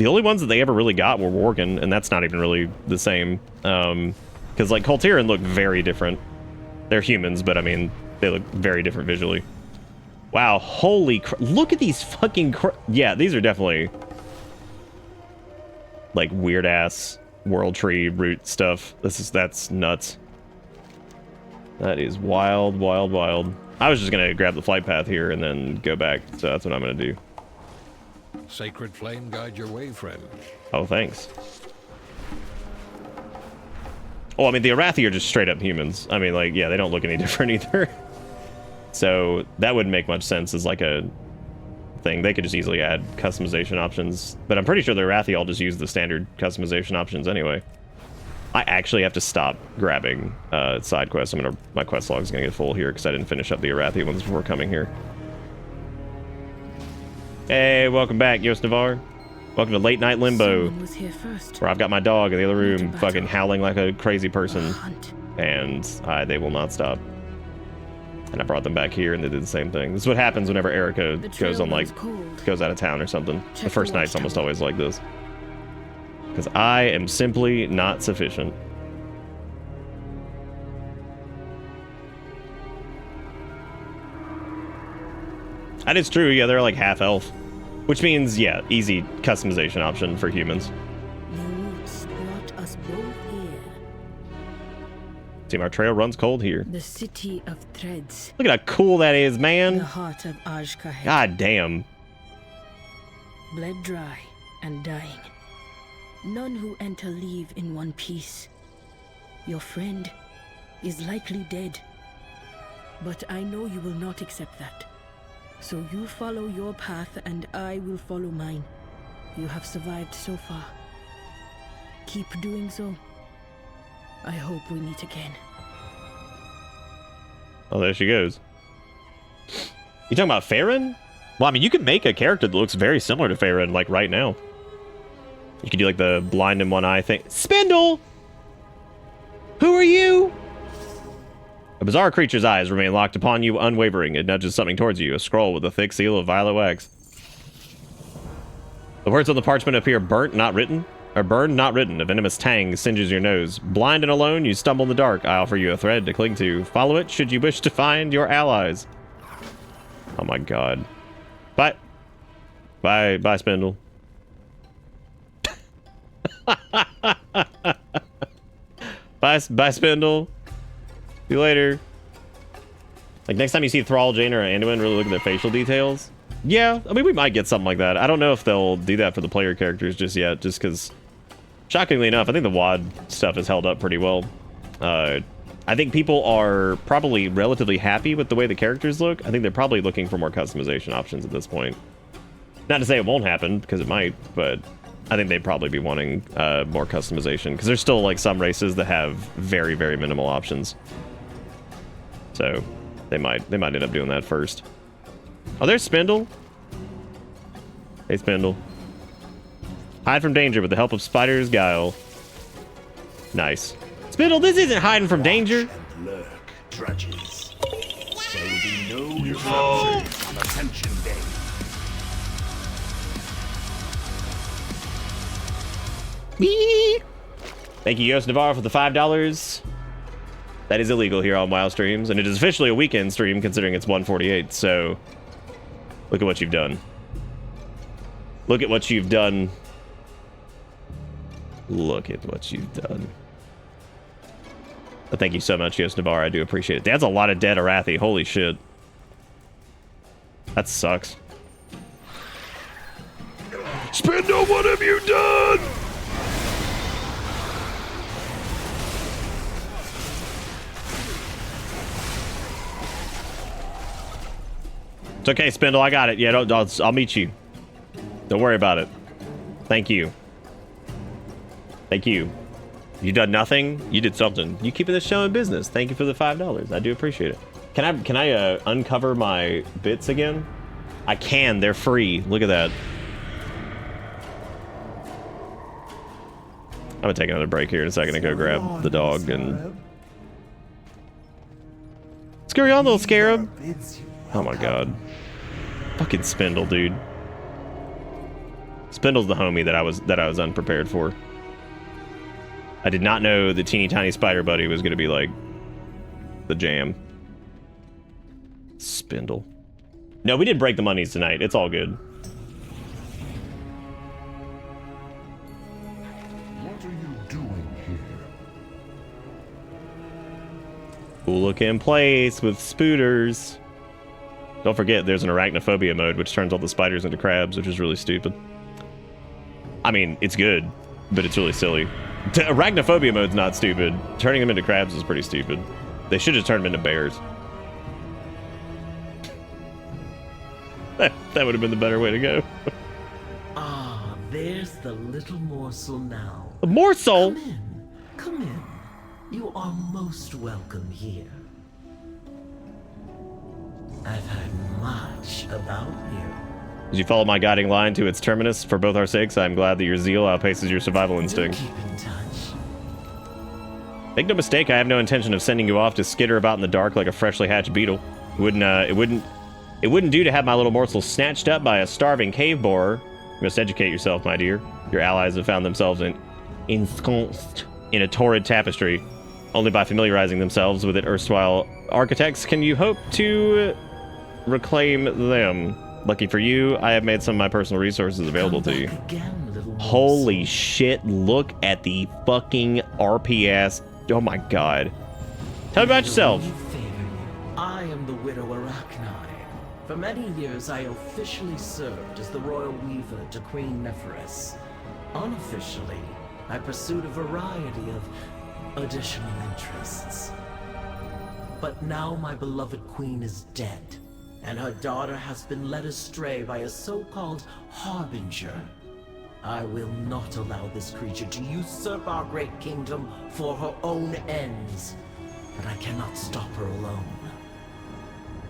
only ones that they ever really got were Worgen, and that's not even really the same. Because, like, Koltiran look very different. They're humans, but, I mean, they look very different visually. Wow, holy look at these fucking yeah, these are definitely, like, weird-ass World Tree root stuff. That's nuts. That is wild, wild, wild. I was just gonna grab the flight path here and then go back, so that's what I'm gonna do. Sacred flame guide your way, friend. Oh, thanks. Oh, I mean, the Arathi are just straight up humans. I mean, like, yeah, they don't look any different either. So that wouldn't make much sense as like a thing. They could just easily add customization options, but I'm pretty sure the Arathi all just use the standard customization options anyway. I actually have to stop grabbing side quests. My quest log is gonna get full here because I didn't finish up the Arathi ones before coming here. Hey, welcome back, Yos Navar. Welcome to Late Night Limbo, Was here first. where I've got my dog in the other room fucking howling like a crazy person, and they will not stop. And I brought them back here and they did the same thing. This is what happens whenever Erica goes on, like, goes out of town or something. The first night's almost always like this. Because I am simply not sufficient. That is true, yeah, they're like half elf. Which means, yeah, easy customization option for humans. The roots brought us both here. Team, our trail runs cold here. The city of threads. Look at how cool that is, man. The heart of Ajkahet. God damn. Bled dry and dying. None who enter leave in one piece. Your friend is likely dead. But I know you will not accept that. So you follow your path and I will follow mine. You have survived so far. Keep doing so. I hope we meet again. Oh, there she goes. You talking about Farron? Well, I mean, you could make a character that looks very similar to Farron, like, right now. You could do, like, the blind in one eye thing. Spindle! Who are you? A bizarre creature's eyes remain locked upon you, unwavering. It nudges something towards you, a scroll with a thick seal of violet wax. The words on the parchment appear burnt, not written. Or burned, not written. A venomous tang singes your nose. Blind and alone, you stumble in the dark. I offer you a thread to cling to. Follow it should you wish to find your allies. Oh my god. Bye. Bye, bye, Spindle. Bye, Spindle. See you later. Like, next time you see Thrall, Jane, or Anduin, really look at their facial details. Yeah, I mean, we might get something like that. I don't know if they'll do that for the player characters just yet, just because, shockingly enough, I think the WoD stuff has held up pretty well. I think people are probably relatively happy with the way the characters look. I think they're probably looking for more customization options at this point. Not to say it won't happen, because it might, but I think they'd probably be wanting more customization, because there's still, like, some races that have very, very minimal options. So they might end up doing that first. Oh, there's Spindle. Hey, Spindle. Hide from danger with the help of Spider's Guile. Nice. Spindle, this isn't hiding from danger. And lurk, drudges. There will be no interruptions on Ascension Day. Whee! Thank you, Yos Navarro, for the $5. That is illegal here on WoW streams, and it is officially a weekend stream considering it's 1:48, so look at what you've done. Look at what you've done. Look at what you've done. But thank you so much, Yos Navarro. I do appreciate it. That's a lot of dead Arathi. Holy shit. That sucks. Spindle, what have you done? It's okay, Spindle. I got it. Yeah, I'll meet you. Don't worry about it. Thank you. Thank you. You done nothing? You did something. You keeping this show in business. Thank you for the $5. I do appreciate it. Can I uncover my bits again? I can. They're free. Look at that. I'm gonna take another break here in a second to go grab the dog and. Scurry on, little scarab. Oh my god. Fucking Spindle, dude. Spindle's the homie that I was unprepared for. I did not know the teeny tiny spider buddy was gonna be like the jam. Spindle. No, we didn't break the monies tonight. It's all good. What are you doing here? Cool looking place with spooters. Don't forget, there's an arachnophobia mode, which turns all the spiders into crabs, which is really stupid. I mean, it's good, but it's really silly. Arachnophobia mode's not stupid. Turning them into crabs is pretty stupid. They should just turn them into bears. That would have been the better way to go. Ah, there's the little morsel now. A morsel? Come in. Come in. You are most welcome here. I've heard much about you. As you follow my guiding line to its terminus, for both our sakes, I am glad that your zeal outpaces your survival instinct. Keep in touch. Make no mistake, I have no intention of sending you off to skitter about in the dark like a freshly hatched beetle. It wouldn't do to have my little morsel snatched up by a starving cave borer. You must educate yourself, my dear. Your allies have found themselves ensconced in a torrid tapestry. Only by familiarizing themselves with it erstwhile architects can you hope to reclaim them. Lucky for you, I have made some of my personal resources available to you. Holy shit, look at the fucking RPS. Oh my god. Tell me about yourself. I am the widow Arachni. For many years, I officially served as the royal weaver to Queen Neferis. Unofficially, I pursued a variety of additional interests. But now my beloved queen is dead, and her daughter has been led astray by a so-called harbinger. I will not allow this creature to usurp our great kingdom for her own ends, but I cannot stop her alone.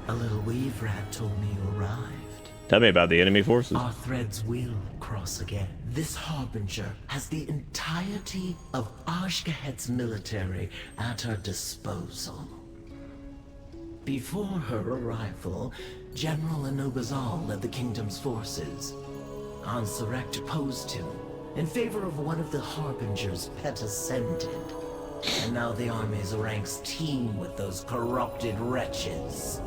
A little weave rat told me you arrived. Tell me about the enemy forces. Our threads will cross again. This harbinger has the entirety of Ashgahet's military at her disposal. Before her arrival, General Anubazal led the kingdom's forces. Ansurek deposed him in favor of one of the harbinger's pet ascended. And now the army's ranks teem with those corrupted wretches.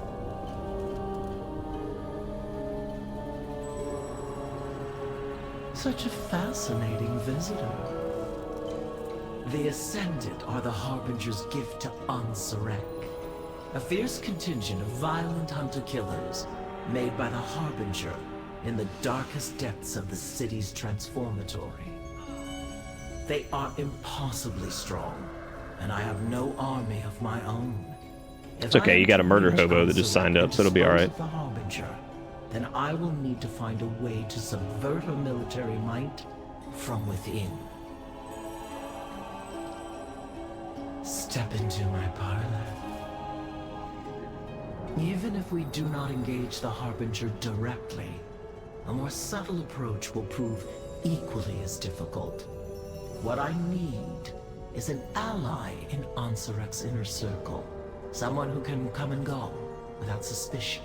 Such a fascinating visitor. The Ascended are the Harbinger's gift to Ansurek, a fierce contingent of violent hunter-killers made by the Harbinger in the darkest depths of the city's transformatory. They are impossibly strong, and I have no army of my own. It's okay, you got a murder hobo that just signed up, so it'll be alright. Then I will need to find a way to subvert her military might from within. Step into my parlor. Even if we do not engage the Harbinger directly, a more subtle approach will prove equally as difficult. What I need is an ally in Ansurek's inner circle, someone who can come and go without suspicion.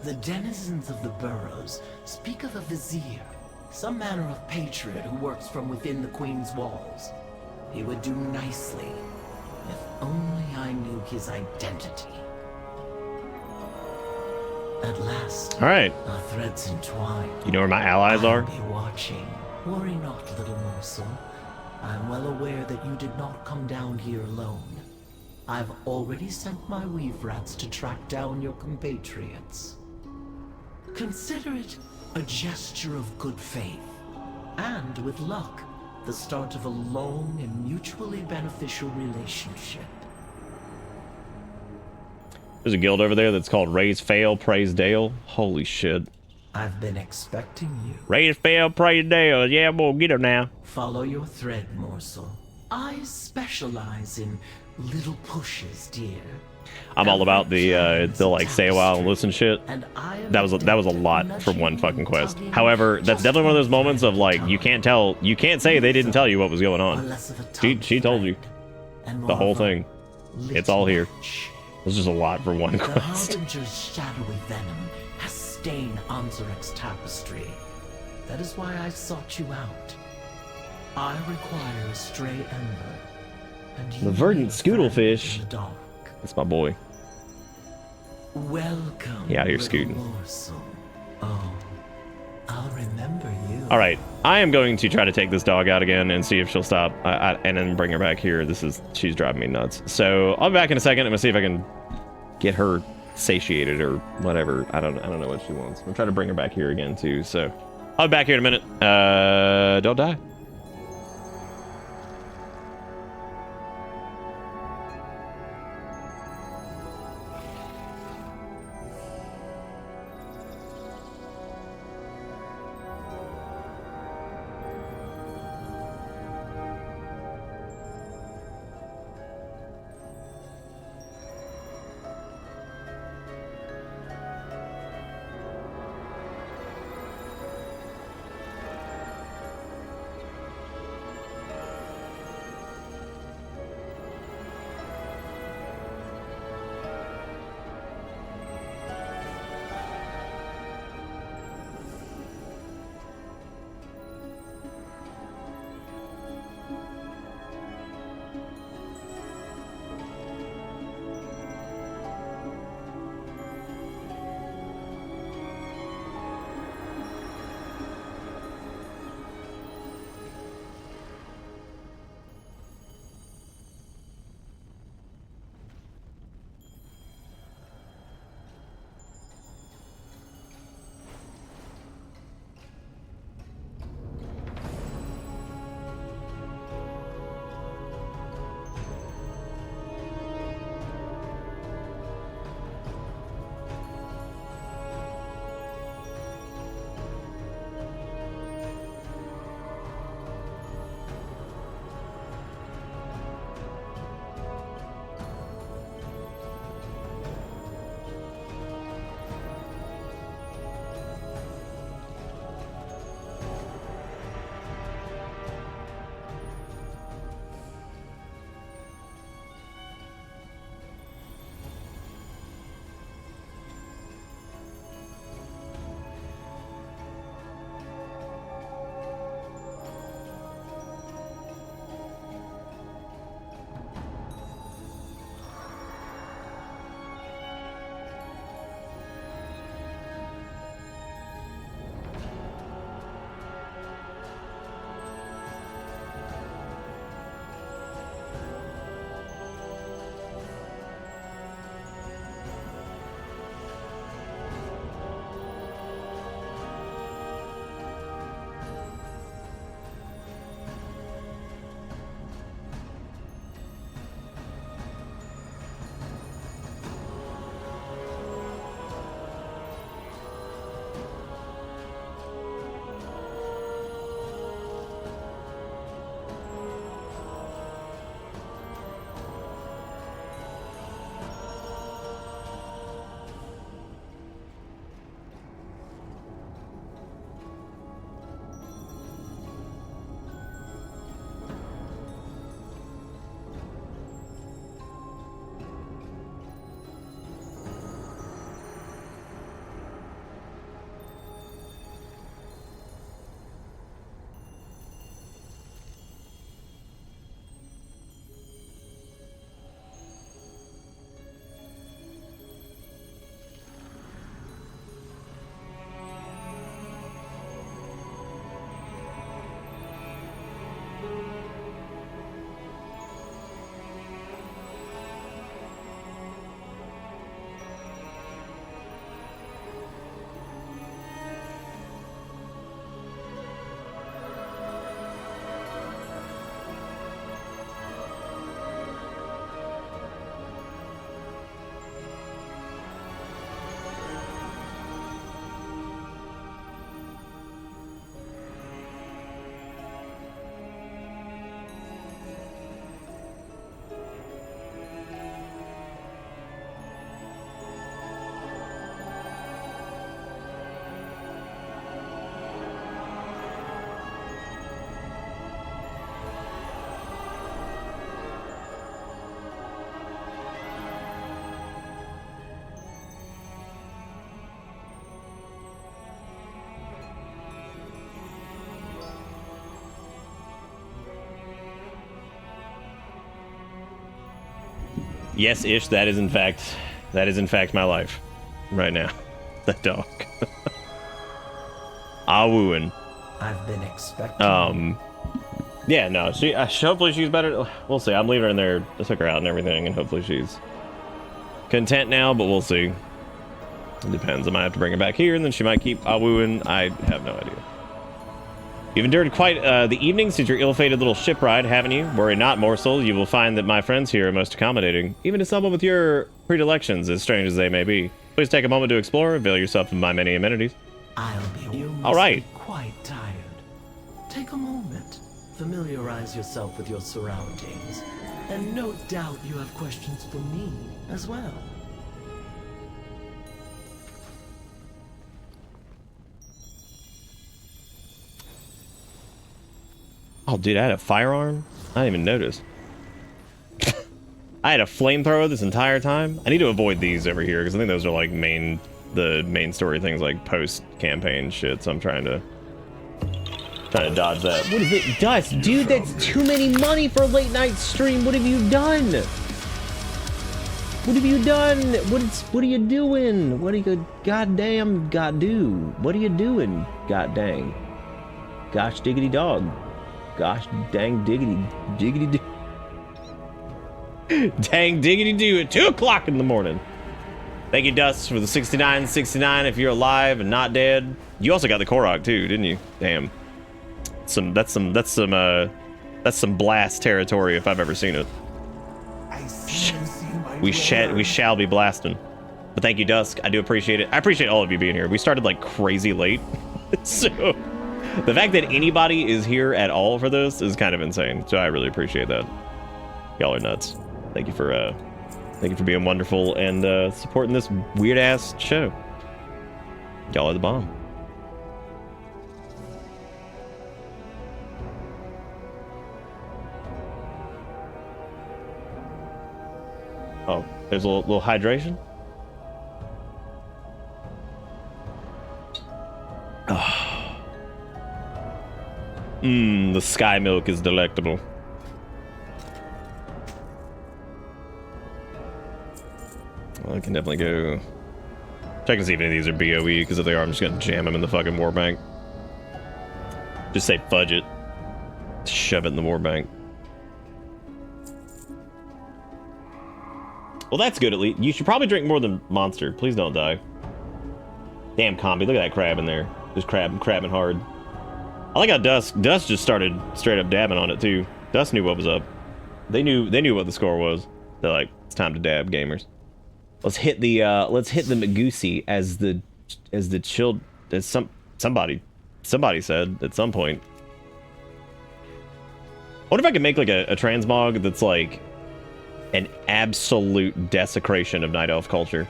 The denizens of the burrows speak of a vizier, some manner of patriot who works from within the Queen's walls. He would do nicely, if only I knew his identity. At last, all right. Our threads entwine. You know where my allies are? I'll be watching. Worry not, little morsel. I'm well aware that you did not come down here alone. I've already sent my weave rats to track down your compatriots. Consider it a gesture of good faith, and with luck, the start of a long and mutually beneficial relationship. There's a guild over there that's called Raise Fail, Praise Dale. Holy shit. I've been expecting you. Raise Fail, Praise Dale. Yeah, boy, get her now. Follow your thread, morsel. I specialize in little pushes, dear. I'm all about the like say a while and listen shit. That was a lot for one fucking quest. However, that's definitely one of those moments of like you can't say they didn't tell you what was going on. She told you the whole thing. It's all here. It's just a lot for one quest. The Harbinger's shadowy venom has stained Ansurek's tapestry. That is why I sought you out. I require a stray ember. And the verdant scoodlefish. That's my boy. Welcome. Yeah, you're scooting. Oh, I'll remember you. All right, I am going to try to take this dog out again and see if she'll stop, and then bring her back here. She's driving me nuts. So I'll be back in a second. I'm gonna see if I can get her satiated or whatever. I don't know what she wants. I'm trying to bring her back here again too. So I'll be back here in a minute. Don't die. Yes, Ish, that is in fact my life right now. That dog. Awooin. I've been expecting. Yeah, no, hopefully she's better. We'll see. I'm leaving her in there. I took her out and everything, and hopefully she's content now, but we'll see. It depends. I might have to bring her back here, and then she might keep awooing. I have no idea. You've endured quite the evening since your ill-fated little ship ride, haven't you? Worry not, morsel. You will find that my friends here are most accommodating, even to someone with your predilections, as strange as they may be. Please take a moment to explore. Avail yourself of my many amenities. You must All right. be quite tired. Take a moment. Familiarize yourself with your surroundings. And no doubt you have questions for me as well. Oh, dude, I had a firearm? I didn't even notice. I had a flamethrower this entire time? I need to avoid these over here, because I think those are like the main story things, like post-campaign shit, so I'm trying to dodge that. What is it? Dust, dude, that's too many money for a late night stream. What have you done? What have you done? What are you doing? What are you goddamn do? What are you doing? God dang. Gosh diggity dog. Gosh dang diggity do. Dang diggity do at 2 o'clock in the morning. Thank you, Dust, for the 69.69. If you're alive and not dead. You also got the Korok too, didn't you? Damn. That's some blast territory if I've ever seen it. We shall be blasting. But thank you, Dusk. I do appreciate it. I appreciate all of you being here. We started like crazy late. So the fact that anybody is here at all for this is kind of insane. So I really appreciate that. Y'all are nuts. Thank you for being wonderful and supporting this weird ass show. Y'all are the bomb. Oh, there's a little hydration. Oh. The sky milk is delectable. Well, I can definitely go check and see if any of these are BOE, because if they are, I'm just gonna jam them in the fucking warbank. Just say fudge it. Shove it in the warbank. Well, that's good at least. You should probably drink more than Monster. Please don't die. Damn, Combi, look at that crab in there. Just crabbing hard. I like how Dust just started straight up dabbing on it too. Dust knew what was up. They knew what the score was. They're like, it's time to dab, gamers. Let's hit the Magusi as somebody said at some point. I wonder if I could make like a transmog that's like an absolute desecration of Night Elf culture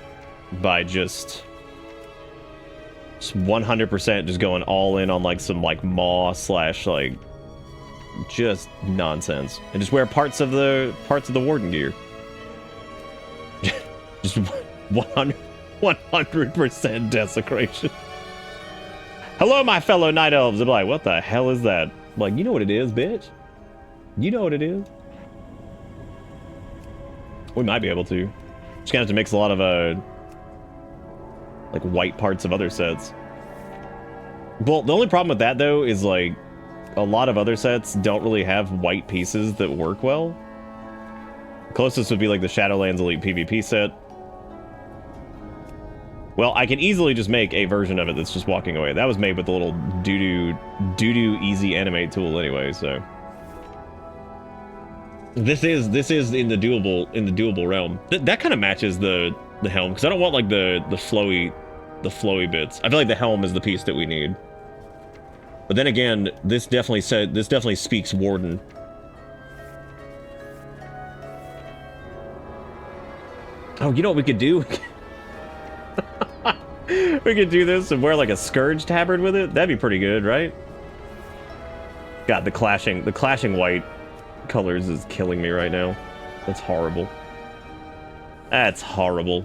by just 100% just going all in on like some like maw slash like just nonsense, and just wear parts of the warden gear. Just 100% desecration. Hello, my fellow Night Elves. They're like, what the hell is that? I'm like, you know what it is, bitch. You know what it is. We might be able to. Just gonna have to mix a lot of like white parts of other sets. Well, the only problem with that though is like a lot of other sets don't really have white pieces that work well. The closest would be like the Shadowlands Elite PvP set. Well, I can easily just make a version of it that's just walking away. That was made with the little doo-doo easy animate tool anyway, so. This is in the doable realm. That kind of matches the helm, because I don't want like the flowy bits. I feel like the helm is the piece that we need. But then again, this definitely speaks Warden. Oh, you know what we could do? We could do this and wear like a Scourge tabard with it. That'd be pretty good, right? God, the clashing white colors is killing me right now. That's horrible. That's horrible.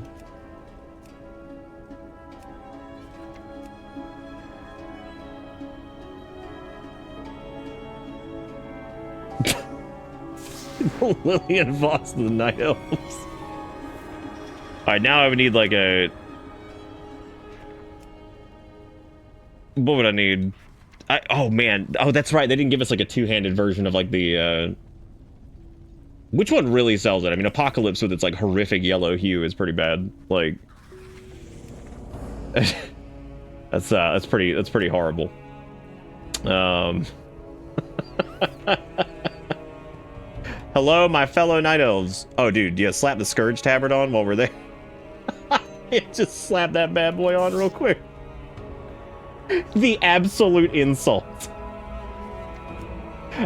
Lillian Voss of the Night Elves. Alright, now I would need like a... What would I need? Oh man, oh that's right, they didn't give us like a two-handed version of like the which one really sells it? I mean, Apocalypse with its like horrific yellow hue is pretty bad. Like that's pretty horrible. Hello, my fellow night elves. Oh dude, yeah, slap the Scourge Tabard on while we're there. Just slap that bad boy on real quick. The absolute insult.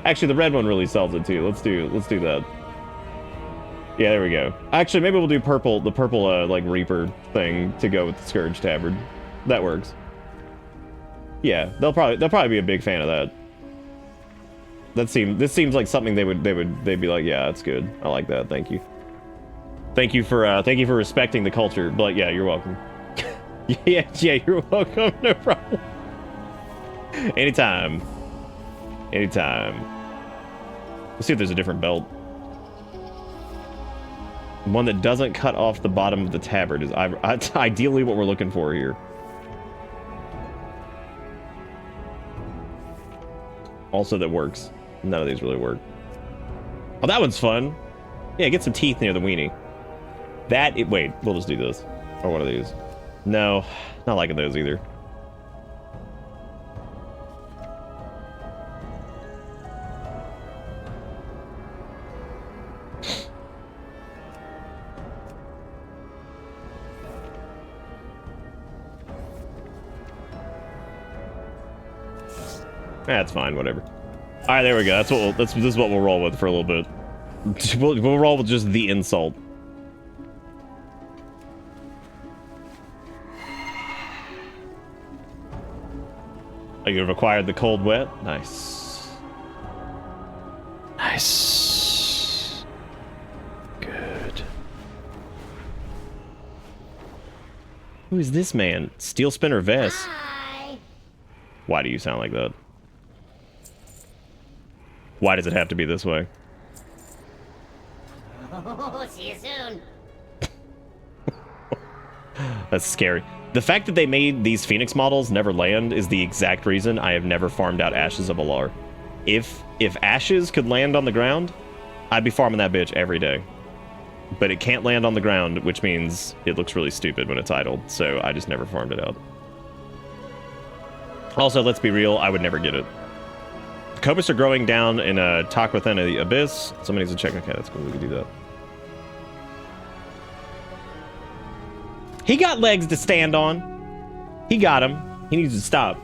Actually, the red one really sells it too. Let's do that. Yeah, there we go. Actually, maybe we'll do purple, the purple like Reaper thing to go with the Scourge Tabard. That works. Yeah, they'll probably be a big fan of that. This seems like something they'd be like, yeah, that's good. I like that. Thank you. Thank you for respecting the culture. But yeah, you're welcome. yeah, you're welcome. No problem. Anytime. Let's see if there's a different belt. One that doesn't cut off the bottom of the tabard is ideally what we're looking for here. Also that works. None of these really work. Oh, that one's fun. Yeah, get some teeth near the weenie. Wait, we'll just do this. Or one of these. No, not liking those either. That's fine, whatever. All right, there we go. This is what we'll roll with for a little bit. We'll roll with just the insult. Oh, you've acquired the cold wet? Nice. Nice. Good. Who is this man? Steel Spinner Vest. Hi. Why do you sound like that? Why does it have to be this way? Oh, see you soon. That's scary. The fact that they made these Phoenix models never land is the exact reason I have never farmed out Ashes of Alar. If Ashes could land on the ground, I'd be farming that bitch every day. But it can't land on the ground, which means it looks really stupid when it's idled, so I just never farmed it out. Also, let's be real, I would never get it. Cobus are growing down in a talk within the abyss. Somebody needs to check. Okay, that's cool. We can do that. He got legs to stand on. He got him. He needs to stop.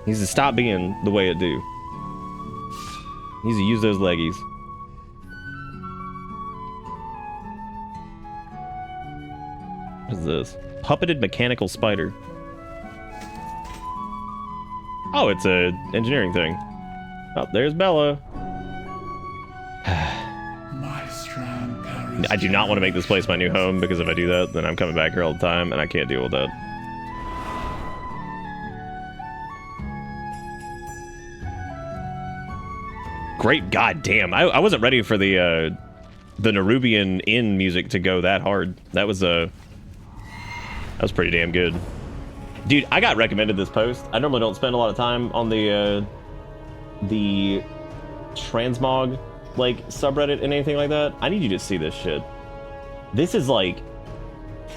He needs to stop being the way it do. He needs to use those leggies. What is this? Puppeted mechanical spider. Oh, it's a engineering thing. Oh, there's Bella. I do not want to make this place my new home, because if I do that, then I'm coming back here all the time, and I can't deal with that. Great goddamn. I wasn't ready for the Nerubian Inn music to go that hard. That was pretty damn good. Dude, I got recommended this post. I normally don't spend a lot of time on the transmog like subreddit and anything like that. I need you to see this shit. This is like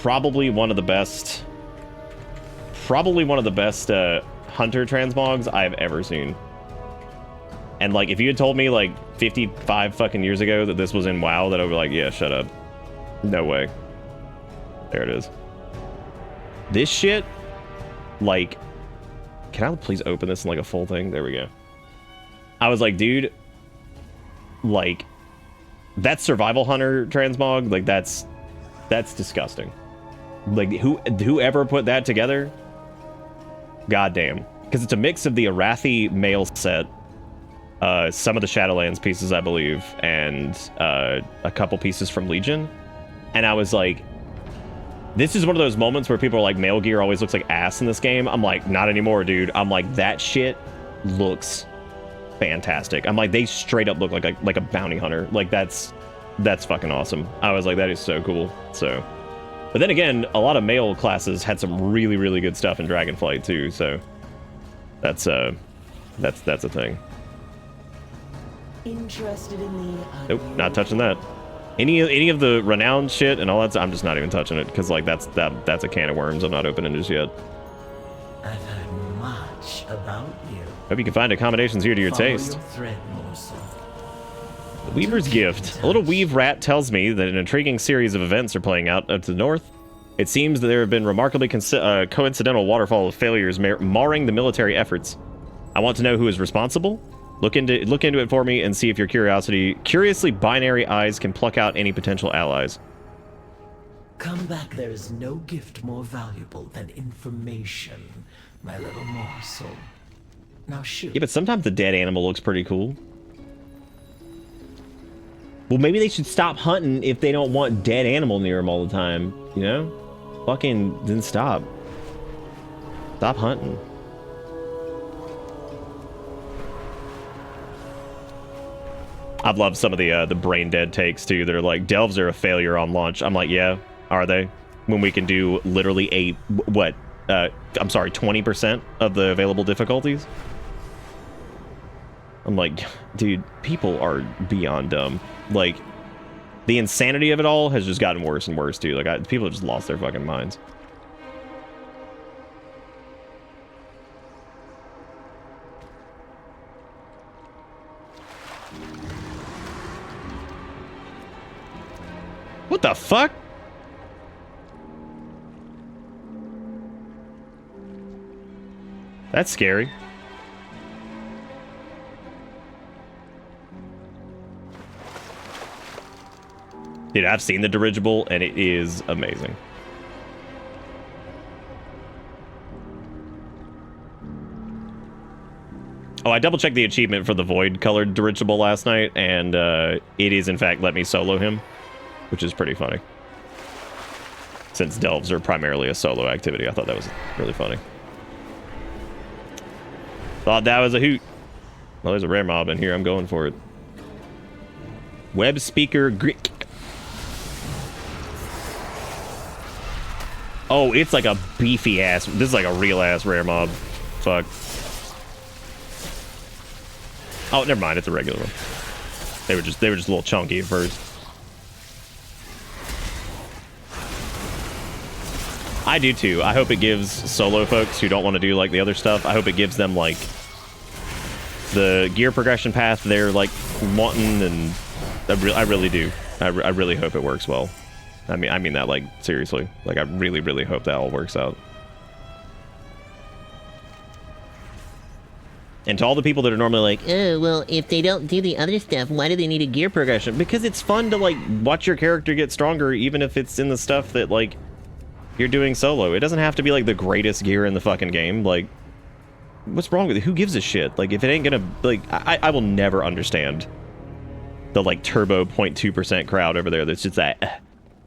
probably one of the best hunter transmogs I've ever seen. And like, if you had told me like 55 fucking years ago that this was in WoW, that I would be like, yeah, shut up. No way. There it is. This shit, like, can I please open this in like a full thing? There we go. I was like, dude, like, that survival hunter transmog, like that's disgusting. Like, whoever put that together, goddamn. Because it's a mix of the Arathi mail set, some of the Shadowlands pieces, I believe, and a couple pieces from Legion. And I was like, this is one of those moments where people are like, male gear always looks like ass in this game. I'm like, not anymore, dude. I'm like, that shit looks fantastic. I'm like, they straight up look like a bounty hunter. Like, that's that's fucking awesome. I was like, that is so cool. So, but then again, a lot of male classes had some really, really good stuff in Dragonflight too. So that's a thing. Interested in the Nope, not touching that. Any of the renowned shit and all that, I'm just not even touching it because like that's a can of worms I'm not opening just yet. I've heard much about you. Hope you can find accommodations here to your Follow taste. your thread, Morsel. The Weaver's Gift. A little weave rat tells me that an intriguing series of events are playing out up to the north. It seems that there have been remarkably coincidental waterfall of failures marring the military efforts. I want to know who is responsible. Look into it for me and see if your curiously binary eyes can pluck out any potential allies. Come back, there is no gift more valuable than information, my little morsel. Now shoot. Yeah, but sometimes the dead animal looks pretty cool. Well, maybe they should stop hunting if they don't want dead animal near them all the time, you know? Fucking, then stop. Stop hunting. I've loved some of the brain dead takes too. They're like, delves are a failure on launch. I'm like, yeah, are they? When we can do literally 20% of the available difficulties? I'm like, dude, people are beyond dumb. Like, the insanity of it all has just gotten worse and worse too. Like, people have just lost their fucking minds. What the fuck? That's scary. Dude, I've seen the dirigible and it is amazing. Oh, I double checked the achievement for the void colored dirigible last night and it is in fact let me solo him, which is pretty funny. Since delves are primarily a solo activity, I thought that was really funny. Thought that was a hoot. Well, there's a rare mob in here. I'm going for it. Web speaker Greek. Oh, it's like a beefy ass. This is like a real ass rare mob. Fuck. Oh, never mind. It's a regular one. They were just a little chunky at first. I do too. I hope it gives solo folks who don't want to do like the other stuff, I hope it gives them like the gear progression path they're like wanting, and I really do. I really hope it works well. I mean that like seriously. Like I really hope that all works out. And to all the people that are normally like, oh, well, if they don't do the other stuff, why do they need a gear progression? Because it's fun to like watch your character get stronger, even if it's in the stuff that like you're doing solo. It doesn't have to be like the greatest gear in the fucking game. Like, what's wrong with it? Who gives a shit? Like, if it ain't gonna, like, I will never understand the like turbo 0.2% crowd over there that's just like,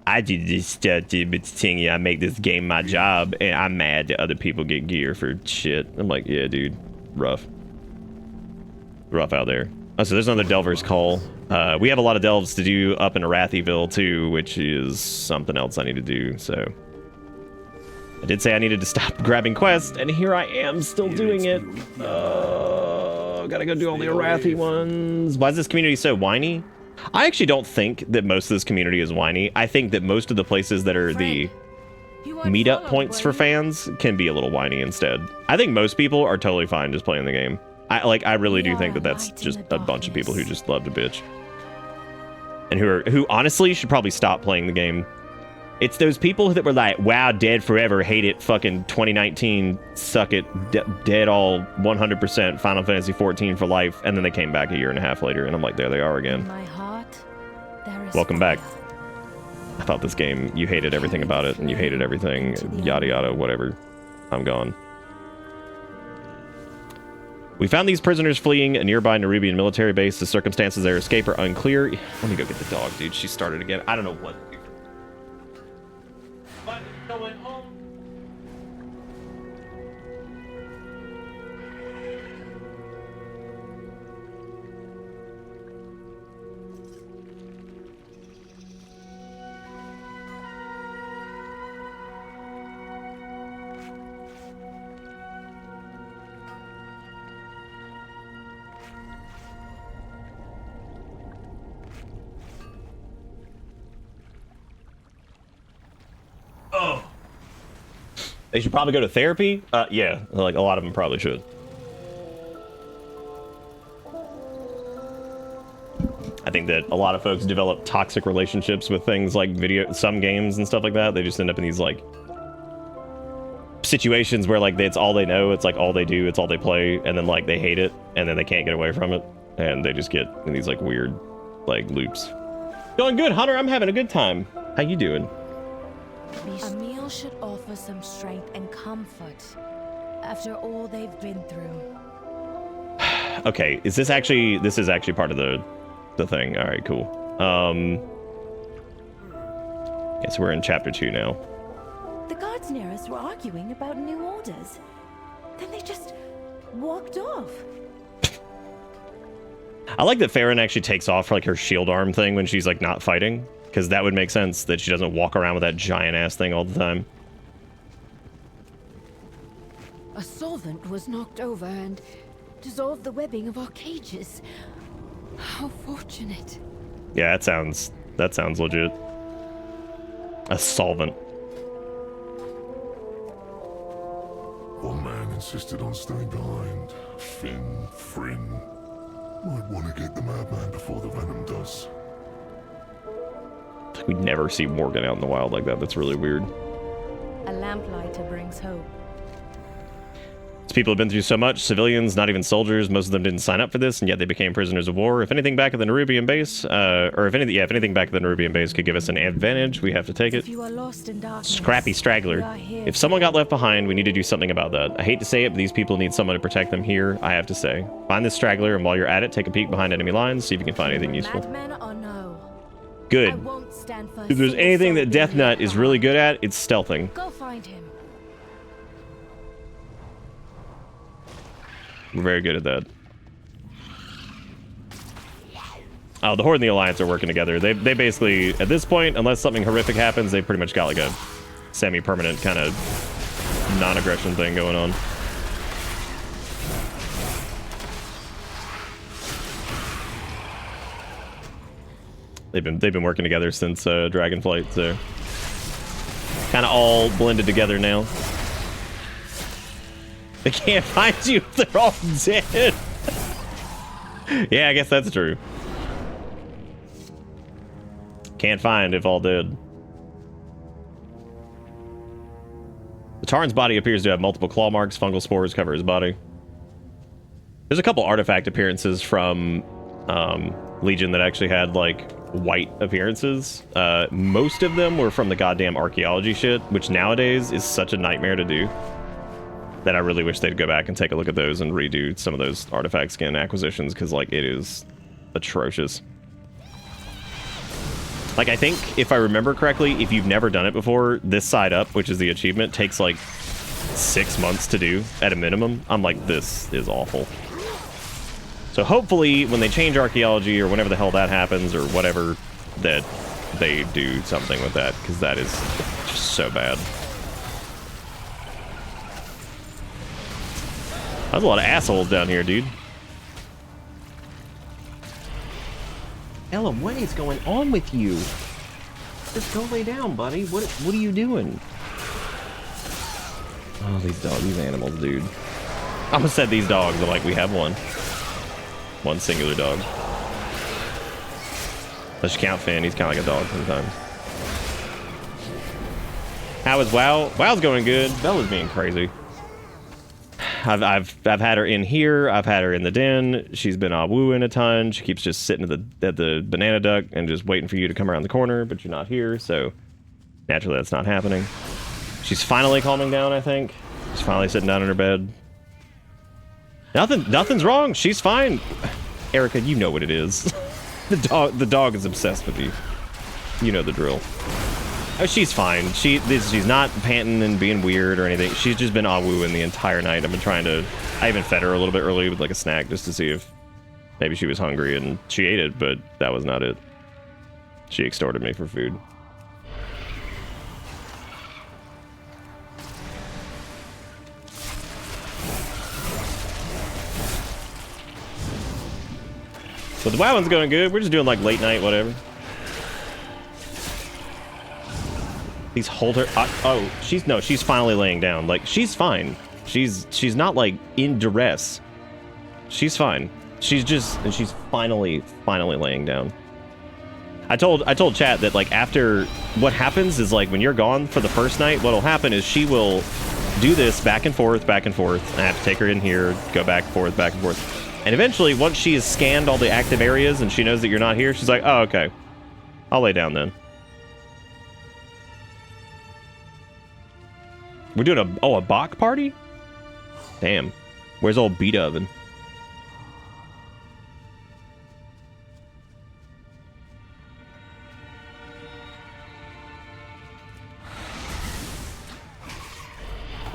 I do this stuff to thingy, I make this game my job, and I'm mad that other people get gear for shit. I'm like, yeah, dude, rough out there. Oh, so there's another Delver's Call. We have a lot of delves to do up in Arathyville too, which is something else I need to do, so. I did say I needed to stop grabbing quests, and here I am still doing it. Gotta go do all the Arathi ones. Why is this community so whiny? I actually don't think that most of this community is whiny. I think that most of the places that are the meetup points for fans can be a little whiny instead. I think most people are totally fine just playing the game. I really do think that that's just a bunch of people who just love to bitch. And who honestly should probably stop playing the game. It's those people that were like, wow, dead forever, hate it, fucking 2019, suck it, dead all 100%, Final Fantasy 14 for life, and then they came back a year and a half later, and I'm like, there they are again. In my heart, there is welcome back. I thought this game, you hated everything about it, and you hated everything, yada yada, whatever. I'm gone. We found these prisoners fleeing a nearby Nerubian military base. The circumstances of their escape are unclear. Let me go get the dog, dude. She started again. I don't know what. What's going on? They should probably go to therapy. Yeah, like a lot of them probably should. I think that a lot of folks develop toxic relationships with things like some games and stuff like that. They just end up in these like situations where like it's all they know, it's like all they do, it's all they play, and then like they hate it, and then they can't get away from it, and they just get in these like weird like loops. Going good, Hunter. I'm having a good time. How you doing? A meal should offer some strength and comfort after all they've been through. Okay, this is actually part of the thing. All right, cool. Yeah, so we're in chapter 2 now. The guards near us were arguing about new orders. Then they just walked off. I like that Farron actually takes off like her shield arm thing when she's like not fighting, because that would make sense that she doesn't walk around with that giant ass thing all the time. A solvent was knocked over and dissolved the webbing of our cages. How fortunate. Yeah, that sounds legit. A solvent. One man insisted on staying behind. Fryn. Might want to get the madman before the venom does. We never see Morgan out in the wild like that. That's really weird. A lamplighter brings hope. These people have been through so much. Civilians, not even soldiers. Most of them didn't sign up for this, and yet they became prisoners of war. If anything back at the Nerubian base, if anything back at the Nerubian base could give us an advantage, we have to take it. If you are lost in darkness, Scrappy straggler. If someone got left behind, we need to do something about that. I hate to say it, but these people need someone to protect them here, I have to say. Find this straggler, and while you're at it, take a peek behind enemy lines, see if you can find anything useful. madman or no, Good. I won't stand for If there's single anything that soul Death Nut is really good at, it's stealthing. Go find him. We're very good at that. Oh, the Horde and the Alliance are working together. They basically, at this point, unless something horrific happens, they pretty much got like a semi-permanent kind of non-aggression thing going on. They've been working together since Dragonflight, so kind of all blended together now. They can't find you if they're all dead. Yeah, I guess that's true. Can't find if all dead. The Tarn's body appears to have multiple claw marks. Fungal spores cover his body. There's a couple artifact appearances from Legion that actually had like white appearances. Most of them were from the goddamn archaeology shit, which nowadays is such a nightmare to do. That I really wish they'd go back and take a look at those and redo some of those artifact skin acquisitions, because like it is atrocious. Like, I think if I remember correctly, if you've never done it before, this side up, which is the achievement, takes like 6 months to do at a minimum. I'm like, this is awful. So hopefully when they change archaeology or whenever the hell that happens or whatever, that they do something with that, because that is just so bad. There's a lot of assholes down here, dude. Ella, what is going on with you? Just go lay down, buddy. What are you doing? Oh, these animals, dude. I almost said these dogs, but like we have one. One singular dog. Let's just count Finn. He's kind of like a dog sometimes. How is WoW? WoW's going good. Bella's being crazy. I've had her in here. I've had her in the den. She's been wooing a ton. She keeps just sitting at the banana duck and just waiting for you to come around the corner, but you're not here, so naturally that's not happening. She's finally calming down, I think. She's finally sitting down in her bed. Nothing's wrong. She's fine. Erica, you know what it is. The dog is obsessed with you. You know the drill. Oh, she's fine. She's not panting and being weird or anything. She's just been awooing the entire night. I've been trying to... I even fed her a little bit early with like a snack just to see if maybe she was hungry, and she ate it, but that was not it. She extorted me for food. So the WoW one's going good. We're just doing like late night, whatever. Please hold her. Oh, she's finally laying down. Like, she's fine. She's not like in duress. She's fine. She's finally laying down. I told chat that like after what happens is like when you're gone for the first night, what'll happen is she will do this back and forth. I have to take her in here, go back and forth. And eventually, once she has scanned all the active areas and she knows that you're not here, she's like, oh, okay. I'll lay down then. We're doing a Bach party? Damn. Where's old Beethoven?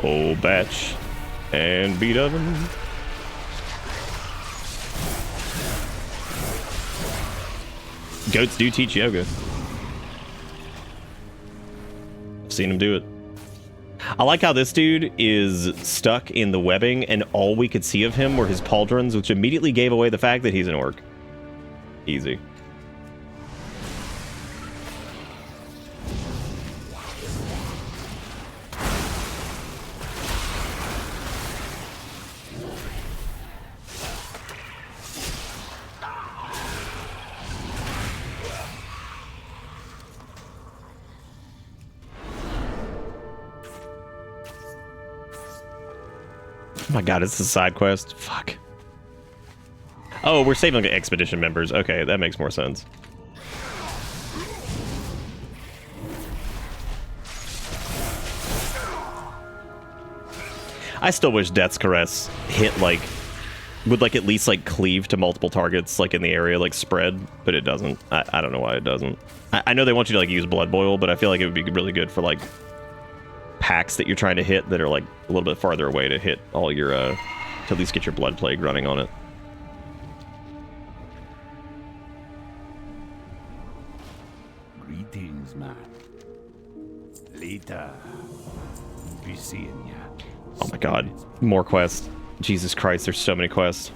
Old Batch and Beethoven. Goats do teach yoga. I've seen him do it. I like how this dude is stuck in the webbing and all we could see of him were his pauldrons, which immediately gave away the fact that he's an orc. Easy. Oh my god, it's a side quest. Fuck. Oh, we're saving the expedition members. Okay, that makes more sense. I still wish Death's Caress hit like would like at least like cleave to multiple targets like in the area, like spread, but it doesn't. I don't know why it doesn't. I know they want you to like use Blood Boil, but I feel like it would be really good for like packs that you're trying to hit that are like a little bit farther away to hit all your to at least get your Blood Plague running on it. Greetings, man. Later. Be seeing ya. Oh my god, more quests. Jesus Christ, there's so many quests.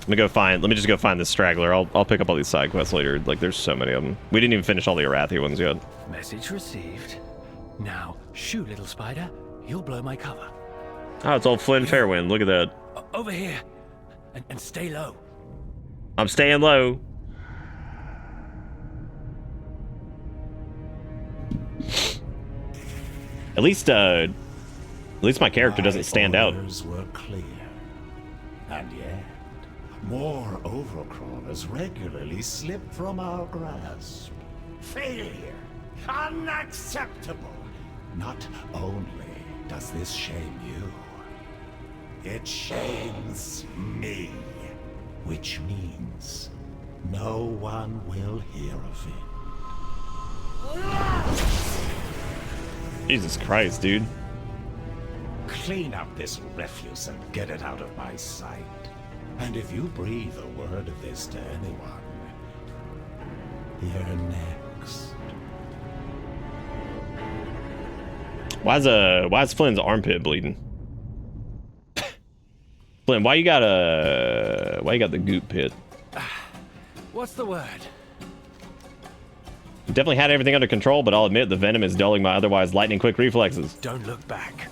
Let me just go find this straggler. I'll pick up all these side quests later. Like, there's so many of them. We didn't even finish all the Arathi ones yet. Message received. Now, shoot, little spider. You'll blow my cover. Oh, it's old Flynn Fairwind. Look at that. Over here. And stay low. I'm staying low. At least my character doesn't stand out. Orders were clear. And yet, more overcrawlers regularly slip from our grasp. Failure. Unacceptable. Not only does this shame you, it shames me. Which means no one will hear of it. Jesus Christ, dude. Clean up this refuse and get it out of my sight. And if you breathe a word of this to anyone, you're next. Why's Flynn's armpit bleeding? Flynn, why you got the goop pit? What's the word? Definitely had everything under control, but I'll admit the venom is dulling my otherwise lightning quick reflexes. Don't look back.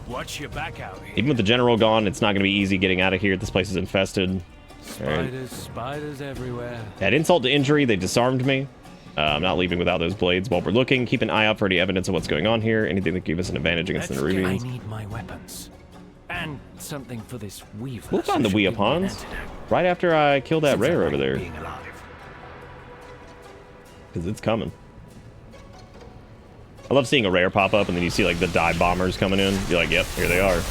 Watch your back out here. Even with the general gone, it's not going to be easy getting out of here. This place is infested. Spiders everywhere. At insult to injury, they disarmed me. I'm not leaving without those blades. While we're looking, keep an eye out for any evidence of what's going on here. Anything that gives us an advantage against the Nerubians. I need my weapons. And something for this weaver. We'll find the Weapons right after I kill that rare over there. Because it's coming. I love seeing a rare pop up and then you see like the dive bombers coming in. You're like, yep, here they are.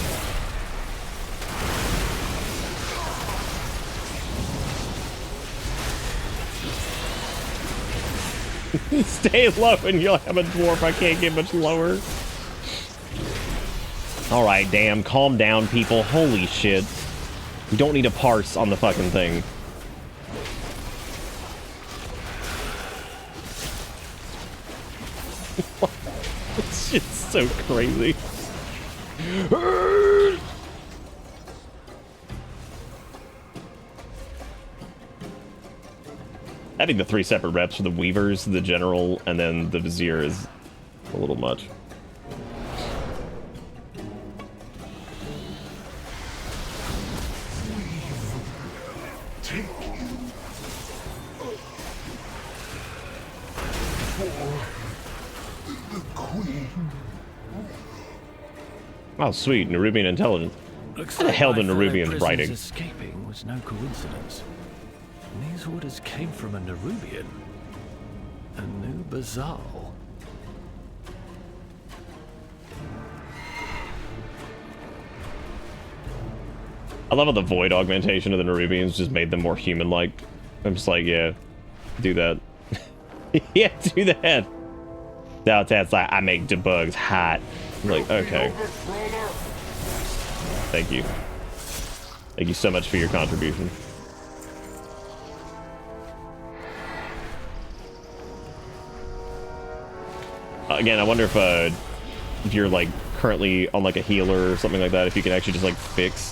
Stay low and you'll have a dwarf. I can't get much lower. Alright, damn. Calm down, people. Holy shit. We don't need a parse on the fucking thing. This shit's so crazy. Having the 3 separate reps for the Weavers, the General, and then the Vizier is a little much. Oh, sweet, Nerubian intelligence. Looks What the hell the my fellow Nerubians prisoners writing? Escaping was no coincidence. These orders came from a Nerubian. A new Bazal. I love how the void augmentation of the Nerubians just made them more human-like. I'm just like, yeah, do that. Yeah, do that. That's like, I make debugs hot. I'm like, okay. Thank you. Thank you so much for your contribution. Again, I wonder if you're like currently on like a healer or something like that, if you can actually just like fix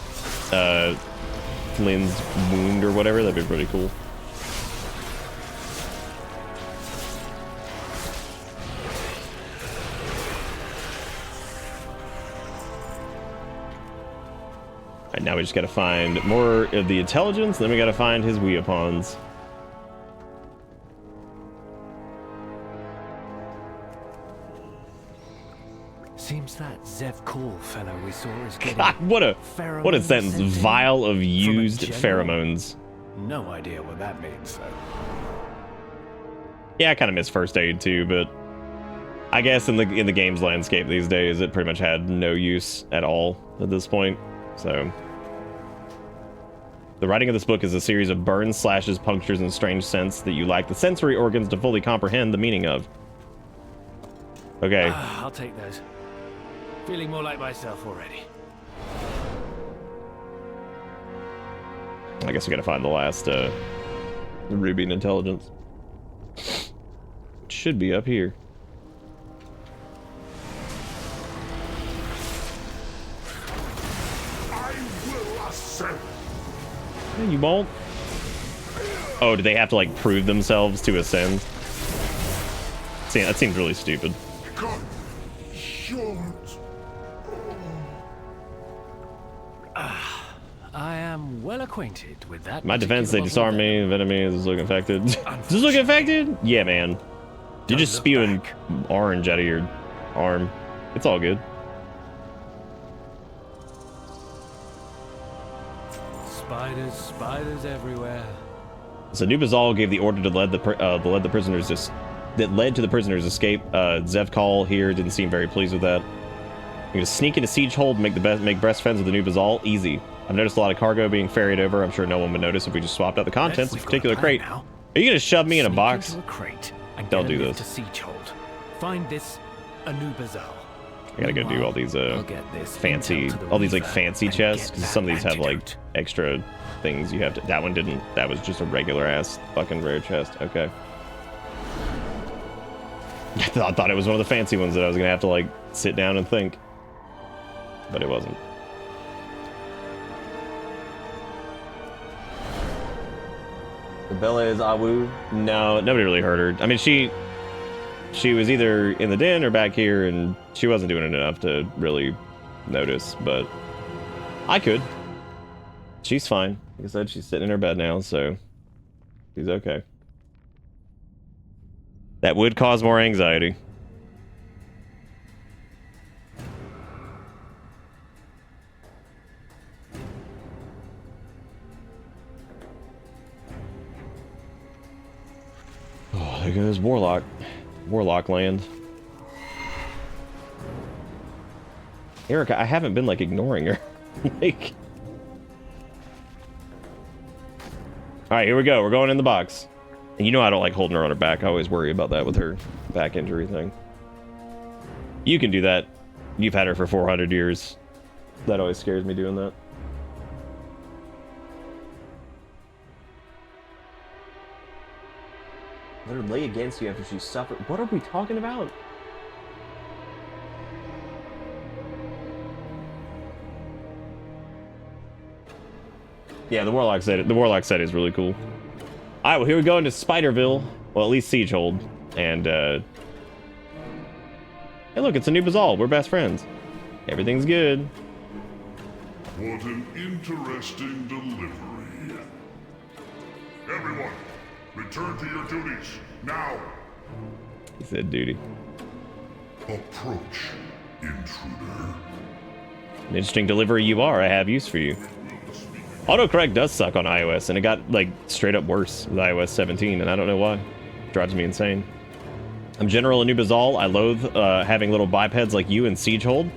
Flynn's wound or whatever, that'd be pretty cool. Alright, now we just gotta find more of the intelligence, then we gotta find his Weapons. Seems that Zev Call fellow we saw is getting God, what a sentence. Vial of used pheromones. No idea what that means, though. Yeah, I kind of miss first aid too, but I guess in the game's landscape these days, it pretty much had no use at all at this point. So the writing of this book is a series of burns, slashes, punctures, and strange scents that you lack the sensory organs to fully comprehend the meaning of. Okay. I'll take those. Feeling more like myself already. I guess we gotta find the last Nerubian intelligence. It should be up here. I will ascend. You won't? Oh, do they have to like prove themselves to ascend? See, that seems really stupid. God, shoot. I am well acquainted with that. My defense, they disarm me. If enemies look infected. Does this look infected? Yeah, man. You're just spewing orange out of your arm. It's all good. Spiders everywhere. So Nubazal gave the order to lead the prisoners that led to the prisoners' escape. Zevkal here didn't seem very pleased with that. You're gonna sneak into siege hold, make best friends with the Nubazal. Easy. I've noticed a lot of cargo being ferried over. I'm sure no one would notice if we just swapped out the contents of a particular crate. Are you gonna shove me in a box? Don't do this. To siege hold. Find this a new Bazal. I gotta go do all these fancy, like fancy chests, because some of these have like extra things you have to. That one didn't. That was just a regular ass fucking rare chest. Okay. I thought it was one of the fancy ones that I was gonna have to like sit down and think, but it wasn't. The Bella is Awu. No, nobody really heard her. I mean, she was either in the den or back here, and she wasn't doing it enough to really notice, but I could. She's fine. Like I said, she's sitting in her bed now, so she's okay. That would cause more anxiety. Oh, there goes Warlock land. Erica, I haven't been like ignoring her. Like, all right, here we go. We're going in the box. And you know I don't like holding her on her back. I always worry about that with her back injury thing. You can do that. You've had her for 400 years. That always scares me doing that. Let her lay against you after she suffered. What are we talking about? Yeah, the Warlock set is really cool. All right, well, here we go into Spiderville. Well, at least Siegehold. And, hey, look, it's a new Bazal. We're best friends. Everything's good. What an interesting delivery. Everyone, return to your duties, now. He said duty. Approach, intruder. An interesting delivery you are. I have use for you. Autocorrect does suck on iOS, and it got, like, straight up worse with iOS 17, and I don't know why. It drives me insane. I'm General Anubizal. I loathe having little bipeds like you in Siegehold.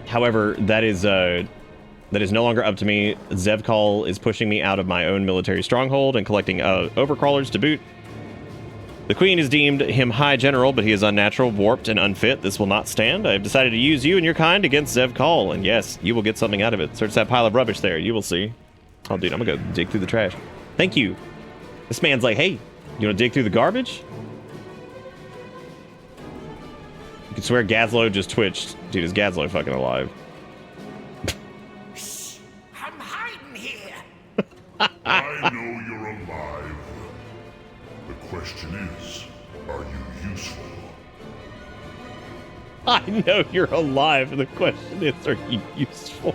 However, that is no longer up to me. Zevkal is pushing me out of my own military stronghold and collecting overcrawlers to boot. The Queen has deemed him High General, but he is unnatural, warped, and unfit. This will not stand. I have decided to use you and your kind against Zevkal, and yes, you will get something out of it. Search that pile of rubbish there. You will see. Oh, dude, I'm gonna go dig through the trash. Thank you. This man's like, hey, you wanna dig through the garbage? You can swear Gazlo just twitched. Dude, is Gazlo fucking alive? I'm hiding here. I know you're alive. The question is, are you useful? I know you're alive. The question is, are you useful?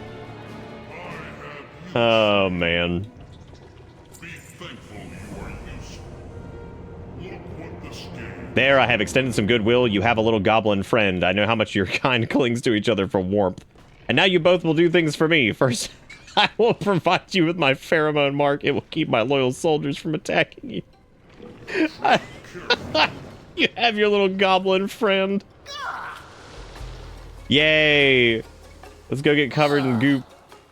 Oh, man. Be thankful you are useful. Look what this game. There, I have extended some goodwill. You have a little goblin friend. I know how much your kind clings to each other for warmth. And now you both will do things for me. First, I will provide you with my pheromone mark. It will keep my loyal soldiers from attacking you. You have your little goblin friend. Yay! Let's go get covered in goop.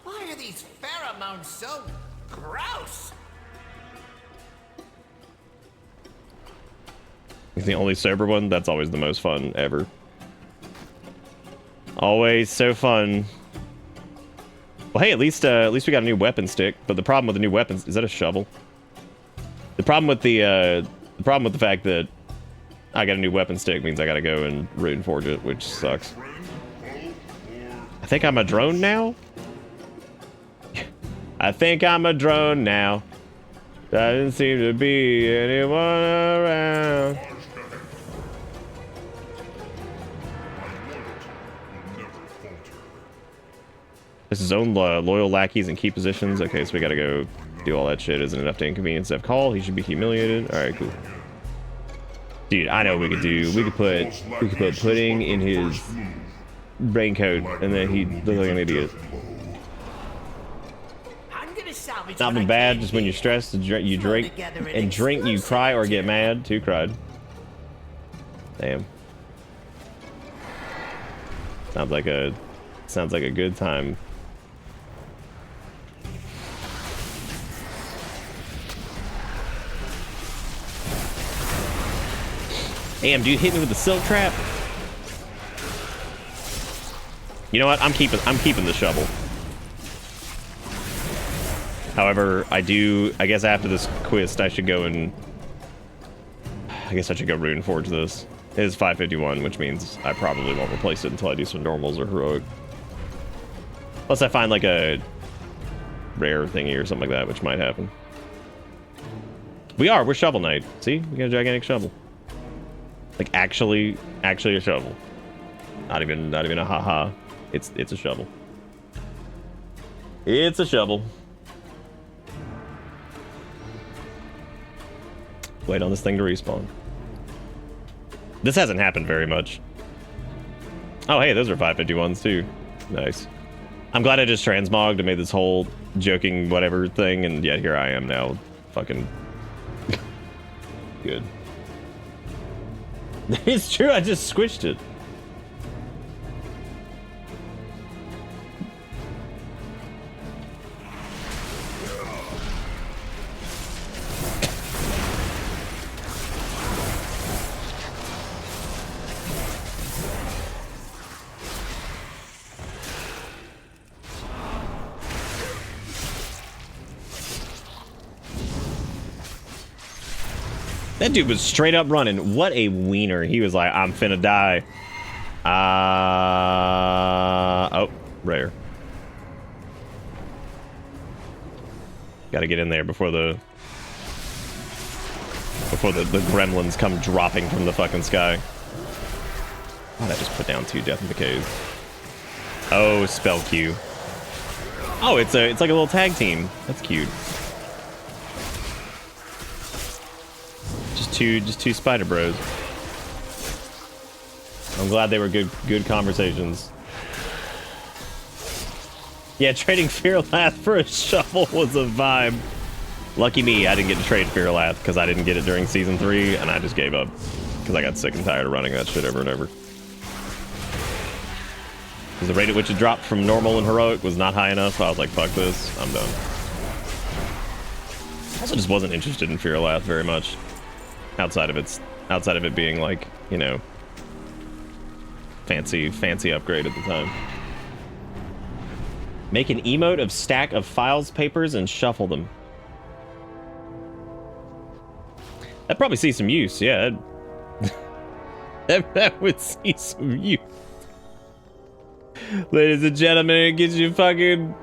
Why are these pheromones so gross? He's the only sober one. That's always the most fun ever. Always so fun. Well, hey, at least we got a new weapon stick. But the problem with the new weapons is that a shovel? The problem with the fact that I got a new weapon stick means I gotta go and rune forge it, which sucks. I think I'm a drone now. I think I'm a drone now. Doesn't seem to be anyone around. This is own loyal lackeys in key positions. Okay, so we gotta go do all that shit. Isn't enough to inconvenience Zevkal. He should be humiliated. All right, cool. Dude, I know what we could do. We could put pudding in his raincoat, and then he'd look like an idiot. Not been bad. Just when you're stressed, you drink, you cry or get mad. Two cried. Damn. Sounds like a good time. Damn, dude, hit me with the silk trap. You know what? I'm keeping the shovel. However, I guess after this quest, I should go rune forge this. It is 551, which means I probably won't replace it until I do some normals or heroic. Unless I find like a rare thingy or something like that, which might happen. We're Shovel Knight. See? We got a gigantic shovel. Like actually a shovel. Not even a haha. It's a shovel. It's a shovel. Wait on this thing to respawn. This hasn't happened very much. Oh, hey, those are 551s too. Nice. I'm glad I just transmogged and made this whole joking whatever thing, and yet here I am now. Fucking good. It's true, I just squished it. That dude was straight up running. What a wiener. He was like, I'm finna die. Oh, rare. Got to get in there before the gremlins come dropping from the fucking sky. Why'd I just put down 2 death in the cave? Oh, spell Q. Oh, it's like a little tag team. That's cute. Just two spider bros. I'm glad they were good conversations. Yeah, trading Fearlath for a shovel was a vibe. Lucky me, I didn't get to trade Fearlath because I didn't get it during season 3, and I just gave up because I got sick and tired of running that shit over and over. Because the rate at which it dropped from normal and heroic was not high enough. I was like, fuck this, I'm done. I also just wasn't interested in Fearlath very much. Outside of it being like, you know, fancy upgrade at the time. Make an emote of stack of files, papers, and shuffle them. That'd probably see some use, yeah. That would see some use. Ladies and gentlemen, get your fucking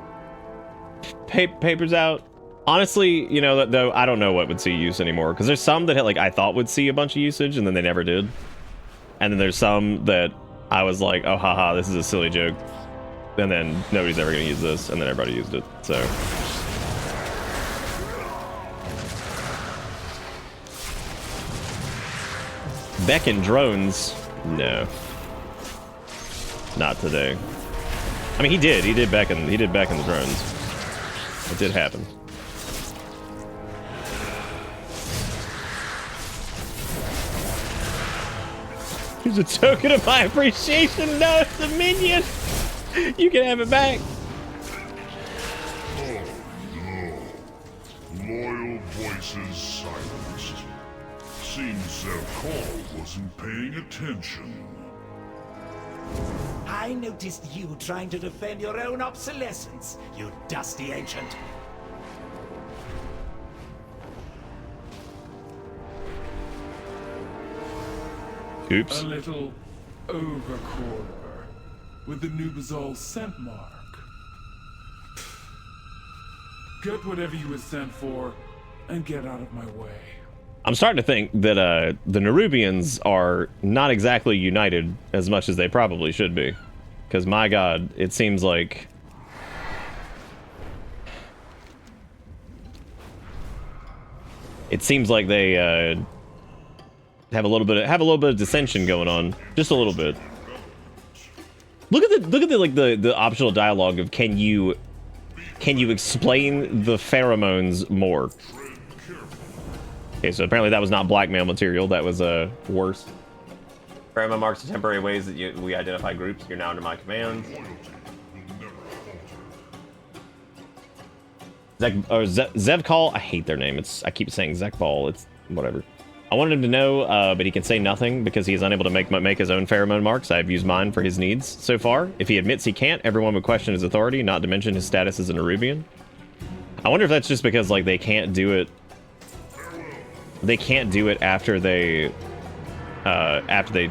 papers out. Honestly, you know, though, I don't know what would see use anymore. Because there's some that like I thought would see a bunch of usage, and then they never did. And then there's some that I was like, oh, haha, this is a silly joke. And then nobody's ever going to use this, and then everybody used it, so. Beckon drones? No. Not today. I mean, he did beckon the drones. It did happen. Here's a token of my appreciation. No, it's a minion. You can have it back. Oh no. Loyal voices silenced. Seems their call wasn't paying attention. I noticed you trying to defend your own obsolescence, you dusty ancient. Oops. A little overcaller with the Nubazol scent mark. Get whatever you were sent for and get out of my way. I'm starting to think that the Nerubians are not exactly united as much as they probably should be. Because my god, it seems like they have a little bit of dissension going on, just a little bit. Look at the optional dialogue of can you explain the pheromones more? Okay, so apparently that was not blackmail material. That was worse. Pheromone marks are temporary ways that we identify groups. You're now under my command. Zevkal, I hate their name. I keep saying Zekbal. It's whatever. I wanted him to know, but he can say nothing because he is unable to make his own pheromone marks. I've used mine for his needs so far. If he admits he can't, everyone would question his authority, not to mention his status as a Nerubian. I wonder if that's just because like they can't do it. They can't do it after they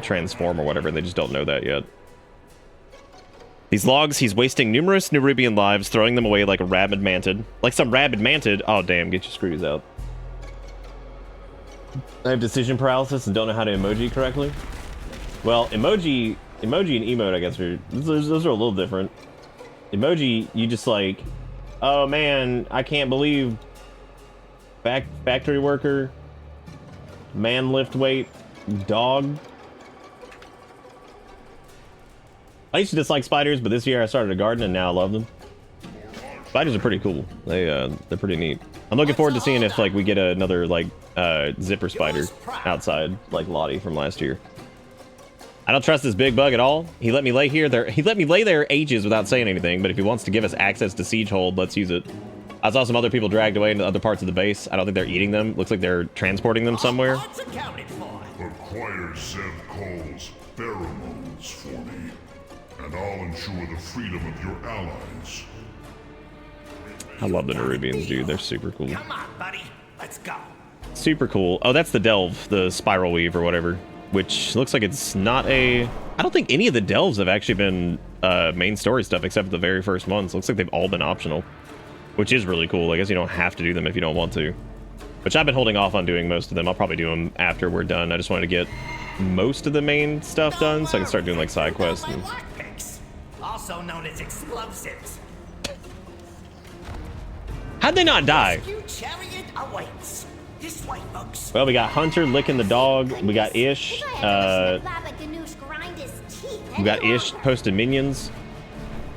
transform or whatever. They just don't know that yet. These logs, he's wasting numerous Nerubian lives, throwing them away like a rabid mantid. Like some rabid mantid. Oh damn, get your screws out. I have decision paralysis and don't know how to emoji correctly. Well, emoji and emote, I guess, those are a little different. Emoji, you just like, oh man, I can't believe factory worker, man lift weight, dog. I used to dislike spiders, but this year I started a garden and now I love them. Spiders are pretty cool. They're pretty neat. I'm looking forward to seeing if like we get another like zipper spider outside like Lottie from last year. I don't trust this big bug at all. He let me lay there ages without saying anything, but if he wants to give us access to siege hold, let's use it. I saw some other people dragged away into other parts of the base. I don't think they're eating them. Looks like they're transporting them somewhere. Acquire Zevkal's pheromones for me, and I'll ensure the freedom of your allies. I love the Nerubians, dude. They're super cool. Come on, buddy. Let's go. Super cool. Oh, that's the Delve, the Spiral Weave or whatever, which looks like it's not a... I don't think any of the Delves have actually been main story stuff except for the very first ones. Looks like they've all been optional. which is really cool. I guess you don't have to do them if you don't want to, which I've been holding off on doing most of them. I'll probably do them after we're done. I just wanted to get most of the main stuff done so I can start doing like side quests. And... also known as explosives. How'd they not die? Chariot awaits. This way, folks. Well, we got Hunter licking the dog. We got Ish. We got Ish posted minions.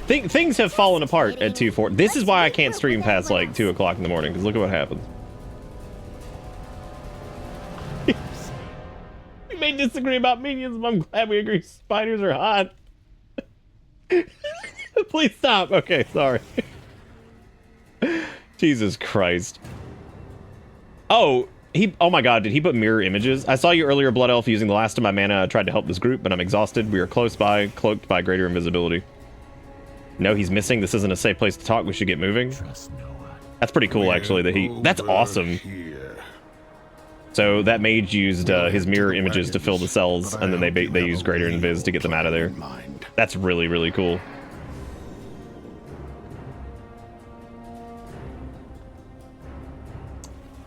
Things have fallen apart at 2:40. This is why I can't stream past like 2 o'clock in the morning, because look at what happens. We may disagree about minions, but I'm glad we agree spiders are hot. Please stop. Okay, sorry. Jesus Christ. Oh, oh my god, did he put mirror images? I saw you earlier, Blood Elf, using the last of my mana. I tried to help this group, but I'm exhausted. We are close by, cloaked by greater invisibility. No, he's missing. This isn't a safe place to talk. We should get moving. That's pretty cool, actually, that he... That's awesome. So that mage used his mirror images to fill the cells, and then they used greater invis to get them out of there. That's really, really cool.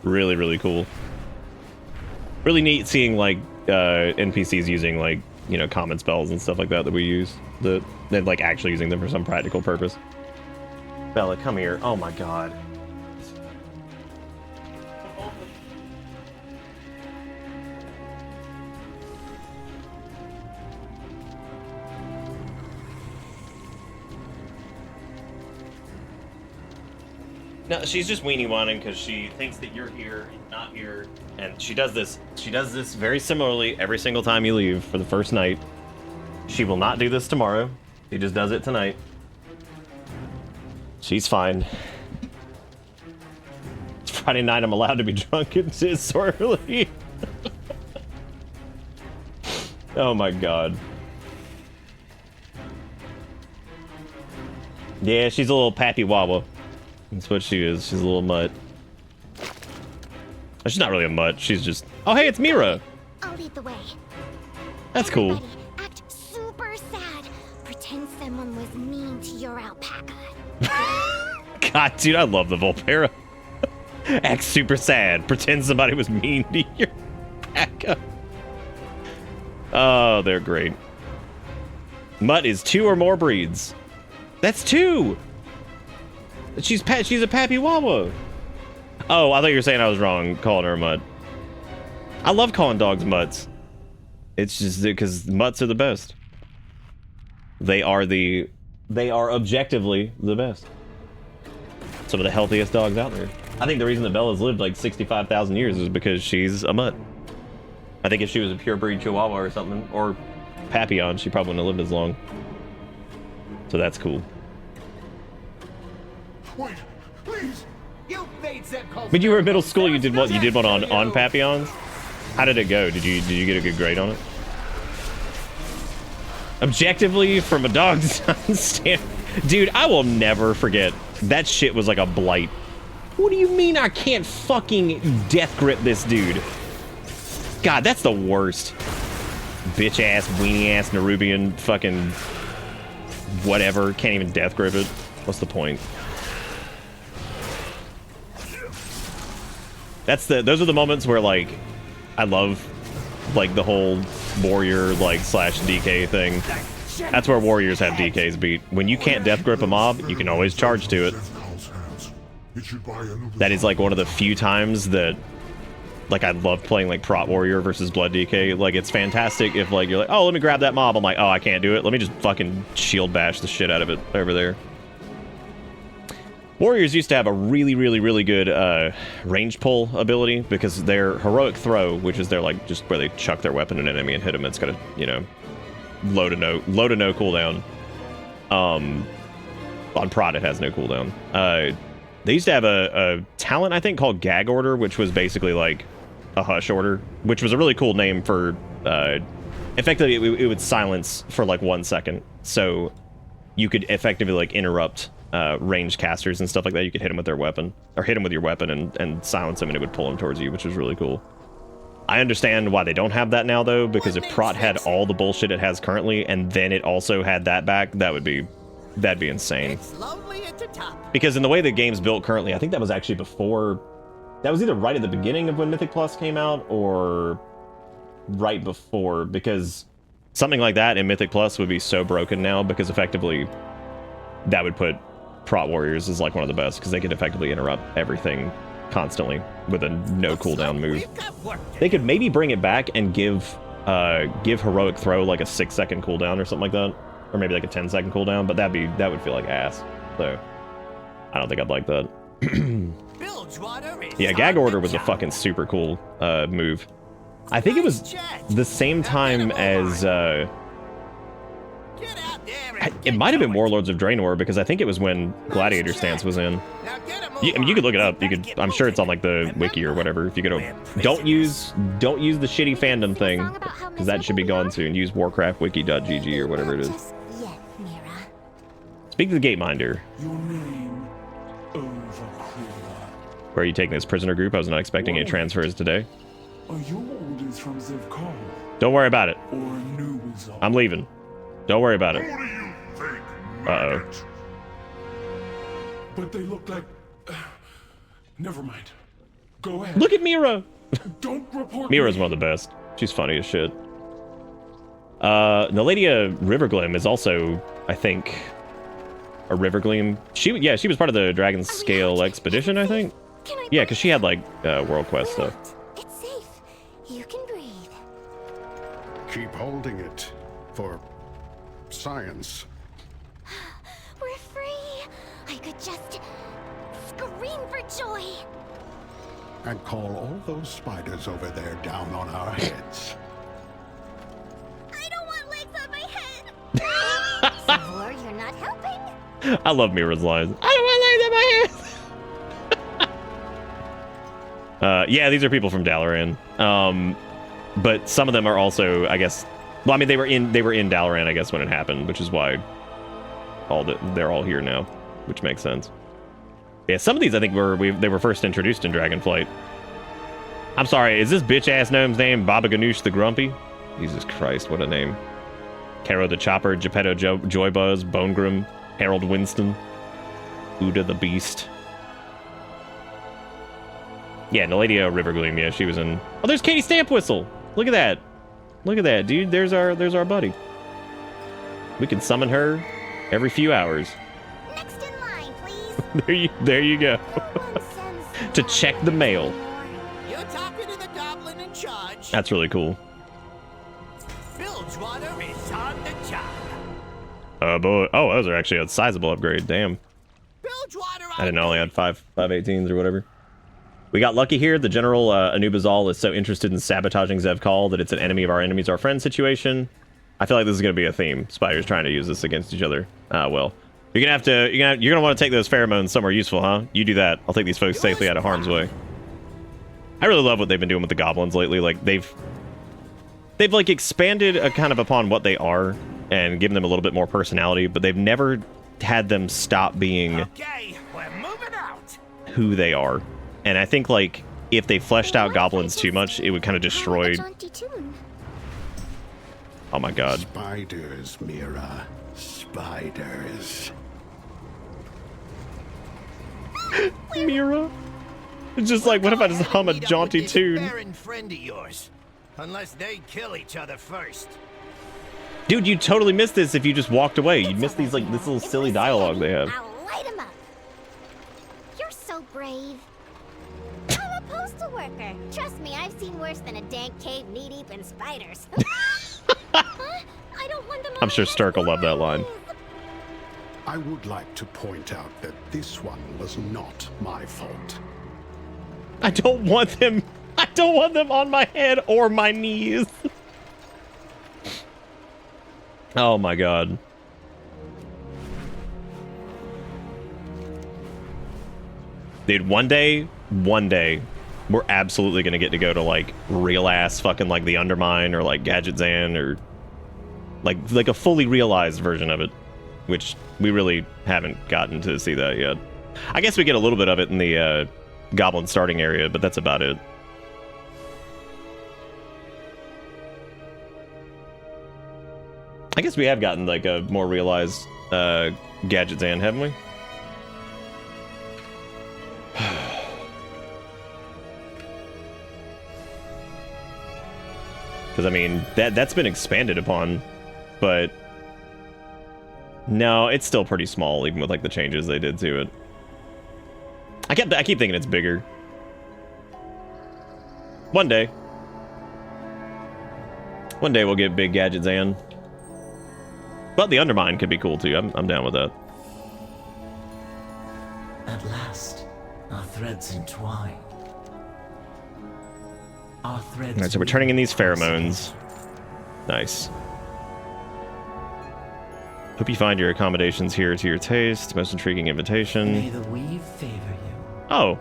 Really, really cool. Really neat seeing like NPCs using like, you know, common spells and stuff like that we use. And like actually using them for some practical purpose. Bella, come here. Oh my god. No, she's just weenie whining because she thinks that you're here, not here, and she does this. She does this very similarly every single time you leave for the first night. She will not do this tomorrow. She just does it tonight. She's fine. It's Friday night. I'm allowed to be drunk. It's so early. Oh my god. Yeah, she's a little pappy wawa. That's what she is. She's a little mutt. She's not really a mutt. She's just... Oh, hey, it's Mira. I'll lead the way. That's cool. Act super sad. Pretend someone was mean to your alpaca. God, dude, I love the Volpera. Act super sad. Pretend somebody was mean to your alpaca. Oh, they're great. Mutt is 2 or more breeds. That's 2. She's a Pappy Wawa. Oh, I thought you were saying I was wrong calling her a mutt. I love calling dogs mutts. It's just because mutts are the best. They are objectively the best. Some of the healthiest dogs out there. I think the reason that Bella's lived like 65,000 years is because she's a mutt. I think if she was a pure breed Chihuahua or something, or Papillon, she probably wouldn't have lived as long. So that's cool. Wait, please. You made Zeb call. When you were in middle school, you did what? You did one on Papillons? How did it go? Did you get a good grade on it? Objectively, from a dog's stand, dude, I will never forget. That shit was like a blight. What do you mean I can't fucking death grip this dude? God, that's the worst. Bitch ass, weenie ass, Nerubian, fucking whatever. Can't even death grip it. What's the point? Those are the moments where like I love like the whole warrior like slash DK thing. That's where warriors have DKs beat. When you can't death grip a mob, you can always charge to it. That is like one of the few times that like I love playing like prot warrior versus blood DK. Like it's fantastic if like you're like, oh, let me grab that mob. I'm like, oh, I can't do it. Let me just fucking shield bash the shit out of it over there. Warriors used to have a really, really, really good range pull ability because their heroic throw, which is their like just where they chuck their weapon at an enemy and hit them, it's got a, you know, low to no cooldown. On prot it has no cooldown. They used to have a talent I think called Gag Order, which was basically like a hush order, which was a really cool name for effectively it would silence for like 1 second, so you could effectively like interrupt ranged casters and stuff like that. You could hit them with their weapon, or hit them with your weapon and silence them, and it would pull them towards you, which was really cool. I understand why they don't have that now, though, because if prot had all the bullshit it has currently, and then it also had that back, that would be that'd be insane. It's lonely at the top. Because in the way the game's built currently, I think that was actually before... That was either right at the beginning of when Mythic Plus came out, or right before, because something like that in Mythic Plus would be so broken now, because effectively that would put Prot Warriors as like one of the best, because they could effectively interrupt everything constantly with a no cooldown move. They could maybe bring it back and give Heroic Throw like a 6-second cooldown or something like that, or maybe like a 10-second cooldown, but that would feel like ass. So I don't think I'd like that. Yeah, Gag Order was a fucking super cool move. I think it was the same time as it might have been Warlords of Draenor, because I think it was when Gladiator Stance was in. I mean, you could look it up. You could. I'm sure it's on like the wiki or whatever. If you go to, don't use the shitty fandom thing, because that should be gone soon. Use warcraftwiki.gg or whatever it is. Speak to the Gateminder. Where are you taking this prisoner group? I was not expecting any transfers today. Are your orders from Zevkar? Don't worry about it. Or new Wizard? I'm leaving. Don't worry about it. What do you think, Uh-oh. maggot? But they look like... Never mind. Go ahead. Look at Mira! Don't report Mira's me. one of the best. She's funny as shit. Naladia Riverglim is also, I think, a Rivergleam. She was part of the Dragon Scale Expedition, I think. Yeah, because she had like World Quest stuff. It's safe. You can breathe. Keep holding it for science. We're free. I could just scream for joy. And call all those spiders over there down on our heads. I don't want legs on my head. Savor, you're not helping. I love Mira's lines. I don't want legs in my hands. Yeah, these are people from Dalaran. But some of them are also, I guess. Well, I mean, they were in Dalaran, I guess, when it happened, which is why they're all here now, which makes sense. Yeah, some of these I think they were first introduced in Dragonflight. I'm sorry, is this bitch-ass gnome's name Baba Ganoush the Grumpy? Jesus Christ, what a name. Caro the Chopper, Geppetto Joybuzz, Bonegrim, Harold Winston, Uda the Beast. Yeah, Naladia Rivergleam, yeah, she was in... Oh, there's Katie Stampwhistle! Look at that. Look at that, dude. There's our buddy. We can summon her every few hours. Next in line, please. there you go. To check the mail. You're talking to the goblin in charge. That's really cool. Bilgewater is on the job. Boy. Oh, those are actually a sizable upgrade. Damn. I didn't know I only had 518s or whatever. We got lucky here. The General Anubizal is so interested in sabotaging Zevkal that it's an enemy of our enemies, our friends situation. I feel like this is going to be a theme. Spiders trying to use this against each other. Well, you're gonna want to take those pheromones somewhere useful, huh? You do that. I'll take these folks safely out of harm's way. I really love what they've been doing with the goblins lately. Like they've like expanded kind of upon what they are and given them a little bit more personality, but they've never had them stop being who they are. And I think, like, if they fleshed out goblins too much, it would kind of destroy... Oh my god. Spiders, Mira. Spiders. Mira? It's just like, what if I just hum a jaunty tune? Friend of yours, unless they kill each other first. Dude, you totally missed this if you just walked away. You'd miss these, like, this little silly dialogue they have. I'll light him up. You're so brave. I'm a postal worker. Trust me, I've seen worse than a dank cave knee-deep in spiders. I don't want them. I'm sure Sturk will love that line. I would like to point out that this one was not my fault. I don't want them on my head or my knees. Oh my god. Dude, one day, we're absolutely gonna get to go to like real ass fucking like the Undermine or like Gadget Zan or like a fully realized version of it, which we really haven't gotten to see that yet. I guess we get a little bit of it in the Goblin starting area, but that's about it. I guess we have gotten like a more realized gadgets and haven't we? Because I mean that's been expanded upon, but no, it's still pretty small even with like the changes they did to it. I keep thinking it's bigger. One day we'll get big gadgets and. But the Undermine could be cool too. I'm down with that. At last, our threads entwine. Our threads. All right, so we're turning in these pheromones. Nice. Hope you find your accommodations here to your taste. Most intriguing invitation. May the weave favor you. Oh,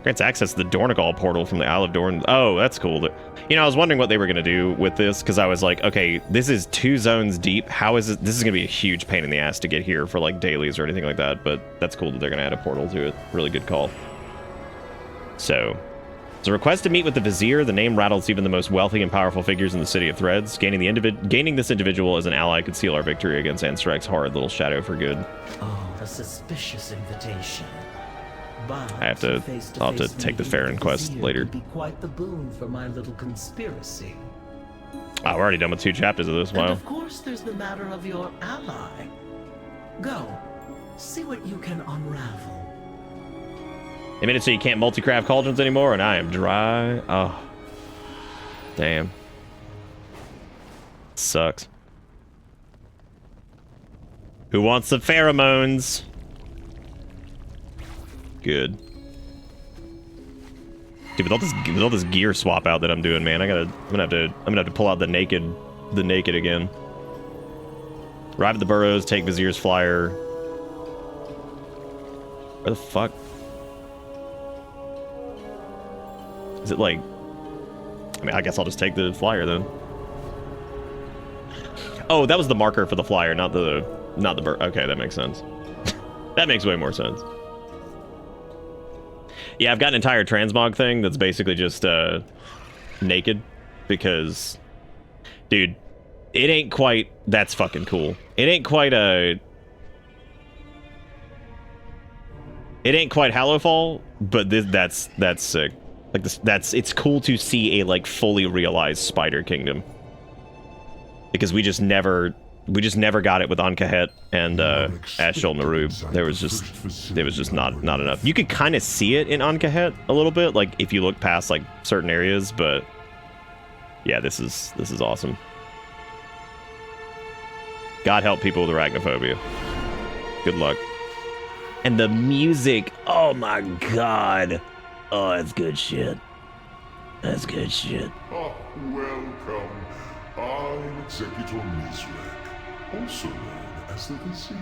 grants access to the Dornigal portal from the Isle of Dorn. Oh, that's cool. You know, I was wondering what they were gonna do with this because I was like, okay, this is 2 zones deep. How is it? This is gonna be a huge pain in the ass to get here for like dailies or anything like that. But that's cool that they're gonna add a portal to it. Really good call. So, it's a request to meet with the Vizier. The name rattles even the most wealthy and powerful figures in the City of Threads. Gaining this individual as an ally could seal our victory against Anstrek's horrid little shadow for good. Oh, a suspicious invitation. But I'll have to take the Farron quest later. Be quite the boon for my little conspiracy. Oh, we're already done with 2 chapters of this. Wow. And of course, there's the matter of your ally. Go, see what you can unravel. They made it so you can't multi-craft cauldrons anymore, and I am dry. Oh, damn. Sucks. Who wants the pheromones? Good. Dude, with all this gear swap out that I'm doing, man, I'm gonna have to pull out the naked again. Arrive at the burrows, take Vizier's flyer. Where the fuck? Is it like? I mean, I guess I'll just take the flyer then. Oh, that was the marker for the flyer, not the Okay, that makes sense. That makes way more sense. Yeah, I've got an entire transmog thing that's basically just naked because, dude, it ain't quite. That's fucking cool. It ain't quite Hallowfall, but that's sick. Like this, it's cool to see a like fully realized Spider Kingdom because we just never got it with Ankahet and Ashol Narub. It was just not enough. You could kind of see it in Ankahet a little bit, like if you look past like certain areas, but yeah, this is awesome. God help people with arachnophobia. Good luck. And the music, oh my god. Oh, that's good shit. That's good shit. Oh, welcome. I'm Executor Nizrek, also known as the Vizier.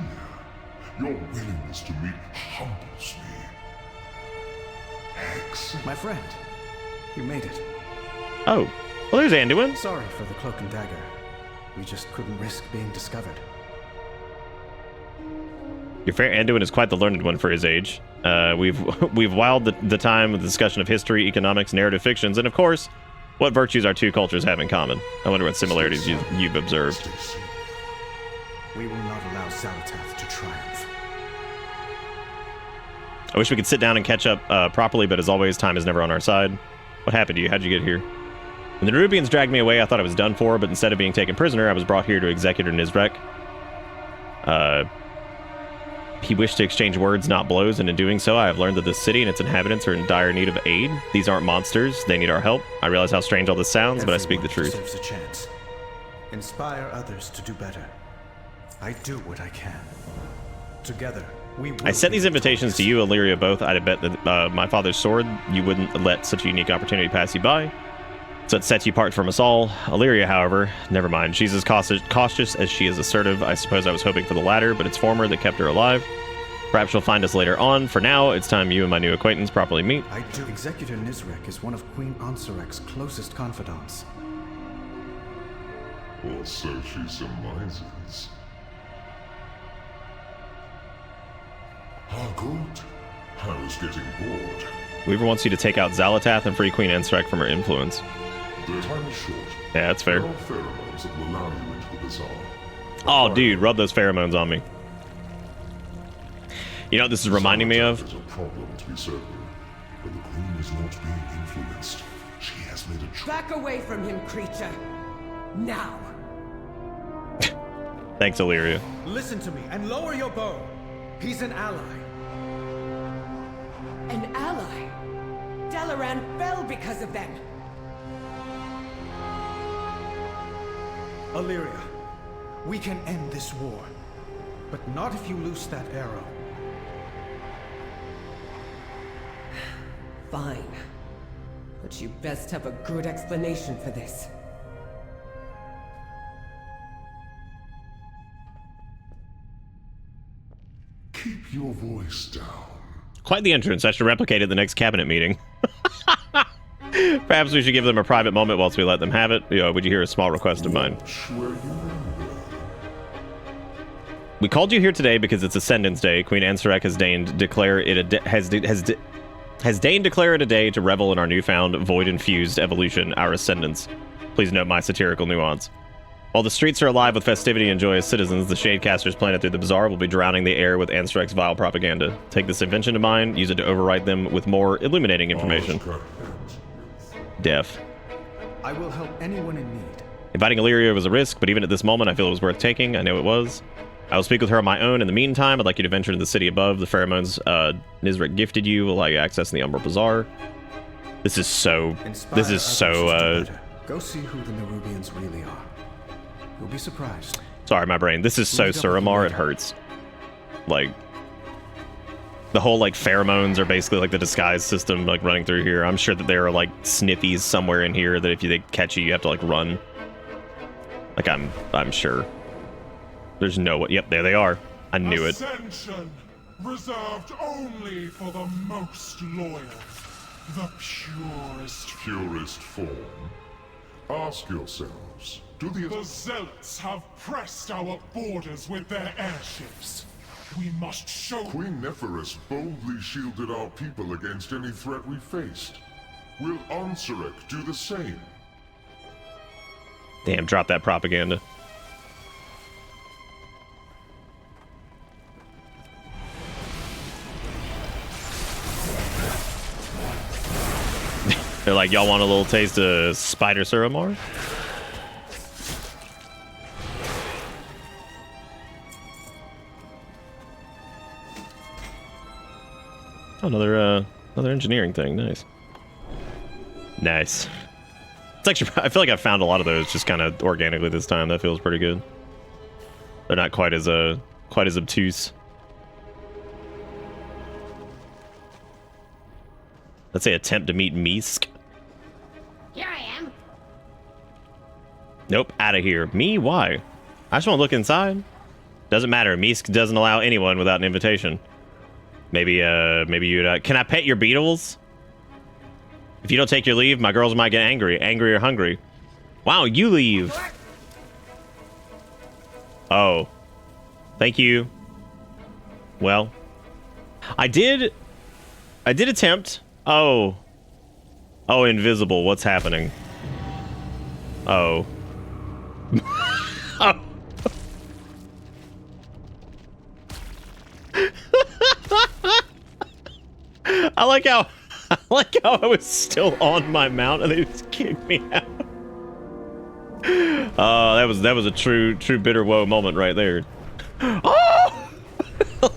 Your willingness to meet humbles me. Excellent. My friend, you made it. Oh, well, there's Anduin. Sorry for the cloak and dagger. We just couldn't risk being discovered. Your fair Anduin is quite the learned one for his age. We've wiled the time with the discussion of history, economics, narrative fictions, and of course, what virtues our 2 cultures have in common. I wonder what similarities you've observed. We will not allow Zalatath to triumph. I wish we could sit down and catch up properly, but as always, time is never on our side. What happened to you? How'd you get here? When the Nerubians dragged me away, I thought I was done for, but instead of being taken prisoner, I was brought here to Executor Nizrek. He wished to exchange words, not blows, and in doing so, I have learned that this city and its inhabitants are in dire need of aid. These aren't monsters. They need our help. I realize how strange all this sounds, but I speak the truth. Deserves a chance. Inspire others to do better. I do what I can. Together, we will. I sent these invitations to you, Illyria, both. I'd bet that my father's sword, you wouldn't let such a unique opportunity pass you by. So it sets you apart from us all. Illyria, however, never mind. She's as cautious as she is assertive. I suppose I was hoping for the latter, but it's former that kept her alive. Perhaps she'll find us later on. For now, it's time you and my new acquaintance properly meet. I do. Executor Nizrek is one of Queen Ansarek's closest confidants. Or so she surmises. Harcourt, I was getting bored. Weaver wants you to take out Zalatath and free Queen Anstrek from her influence. The time is short. Yeah, that's fair. There are pheromones that will allow you into the bazaar. Oh, dude, rub those pheromones on me. You know what this is reminding me of? There's a problem, to be certain, but the Queen is not being influenced. She has made a choice. Back away from him, creature. Now. Thanks, Illyria. Listen to me and lower your bow. He's an ally. An ally? Dalaran fell because of them. Illyria, we can end this war. But not if you loose that arrow. Fine. But you best have a good explanation for this. Keep your voice down. Quite the entrance. I should replicate it at the next cabinet meeting. Perhaps we should give them a private moment whilst we let them have it. Would you hear a small request of mine? We called you here today because it's Ascendance Day. Queen Ansarek has deigned declare it has deigned declare it a day to revel in our newfound void-infused evolution, our ascendance. Please note my satirical nuance. While the streets are alive with festivity and joyous citizens, the Shadecasters planted through the bazaar will be drowning the air with Ansarek's vile propaganda. Take this invention of mine, use it to overwrite them with more illuminating information. Def. I will help anyone in need. Inviting Illyria was a risk, but even at this moment, I feel it was worth taking. I know it was. I will speak with her on my own. In the meantime, I'd like you to venture to the city above. The pheromones Nizrek gifted you will allow you access in the Umbral Bazaar. This is so... Go see who the Nerubians really are. You'll be surprised. Sorry, my brain. This is so Suramar, it hurts. Like... The whole, like, pheromones are basically like the disguise system, like, running through here. I'm sure that there are, like, sniffies somewhere in here that if they catch you, you have to, like, run. Like, I'm sure. There's no way. Yep, there they are. I knew it. Ascension, reserved only for the most loyal, the purest form. Ask yourselves, do the Zealots have pressed our borders with their airships? We must show... Queen Neferis boldly shielded our people against any threat we faced. Will Ansarek do the same? Damn, drop that propaganda. They're like, y'all want a little taste of Spider Suramar? Oh, another engineering thing. Nice. Nice. It's actually, I feel like I found a lot of those just kind of organically this time. That feels pretty good. They're not quite as obtuse. Let's say attempt to meet Misk. Here I am. Nope, out of here. Me? Why? I just want to look inside. Doesn't matter. Misk doesn't allow anyone without an invitation. Maybe you'd... can I pet your beetles? If you don't take your leave, my girls might get angry. Angry or hungry. Wow, you leave. Oh. Thank you. Well. I did attempt... Oh. Oh, invisible. What's happening? Oh. Oh. I like how I was still on my mount and they just kicked me out. That was a true bitter woe moment right there. Oh!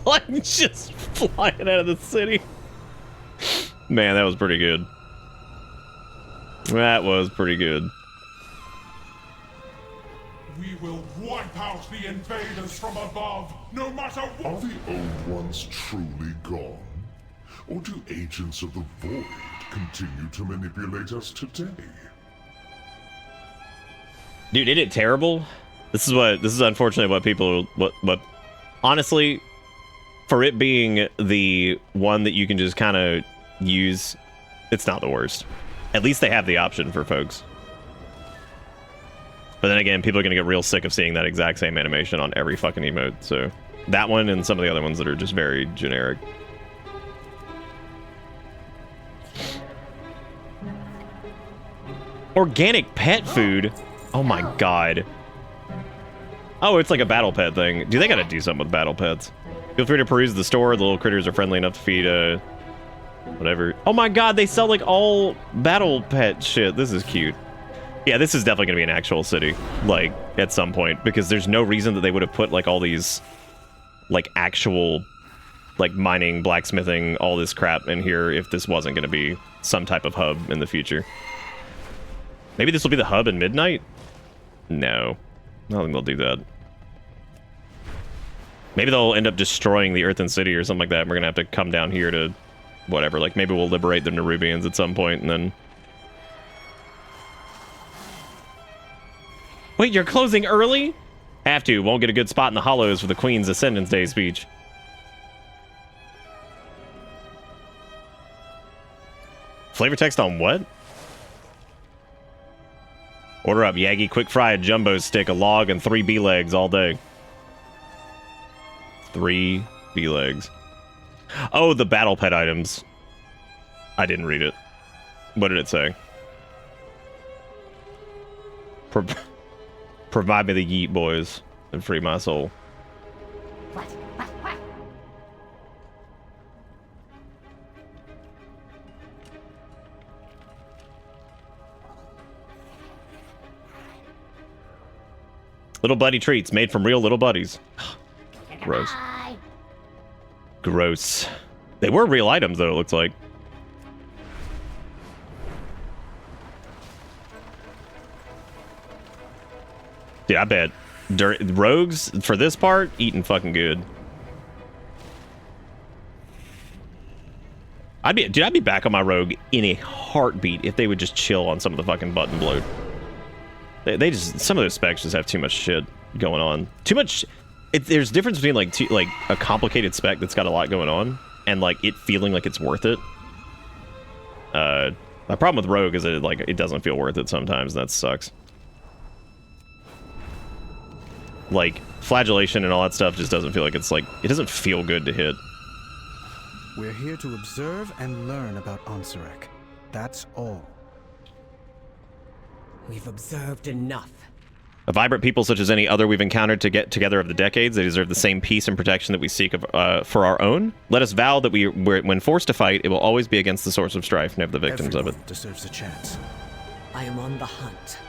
Like just flying out of the city. Man, that was pretty good. That was pretty good. We will wipe out the invaders from above, no matter what. Are the old ones truly gone? Or do agents of the Void continue to manipulate us today? Dude, isn't it terrible? This is unfortunately what people honestly, for it being the one that you can just kind of use, it's not the worst. At least they have the option for folks. But then again, people are going to get real sick of seeing that exact same animation on every fucking emote. So that one and some of the other ones that are just very generic. Organic pet food? Oh my god. Oh, it's like a battle pet thing. Dude, they gotta do something with battle pets. Feel free to peruse the store. The little critters are friendly enough to feed, whatever. Oh my god, they sell, like, all battle pet shit. This is cute. Yeah, this is definitely gonna be an actual city, like, at some point, because there's no reason that they would have put, like, all these, like, actual, like, mining, blacksmithing, all this crap in here if this wasn't gonna be some type of hub in the future. Maybe this will be the hub in Midnight? No. I don't think they'll do that. Maybe they'll end up destroying the Earthen City or something like that, and we're gonna have to come down here to whatever. Like, maybe we'll liberate the Nerubians at some point, and then... Wait, you're closing early? Have to. Won't get a good spot in the Hollows for the Queen's Ascendance Day speech. Flavor text on what? Order up Yagi quick fried jumbo stick, a log, and 3 bee legs all day. 3 bee legs. Oh, the battle pet items. I didn't read it. What did it say? Provide me the yeet, boys, and free my soul. Little buddy treats made from real little buddies. Gross. Gross. They were real items, though, it looks like. Dude, I bet rogues, for this part, eating fucking good. I'd be back on my rogue in a heartbeat if they would just chill on some of the fucking button bloat. They just, some of those specs just have too much shit going on. Too much. There's a difference between like a complicated spec that's got a lot going on and like it feeling like it's worth it. My problem with rogue is that it doesn't feel worth it sometimes, and that sucks. Like flagellation and all that stuff just doesn't feel like it doesn't feel good to hit. We're here to observe and learn about Ansarek. That's all. We've observed enough. A vibrant people such as any other we've encountered to get together of the decades, they deserve the same peace and protection that we seek for our own. Let us vow that when forced to fight, it will always be against the source of strife, never the victims of it. Deserves a chance. I am on the hunt.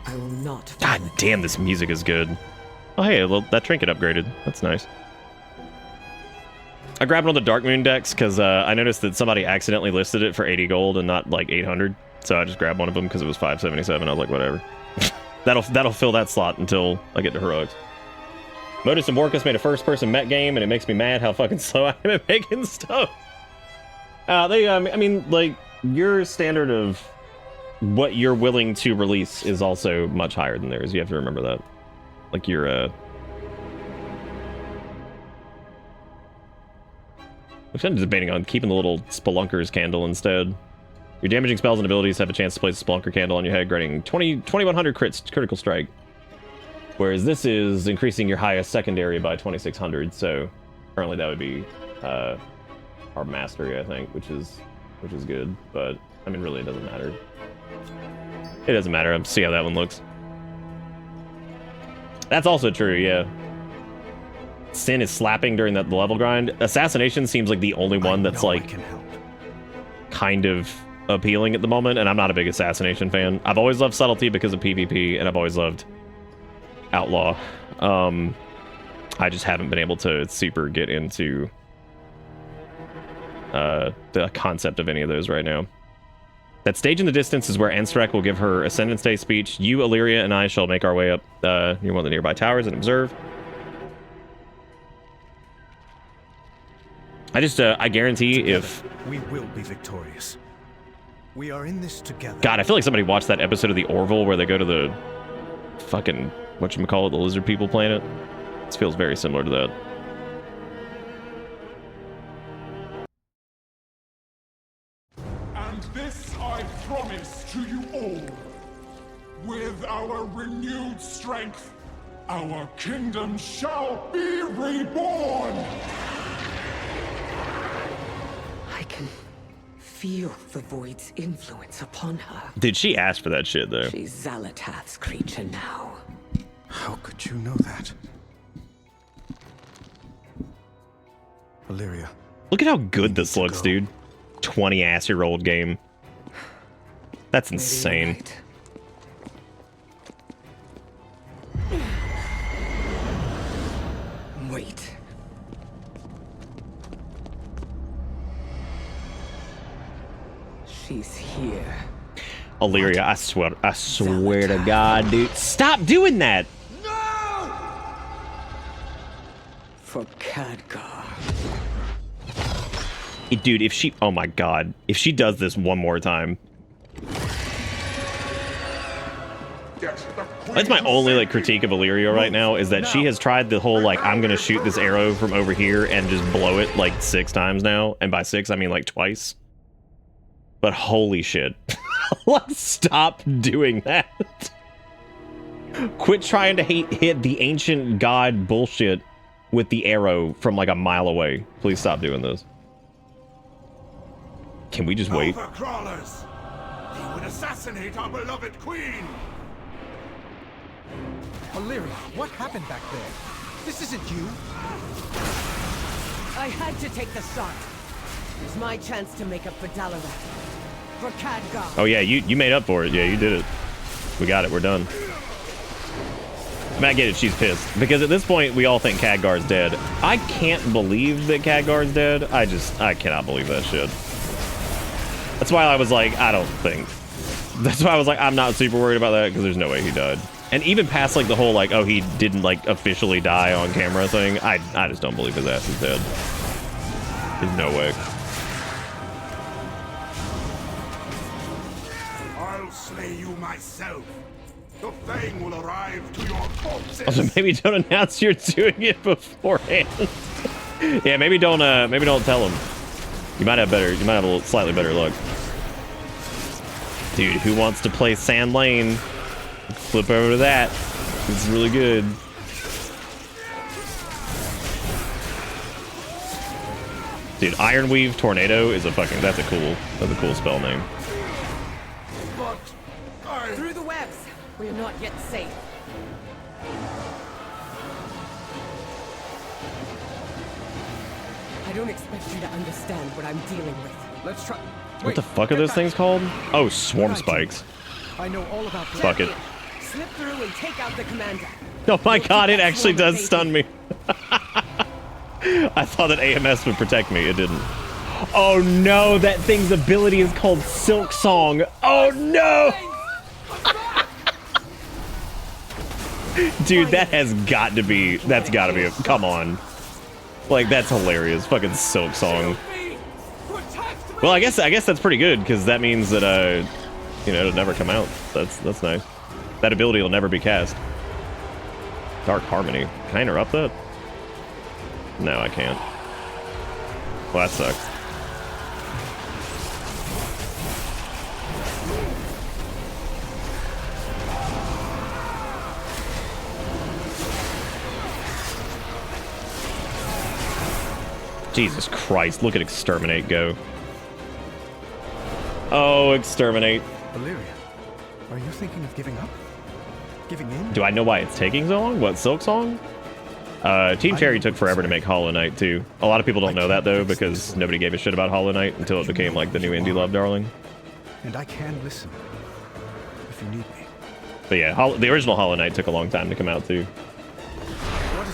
I will not. God damn, this music is good. Oh hey, well, that trinket upgraded. That's nice. I grabbed one of the Dark Moon decks because I noticed that somebody accidentally listed it for 80 gold and not like 800. So I just grabbed one of them because it was 577. I was like, whatever. that'll fill that slot until I get to heroics. Modus and Warcraft made a first-person mech game, and it makes me mad how fucking slow I am at making stuff. I mean, like, your standard of what you're willing to release is also much higher than theirs. You have to remember that. Like, you're, I'm kind of debating on keeping the little Spelunker's candle instead. Your damaging spells and abilities have a chance to place a Spelunker candle on your head, granting 2100 critical strike. Whereas this is increasing your highest secondary by 2600, so currently that would be our mastery, I think, which is good. But I mean, really, it doesn't matter. It doesn't matter. I'll see how that one looks. That's also true, yeah. Sin is slapping during the level grind. Assassination seems like the only one that's like kind of appealing at the moment, and I'm not a big Assassination fan. I've always loved Subtlety because of PvP, and I've always loved Outlaw. I just haven't been able to super get into the concept of any of those right now. That stage in the distance is where Anstrak will give her Ascendance Day speech. You, Illyria, and I shall make our way up near one of the nearby towers and observe. I guarantee if... We will be victorious. We are in this together. God, I feel like somebody watched that episode of the Orville where they go to the fucking, whatchamacallit, the lizard people planet. This feels very similar to that. And this I promise to you all. With our renewed strength, our kingdom shall be reborn! I can feel the void's influence upon her. Dude, she asked for that shit, though. She's Xalatath's creature now. How could you know that? Illyria. Look at how good this looks, dude. 20-year-old game. That's insane. Wait. She's here. Illyria, I swear to God, dude. Stop doing that! For Khadgar. Dude, if she... Oh my God. If she does this one more time... That's my only, like, critique of Illyria right now, is that she has tried the whole, like, I'm gonna shoot this arrow from over here and just blow it, like, 6 times now. And by 6, I mean, like, twice. But holy shit. Like, stop doing that. Quit trying to hit the ancient god bullshit with the arrow from, like, a mile away. Please stop doing this. Can we just wait? Overcrawlers! He would assassinate our beloved queen! Illyria, what happened back there? This isn't you. I had to take the shot. It's my chance to make up for Dalaran. For Khadgar. Oh yeah, you made up for it. Yeah, you did it. We got it. We're done. I get it. She's pissed. Because at this point, we all think Khadgar's dead. I can't believe that Khadgar's dead. I cannot believe that shit. That's why I was like, I don't think. That's why I was like, I'm not super worried about that, because there's no way he died. And even past, like, the whole, like, oh, he didn't, like, officially die on camera thing, I just don't believe his ass is dead. There's no way. I'll slay you myself. The Fang will arrive to your corpses. Also, maybe don't announce you're doing it beforehand. Yeah, maybe don't tell him. You might have a little slightly better luck. Dude, who wants to play Sand Lane? Flip over to that. It's really good. Dude, Ironweave Tornado is that's a cool spell name. Through the webs. We are not yet safe. I don't expect you to understand what I'm dealing with. Let's try. What the fuck are those things called? Oh, swarm spikes. I know all about that. Fuck it. Slip through and take out the commander. Oh my God, it actually does stun me. I thought that AMS would protect me. It didn't. Oh no, that thing's ability is called Silk Song. Oh no! Dude, that's gotta be come on. Like, that's hilarious. Fucking Silk Song. Well, I guess that's pretty good, because that means that, you know, it'll never come out. That's nice. That ability will never be cast. Dark Harmony. Can I interrupt that? No, I can't. Well, that sucks. Jesus Christ, look at Exterminate go. Oh, Exterminate. Illyria, are you thinking of giving up? Giving in? Do I know why it's taking so long? What, Silk Song? Team Cherry took forever to make Hollow Knight, too. A lot of people don't know that, though, because nobody gave a shit about Hollow Knight until it became, like, the new indie love darling. And I can listen, if you need me. But yeah, the original Hollow Knight took a long time to come out, too.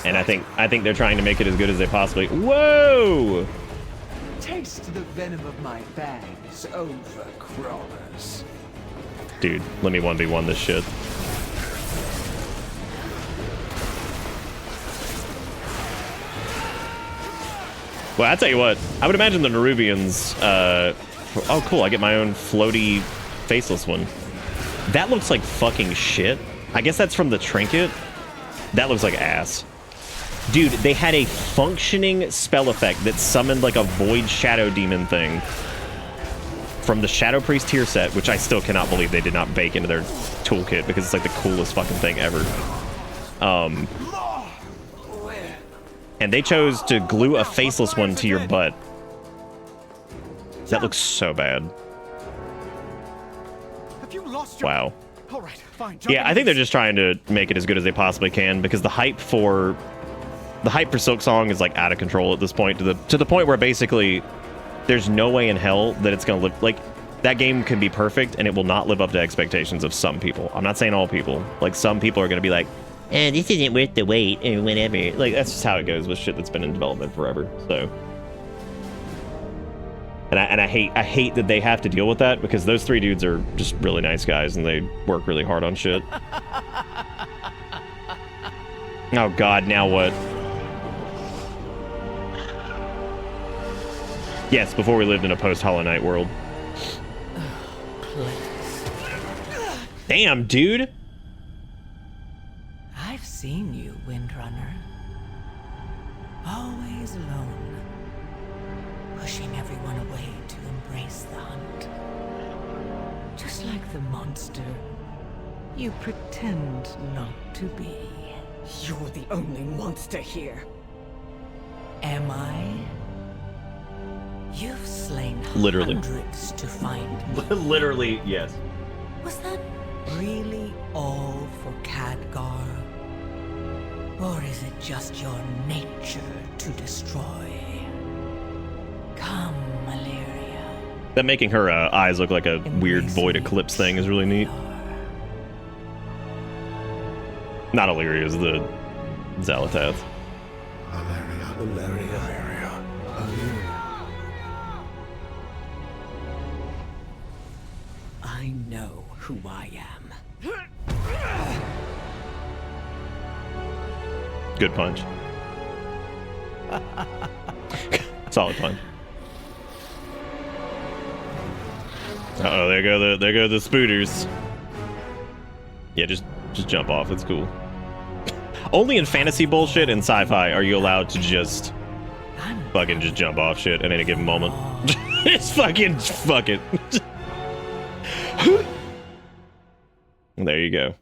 And I think they're trying to make it as good as they possibly... Whoa! Taste the venom of my fangs, overcrawlers. Dude, let me 1v1 this shit. Well, I tell you what, I would imagine the Nerubians, oh cool, I get my own floaty faceless one. That looks like fucking shit. I guess that's from the trinket. That looks like ass. Dude, they had a functioning spell effect that summoned like a void shadow demon thing from the Shadow Priest tier set, which I still cannot believe they did not bake into their toolkit, because it's like the coolest fucking thing ever. And they chose to glue a faceless one to your butt. That looks so bad. Have you lost your... Wow. All right, fine. Yeah, I think they're just trying to make it as good as they possibly can because the hype for Silk Song is like out of control at this point to the point where basically there's no way in hell that it's gonna live like that game can be perfect and it will not live up to expectations of some people. I'm not saying all people. Like some people are gonna be like, this isn't worth the wait and whatever. Like that's just how it goes with shit that's been in development forever. So and I hate that they have to deal with that because those three dudes are just really nice guys and they work really hard on shit. Oh god, now what? Yes, before we lived in a post-Hollow Knight world. Damn, dude! I've seen you, Windrunner. Always alone. Pushing everyone away to embrace the hunt. Just like the monster you pretend not to be. You're the only monster here. Am I? You've slain Literally. hundreds to find me. Literally, yes. Was that really all for Khadgar? Or is it just your nature to destroy? Come, Malaria. That making her eyes look like a weird void eclipse thing is really neat. Not Illyria, is the Xalatath. Valeria. I know who I am. Good punch. Solid punch. Uh-oh, there go the spooters. Yeah, just jump off, it's cool. Only in fantasy bullshit and sci-fi are you allowed to just fucking just jump off shit at any given moment. Just fucking fuck it. There you go.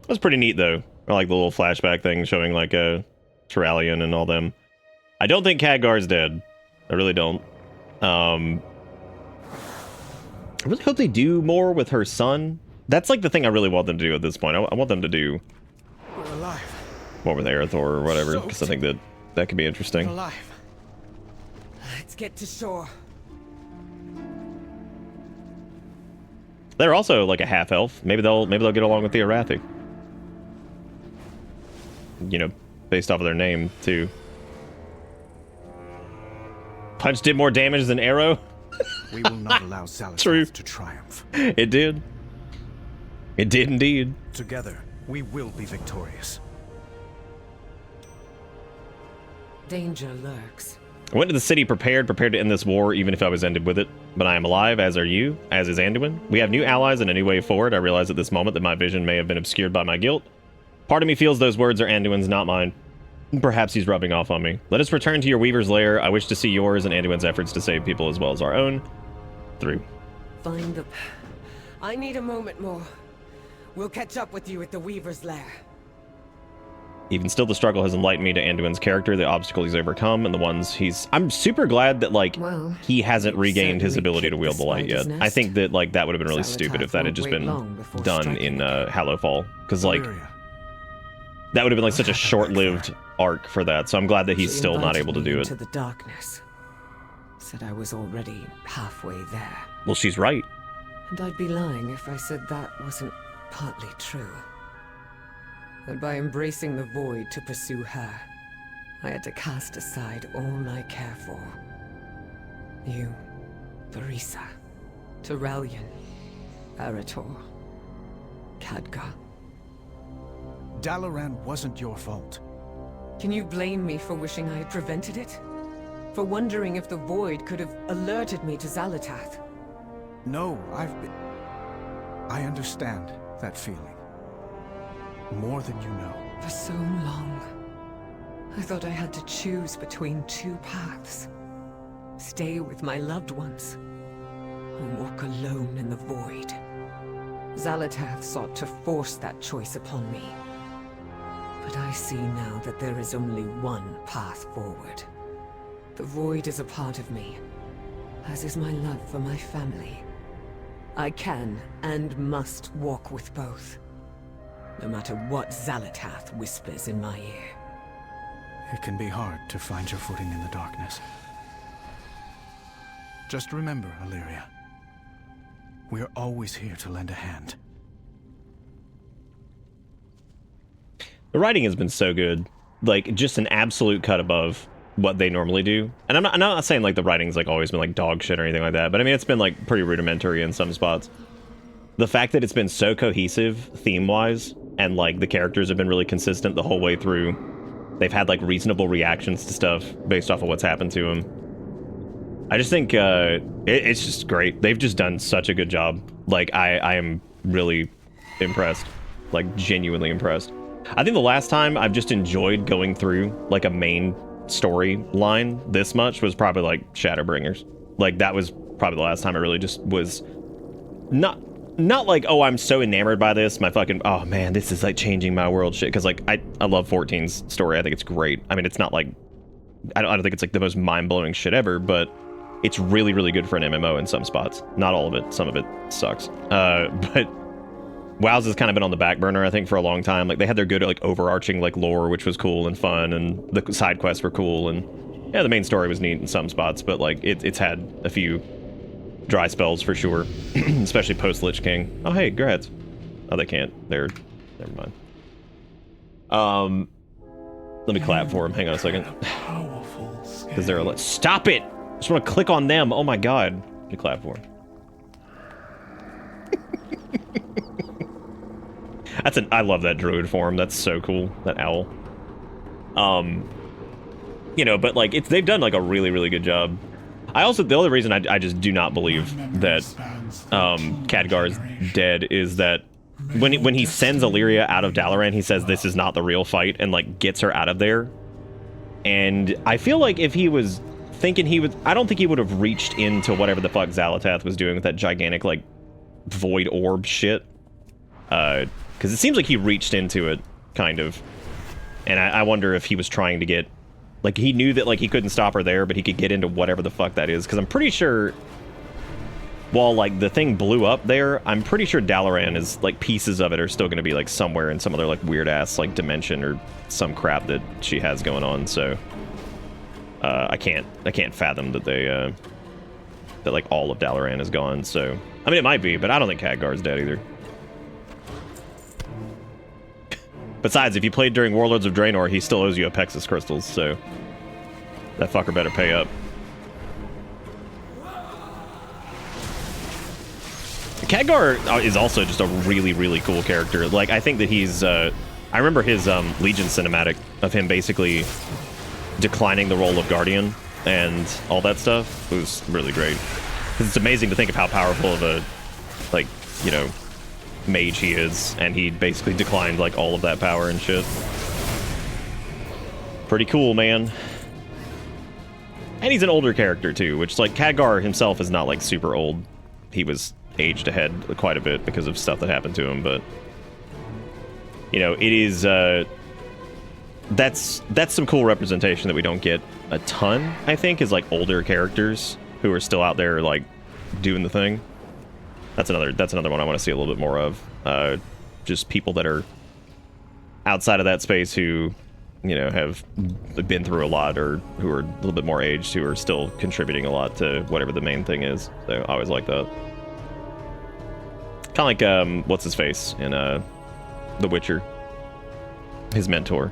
That's pretty neat though. I like the little flashback thing showing like Turalian and all them. I don't think Khadgar's dead. I really don't. I really hope they do more with her son. That's like the thing I really want them to do at this point. I want them to do more with Aerithor or whatever, because I think that could be interesting. Let's get to shore. They're also like a half elf. Maybe they'll get along with the Arathi. You know, based off of their name too. Punch did more damage than arrow. We will not allow Xalatath to triumph. It did. It did indeed. Together, we will be victorious. Danger lurks. I went to the city prepared to end this war, even if I was ended with it. But I am alive, as are you, as is Anduin. We have new allies and a new way forward. I realize at this moment that my vision may have been obscured by my guilt. Part of me feels those words are Anduin's, not mine. Perhaps he's rubbing off on me. Let us return to your Weaver's lair. I wish to see yours and Anduin's efforts to save people as well as our own. Through. Find the... I need a moment more. We'll catch up with you at the Weaver's lair. Even still, the struggle has enlightened me to Anduin's character, the obstacles he's overcome, and the ones he's... I'm super glad that, like, he hasn't regained his ability to wield the light yet. I think that, like, that would have been really stupid if that had just been done in Hallowfall. Because, like, that would have been, like, such a short-lived arc for that. So I'm glad that he's still not able to do it. Into the darkness. Said I was already halfway there. Well, she's right. And I'd be lying if I said that wasn't partly true. That by embracing the void to pursue her, I had to cast aside all I care for. You, Barisa, Turalian, Arator, Khadgar. Dalaran wasn't your fault. Can you blame me for wishing I had prevented it? For wondering if the void could have alerted me to Xalatath? No, I understand that feeling. More than you know. For so long, I thought I had to choose between two paths. Stay with my loved ones, or walk alone in the void. Xalatath sought to force that choice upon me. But I see now that there is only one path forward. The void is a part of me, as is my love for my family. I can and must walk with both. No matter what Xalatath whispers in my ear. It can be hard to find your footing in the darkness. Just remember, Illyria. We're always here to lend a hand. The writing has been so good. Like, just an absolute cut above what they normally do. And I'm not saying like the writing's like always been like dog shit or anything like that, but I mean it's been like pretty rudimentary in some spots. The fact that it's been so cohesive theme-wise, and like the characters have been really consistent the whole way through. They've had like reasonable reactions to stuff based off of what's happened to them. I just think it's just great. They've just done such a good job. Like I am really impressed, like genuinely impressed. I think the last time I've just enjoyed going through like a main storyline this much was probably like Shadowbringers. Like that was probably the last time I really just was not like, oh, I'm so enamored by this, my fucking, oh man, this is like changing my world shit, because like I love 14's story. I think it's great. I mean, it's not like I don't think it's like the most mind-blowing shit ever, but it's really, really good for an MMO in some spots. Not all of it, some of it sucks. But WoW's has kind of been on the back burner, I think, for a long time. Like they had their good like overarching like lore, which was cool and fun, and the side quests were cool, and yeah, the main story was neat in some spots, but like it's had a few dry spells for sure, especially post Lich King. Oh hey, grats. Oh, they can't. They're never mind. Let me clap for him. Hang on a second. Because they're like, stop it! I just want to click on them. Oh my god. Let me clap for him. I love that druid form. That's so cool. That owl. You know, but like they've done like a really, really good job. I also, the other reason I just do not believe that Khadgar's dead is that when he sends Illyria out of Dalaran, he says this is not the real fight and like gets her out of there. And I feel like if he was thinking I don't think he would have reached into whatever the fuck Xalatath was doing with that gigantic like void orb shit. Because it seems like he reached into it, kind of. And I wonder if he was trying to get... Like, he knew that, like, he couldn't stop her there, but he could get into whatever the fuck that is. Because I'm pretty sure... While, like, the thing blew up there, I'm pretty sure Dalaran is, like, pieces of it are still going to be, like, somewhere in some other, like, weird-ass, like, dimension or some crap that she has going on, so... I can't fathom that they, that, like, all of Dalaran is gone, so... I mean, it might be, but I don't think Khadgar's dead either. Besides, if you played during Warlords of Draenor, he still owes you a Pexus crystals, so that fucker better pay up. Khadgar is also just a really, really cool character. Like, I think that he's, I remember his Legion cinematic of him basically declining the role of Guardian and all that stuff. It was really great. Because it's amazing to think of how powerful of a, like, you know, mage he is, and he basically declined like all of that power and shit. Pretty cool, man. And he's an older character too, which like Khadgar himself is not like super old. He was aged ahead quite a bit because of stuff that happened to him, but you know, it is that's some cool representation that we don't get a ton, I think, is like older characters who are still out there like doing the thing. That's another one I want to see a little bit more of. Just people that are outside of that space who, you know, have been through a lot or who are a little bit more aged, who are still contributing a lot to whatever the main thing is. So I always like that. Kind of like, what's his face in The Witcher? His mentor.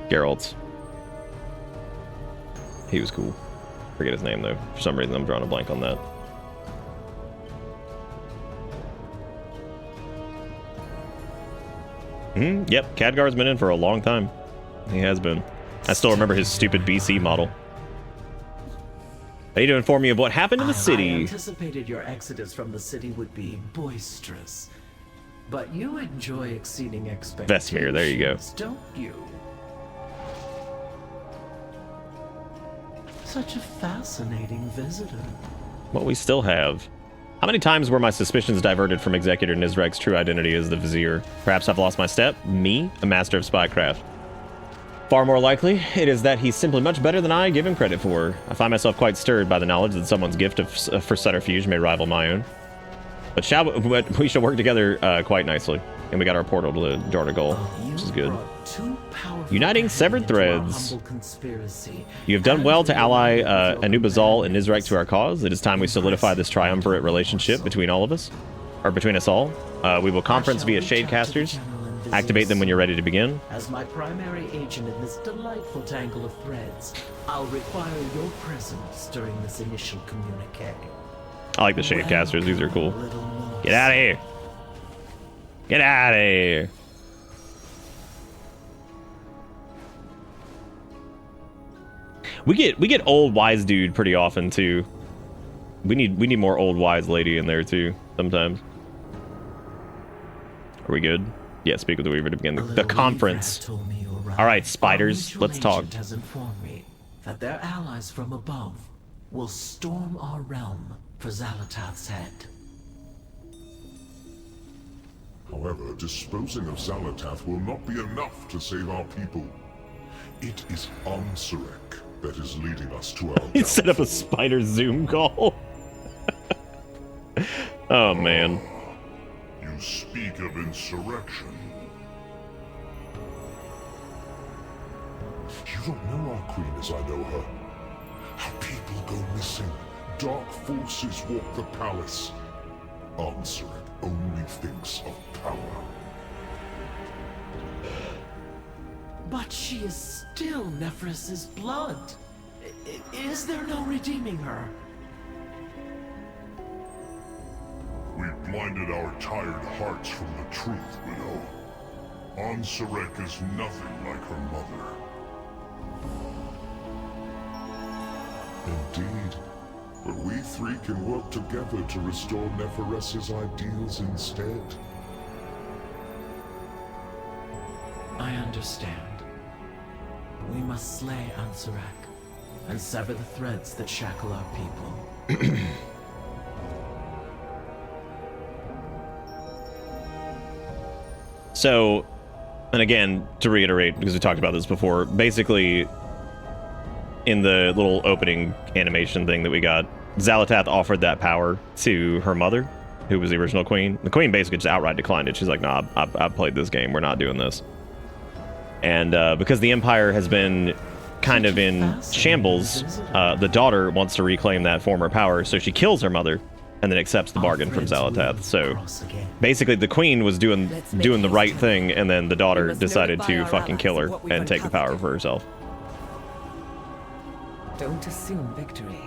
Geralt's. He was cool. Forget his name though. For some reason I'm drawing a blank on that. Yep, Khadgar's been in for a long time. He has been. I still remember his stupid BC model. I need to inform you of what happened in the city. I anticipated your exodus from the city would be boisterous, but you enjoy exceeding expectations. Vesmir, there you go. Don't you? Such a fascinating visitor. What we still have. How many times were my suspicions diverted from Executor Nizrek's true identity as the Vizier? Perhaps I've lost my step? Me, a master of spycraft. Far more likely, it is that he's simply much better than I give him credit for. I find myself quite stirred by the knowledge that someone's gift for subterfuge may rival my own. But we shall work together quite nicely. And we got our portal to Dornagal, which is good. Uniting severed threads. You have done well to ally Anub'Azal and Nizrek to our cause. It is time we solidify this triumvirate relationship between all of us, or between us all. We will conference via Shadecasters. Activate them when you're ready to begin. As my primary agent in this delightful tangle of threads, I'll require your presence during this initial communique. I like the Shadecasters. These are cool. Get out of here. Get out of here. We get old wise dude pretty often too. We need more old wise lady in there too sometimes. Are we good? Yeah, speak with the Weaver to begin the conference. All right, spiders, let's talk. Has informed me that their allies from above will storm our realm for Xal'atath's head. However, disposing of Xal'atath will not be enough to save our people. It is Ansarek that is leading us to our He set up a spider Zoom call. Oh, man. You speak of insurrection. You don't know our queen as I know her. Our people go missing. Dark forces walk the palace. Ansarek only thinks of power. But she is still Nephris's blood. Is there no redeeming her? We blinded our tired hearts from the truth, Widow. Ansarek is nothing like her mother. Indeed. But we three can work together to restore Nephres's ideals instead. I understand. We must slay Ansarek and sever the threads that shackle our people. So, and again, to reiterate, because we talked about this before, basically, in the little opening animation thing that we got, Xal'atath offered that power to her mother, who was the original queen. The queen basically just outright declined it. She's like, nah, I've played this game. We're not doing this. And because the Empire has been kind of in shambles, the daughter wants to reclaim that former power, so she kills her mother and then accepts the bargain from Xal'atath. So basically the queen was doing the right thing, and then the daughter decided to fucking kill her and take the power for herself. Don't assume victory.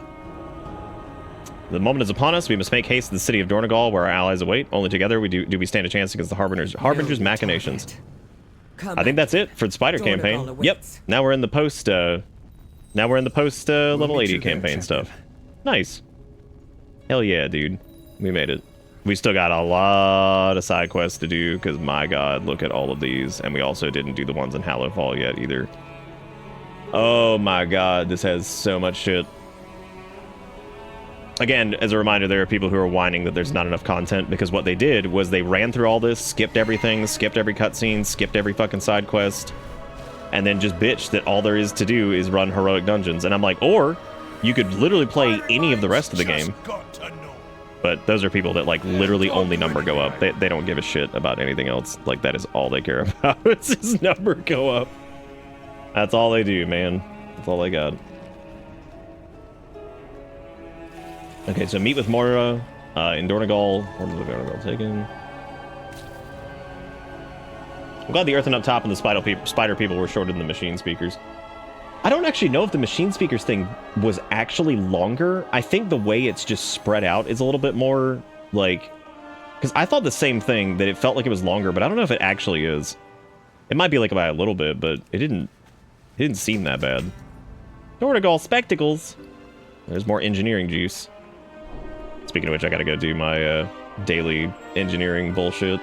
The moment is upon us. We must make haste to the city of Dornagal, where our allies await. Only together do we stand a chance against the Harbinger's machinations. I think that's it for the Spider campaign. Yep. Now we're in the post. Level 80 campaign stuff. Nice. Hell yeah, dude. We made it. We still got a lot of side quests to do, because my god, look at all of these. And we also didn't do the ones in Hallowfall yet either. Oh my god, this has so much shit. Again, as a reminder, there are people who are whining that there's not enough content, because what they did was they ran through all this, skipped everything, skipped every cutscene, skipped every fucking side quest, and then just bitched that all there is to do is run heroic dungeons. And I'm like, or you could literally play any of the rest of the game. But those are people that like literally only number go up. They don't give a shit about anything else. Like, that is all they care about. It's his number go up. That's all they do, man. That's all they got. Okay, so meet with Moira in Dornagal. Where was the Dornagal taken? I'm glad the earthen up top and the spider people were shorter than the machine speakers. I don't actually know if the machine speakers thing was actually longer. I think the way it's just spread out is a little bit more, like... Because I thought the same thing, that it felt like it was longer, but I don't know if it actually is. It might be like by a little bit, but it didn't seem that bad. Dornagal spectacles! There's more engineering juice. Speaking of which, I gotta go do my daily engineering bullshit.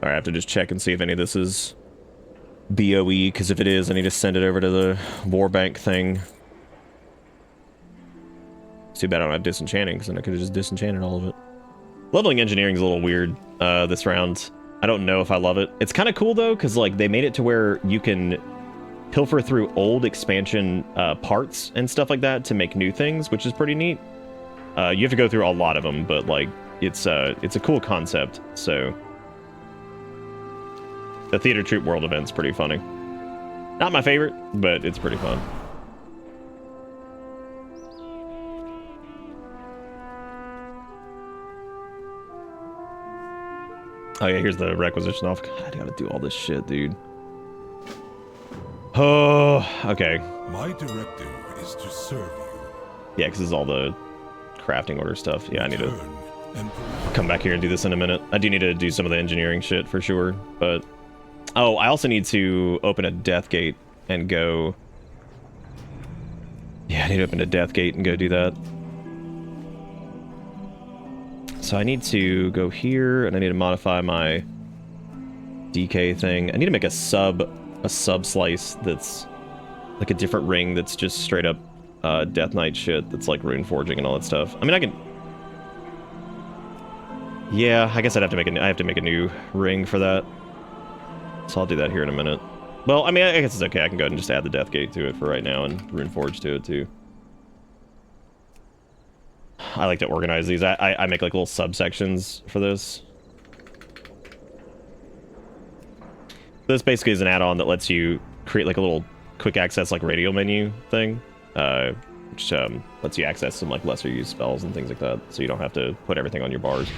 Sorry, I have to just check and see if any of this is BOE, because if it is, I need to send it over to the Warbank thing. It's too bad I don't have disenchanting, because then I could have just disenchanted all of it. Leveling engineering is a little weird this round. I don't know if I love it. It's kind of cool though, because like they made it to where you can pilfer through old expansion parts and stuff like that to make new things, which is pretty neat. You have to go through a lot of them, but like it's a cool concept. So the theater troupe world event's pretty funny. Not my favorite, but it's pretty fun. Oh yeah, here's the requisition off. God, I gotta do all this shit, dude. Oh, okay. My directive is to serve you. Yeah, because this is all the crafting order stuff. Yeah, I need to come back here and do this in a minute. I do need to do some of the engineering shit for sure, but... Oh, I also need to open a death gate and go... Yeah, I need to open a death gate and go do that. So I need to go here, and I need to modify my DK thing. I need to make a sub slice that's like a different ring that's just straight up Death Knight shit that's like rune forging and all that stuff. I mean, I can... Yeah, I guess I have to make a new ring for that. So I'll do that here in a minute. Well, I mean, I guess it's okay. I can go ahead and just add the Death Gate to it for right now and rune forge to it too. I like to organize these. I make like little subsections for this. This basically is an add-on that lets you create like a little quick access like radio menu thing, which lets you access some like lesser used spells and things like that, so you don't have to put everything on your bars,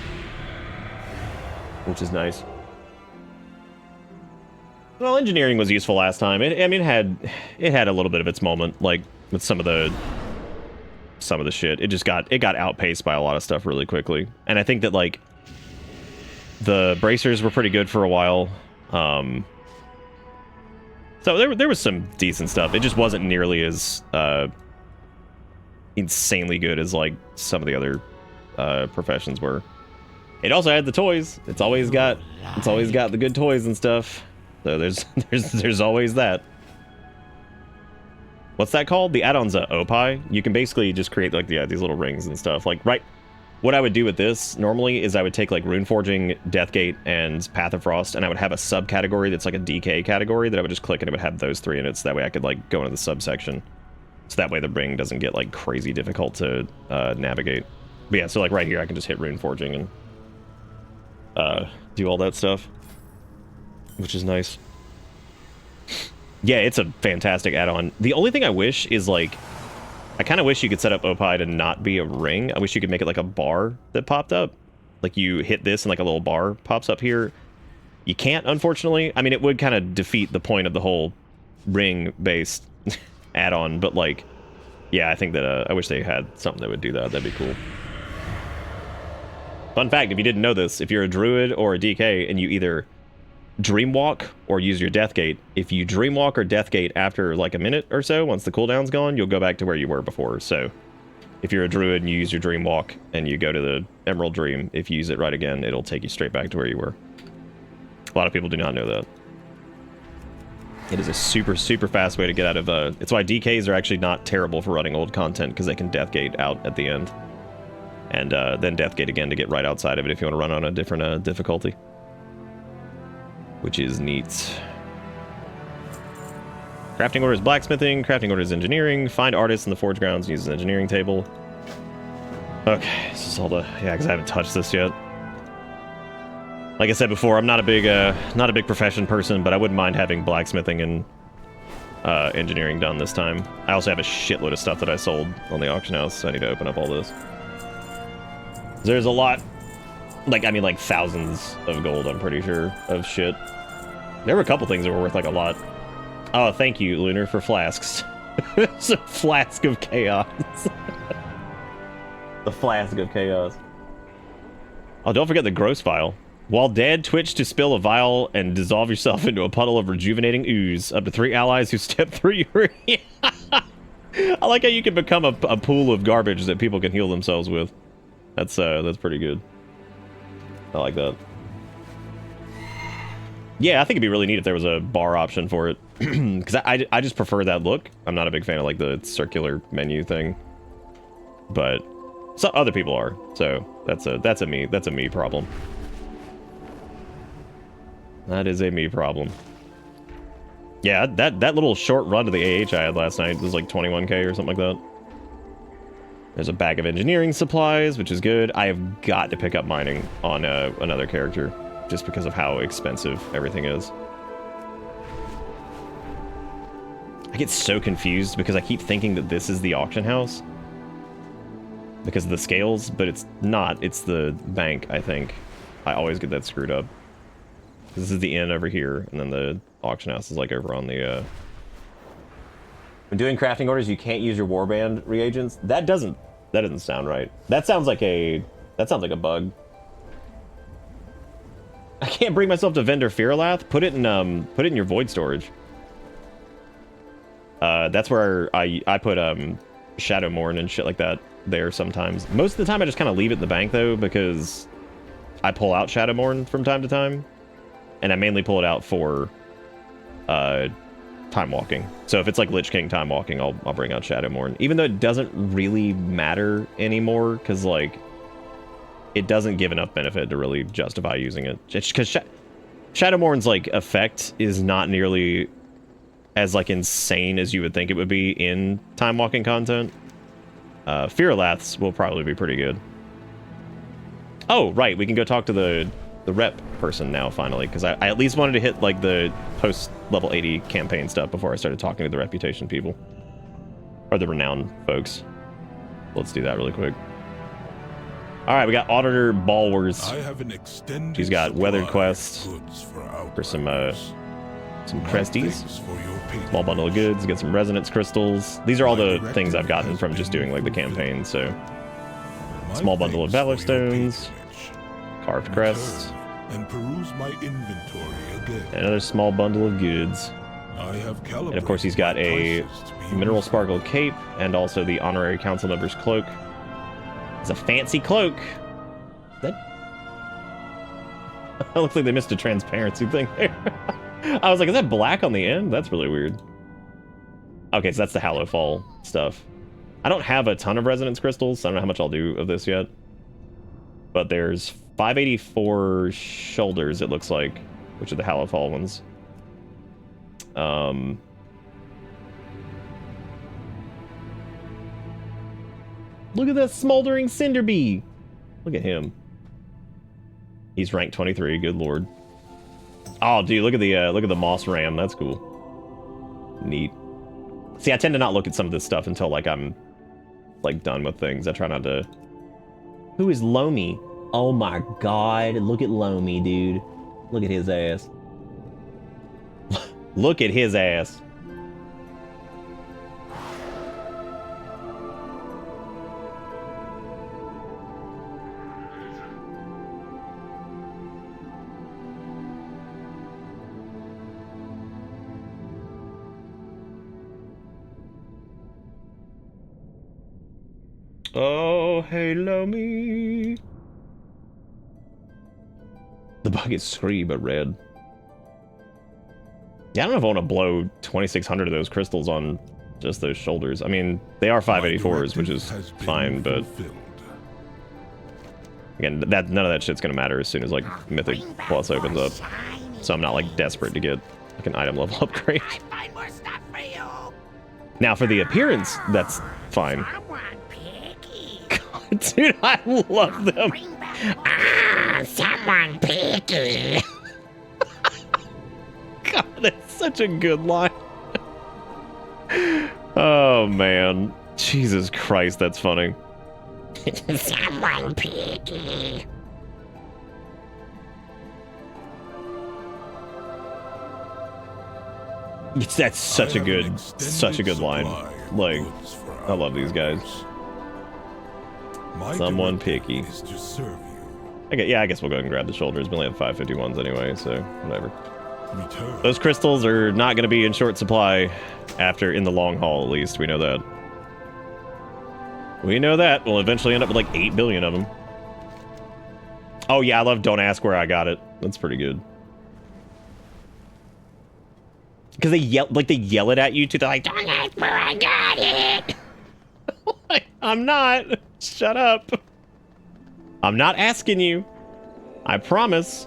which is nice. Well, engineering was useful last time. I mean, it had a little bit of its moment, like with some of the shit. It got outpaced by a lot of stuff really quickly, and I think that like the bracers were pretty good for a while. So there was some decent stuff. It just wasn't nearly as insanely good as like some of the other professions were. It also had the toys. It's always got the good toys and stuff. So there's always that. What's that called? The add-on's Opie. You can basically just create like these little rings and stuff. Like what I would do with this normally is I would take like rune forging, Deathgate, and Path of Frost, and I would have a subcategory that's like a DK category that I would just click and it would have those three in it, so that way I could like go into the subsection. So that way the ring doesn't get like crazy difficult to navigate. But yeah, so like right here I can just hit rune forging and do all that stuff, which is nice. Yeah, it's a fantastic add-on. The only thing I wish is like, I kind of wish you could set up Opie to not be a ring. I wish you could make it like a bar that popped up. Like you hit this and like a little bar pops up here. You can't, unfortunately. I mean, it would kind of defeat the point of the whole ring-based add-on, but like, yeah, I think that I wish they had something that would do that. That'd be cool. Fun fact, if you didn't know this, if you're a druid or a DK and you either Dreamwalk or use your Deathgate, if you Dreamwalk or Deathgate after like a minute or so, once the cooldown's gone, you'll go back to where you were before. So if you're a druid and you use your Dreamwalk and you go to the Emerald Dream, if you use it right again, it'll take you straight back to where you were. A lot of people do not know that. It is a super, super fast way to get out of... it's why DKs are actually not terrible for running old content, because they can Deathgate out at the end. And then Deathgate again to get right outside of it if you want to run on a different difficulty. Which is neat. Crafting order is blacksmithing, crafting order is engineering, find artists in the forge grounds and use an engineering table. Okay, this is all the... Yeah, because I haven't touched this yet. Like I said before, I'm not a big profession person, but I wouldn't mind having blacksmithing and engineering done this time. I also have a shitload of stuff that I sold on the auction house, so I need to open up all this. There's a lot, like, I mean, like thousands of gold, I'm pretty sure, of shit. There were a couple things that were worth like a lot. Oh, thank you, Lunar, for flasks. It's a flask of chaos. The flask of chaos. Oh, don't forget the gross vial. While dead, twitch to spill a vial and dissolve yourself into a puddle of rejuvenating ooze. Up to 3 allies who step through your... I like how you can become a pool of garbage that people can heal themselves with. That's pretty good. I like that. Yeah, I think it'd be really neat if there was a bar option for it. Because I just prefer that look. I'm not a big fan of like the circular menu thing. But some other people are. So that's a me problem. That is a me problem. Yeah, that little short run to the AH I had last night was like 21k or something like that. There's a bag of engineering supplies, which is good. I have got to pick up mining on another character, just because of how expensive everything is. I get so confused because I keep thinking that this is the auction house because of the scales, but it's not. It's the bank, I think. I always get that screwed up. This is the inn over here, and then the auction house is like over on the... When doing crafting orders, you can't use your warband reagents. That doesn't sound right. That sounds like a bug. I can't bring myself to vendor Fearlath. Put it in your void storage. That's where I put Shadowmourne and shit like that there sometimes. Most of the time I just kind of leave it in the bank though, because I pull out Shadowmourne from time to time, and I mainly pull it out for time walking. So if it's like Lich King time walking, I'll bring out Shadowmourne, even though it doesn't really matter anymore, because like it doesn't give enough benefit to really justify using it. Just because Shadowmourn's like effect is not nearly as like insane as you would think it would be in time walking content. Fearlath's will probably be pretty good. Oh right, we can go talk to the rep person now finally, because I at least wanted to hit like the post level 80 campaign stuff before I started talking to the reputation people or the renowned folks. Let's do that really quick. All right, we got Auditor Balwers. I have an extended She's got weathered quest for some Cresties. Small bundle of goods. Get some resonance crystals. These are all the things I've gotten from just doing like the campaign. So small bundle of valor stones, carved crests, and peruse my inventory again. Another small bundle of goods. And of course he's got a mineral sparkle cape and also the honorary council member's cloak. It's a fancy cloak. That looks like they missed a transparency thing there. I was like, is that black on the end? That's really weird. Okay, so that's the Hallowfall stuff. I don't have a ton of resonance crystals, so I don't know how much I'll do of this yet. But there's 584 shoulders, it looks like, which are the Hallowfall ones. Look at that smoldering Cinderbee. Look at him. He's ranked 23. Good lord. Oh, dude, look at the moss ram. That's cool. Neat. See, I tend to not look at some of this stuff until like I'm like done with things. I try not to. Who is Lomi? Oh my god! Look at Lomi, dude. Look at his ass. Look at his ass. Oh, hello me. The bucket's scree, but red. Yeah, I don't know if I want to blow 2,600 of those crystals on just those shoulders. I mean, they are 584s, which is fine, but again, none of that shit's gonna matter as soon as like Mythic Plus opens up. So I'm not like desperate to get like an item level upgrade. Now for the appearance, that's fine. God, dude, I love them. Ah, someone picky. God, that's such a good line. Oh man, Jesus Christ, that's funny. Someone picky. That's such a good line. Like, I love these guys. Someone picky. Okay, I guess we'll go ahead and grab the shoulders. We only have 551s anyway, so whatever. Those crystals are not going to be in short supply after in the long haul, at least. We know that. We know that. We'll eventually end up with like 8 billion of them. Oh yeah, I love Don't Ask Where I Got It. That's pretty good. Because they yell it at you too. They're like, don't ask where I got it. Like, I'm not. Shut up. I'm not asking you. I promise.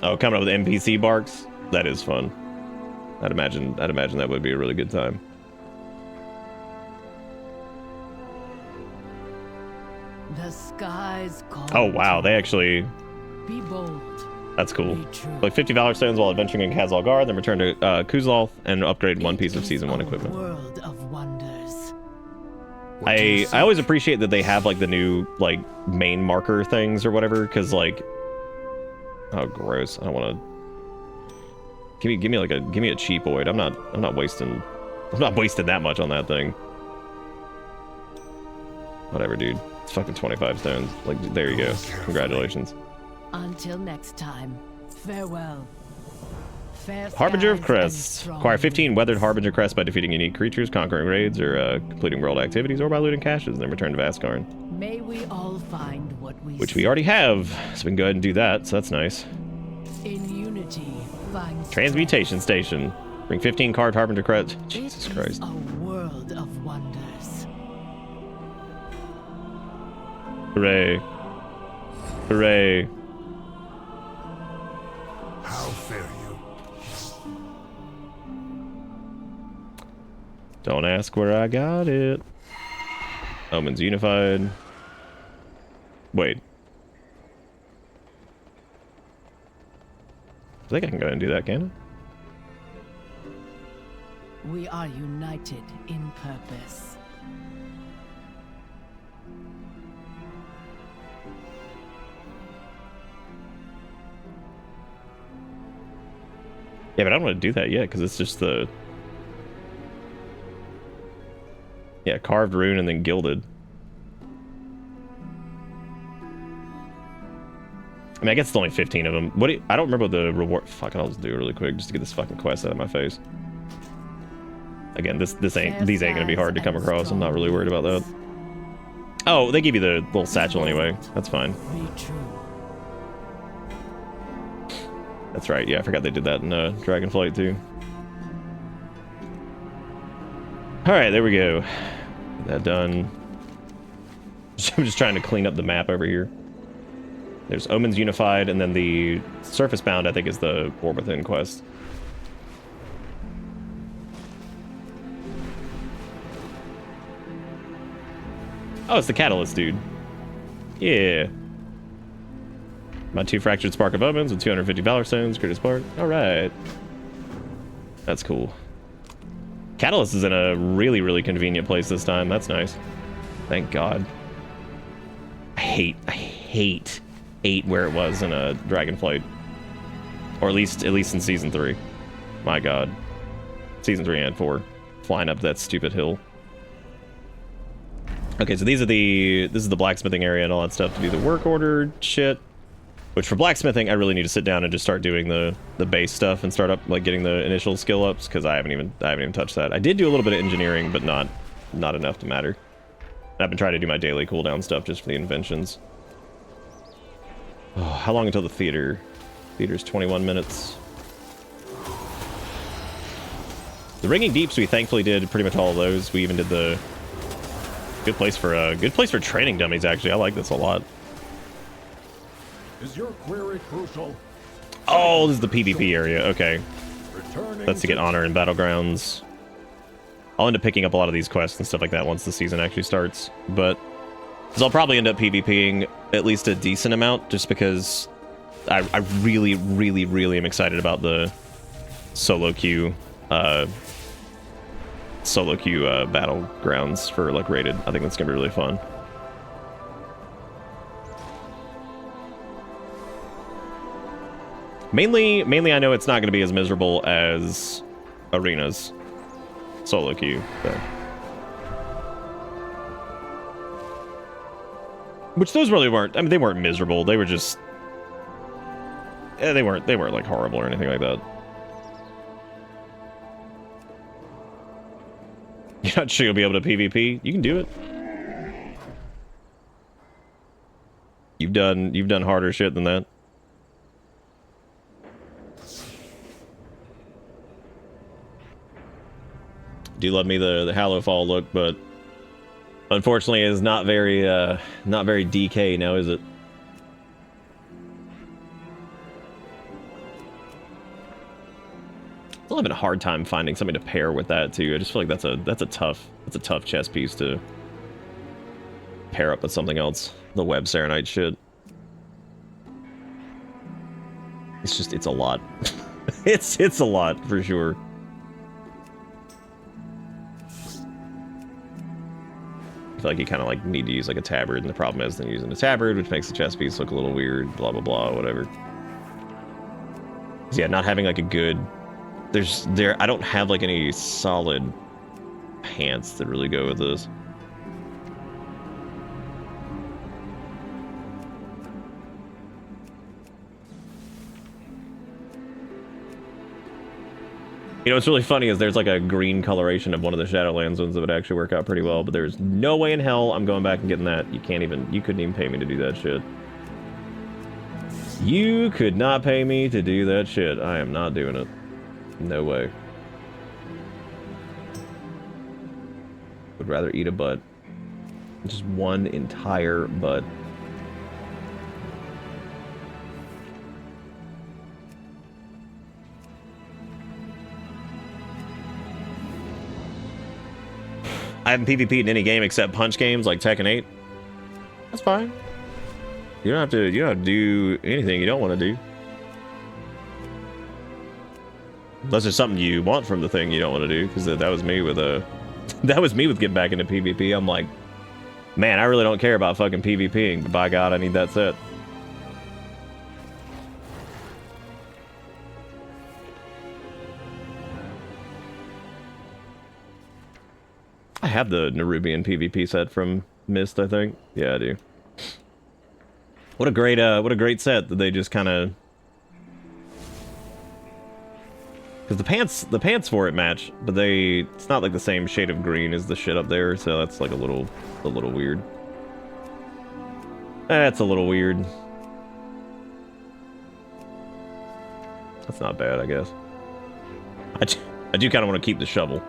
Oh, coming up with NPC barks? That is fun. I'd imagine that would be a really good time. The skies call. Oh wow, they actually. Be bold. That's cool. Like 50 Valor Stones while adventuring in Khazal Guard, then return to Kuzloth and upgrade one piece of Season 1 equipment. World of wonders. I always appreciate that they have like the new like main marker things or whatever, because like, oh gross, I don't want to. Give me a cheap void. I'm not wasting that much on that thing. Whatever, dude. It's fucking 25 stones. Like, there you go. Congratulations. Until next time, farewell. Harbinger of Crests. Acquire 15 weathered Harbinger Crests by defeating unique creatures, conquering raids, or completing world activities, or by looting caches and then return to Vaskarn. May we all find what we Which we already have, so we can go ahead and do that, so that's nice. In unity, find Transmutation Station. Bring 15 carved Harbinger Crests. Jesus Christ. a world of wonders. Hooray. Hooray. How fare you? Don't ask where I got it. Omens Unified. Wait. I think I can go ahead and do that, can I? We are united in purpose. Yeah, but I don't want to do that yet because it's just the... Yeah, carved rune and then gilded. I mean, I guess it's only 15 of them. What do you, I don't remember the reward. Fuck, I'll just do it really quick just to get this fucking quest out of my face. Again, these ain't gonna be hard to come across. I'm not really worried about that. Oh, they give you the little satchel anyway. That's fine. That's right. Yeah, I forgot they did that in Dragonflight too. All right, there we go. Get that done. I'm just trying to clean up the map over here. There's Omens Unified, and then the Surface Bound, I think, is the War Within quest. Oh, it's the Catalyst, dude. Yeah. My 2 Fractured Spark of Omens with 250 Valor Stones, Greatest Spark. Alright. That's cool. Catalyst is in a really, really convenient place this time. That's nice. Thank God. I hate where it was in a Dragonflight. Or at least in Season 3. My God. Season 3 and 4. Flying up that stupid hill. Okay, so this is the blacksmithing area and all that stuff to do the work order shit. Which for blacksmithing, I really need to sit down and just start doing the base stuff and start up like getting the initial skill ups because I haven't even touched that. I did do a little bit of engineering, but not enough to matter. And I've been trying to do my daily cooldown stuff just for the inventions. Oh, how long until the theater? Theater's 21 minutes. The Ringing Deeps, we thankfully did pretty much all of those. We even did the good place for training dummies. Actually, I like this a lot. Is your query crucial? Oh, this is the PvP area. Okay. That's to get honor in Battlegrounds. I'll end up picking up a lot of these quests and stuff like that once the season actually starts. But because I'll probably end up PvPing at least a decent amount just because I really, really, really am excited about the solo queue Battlegrounds for like rated. I think that's gonna be really fun. Mainly I know it's not going to be as miserable as Arena's solo queue, but... Which those really weren't. I mean, they weren't miserable. They were just... They weren't like horrible or anything like that. You're not sure you'll be able to PvP? You can do it. You've done harder shit than that. Do love me the Hallowfall look, but unfortunately it is not very DK now, is it? still having a hard time finding something to pair with that too. I just feel like that's a tough chess piece to pair up with something else. The web Serenite shit. It's a lot. it's a lot for sure. I feel like you kind of like need to use like a tabard, and the problem is then using a tabard, which makes the chess piece look a little weird, blah blah blah, whatever. So yeah, not having like a good, I don't have like any solid pants that really go with this. You know, what's really funny is there's like a green coloration of one of the Shadowlands ones that would actually work out pretty well, but there's no way in hell I'm going back and getting that. You couldn't even pay me to do that shit. You could not pay me to do that shit. I am not doing it. No way. Would rather eat a butt. Just one entire butt. I haven't PvP'd in any game except punch games like Tekken 8. That's fine. You don't have to do anything you don't want to do. Unless there's something you want from the thing you don't want to do, because that was me with that was me with getting back into PvP. I'm like, man, I really don't care about fucking PvPing, but by God, I need that set. I have the Nerubian PvP set from Myst, I think. Yeah, I do. What a great set that they just kind of, because the pants for it match, but it's not like the same shade of green as the shit up there, so that's like a little weird. That's a little weird. That's not bad, I guess. I do kind of want to keep the shovel.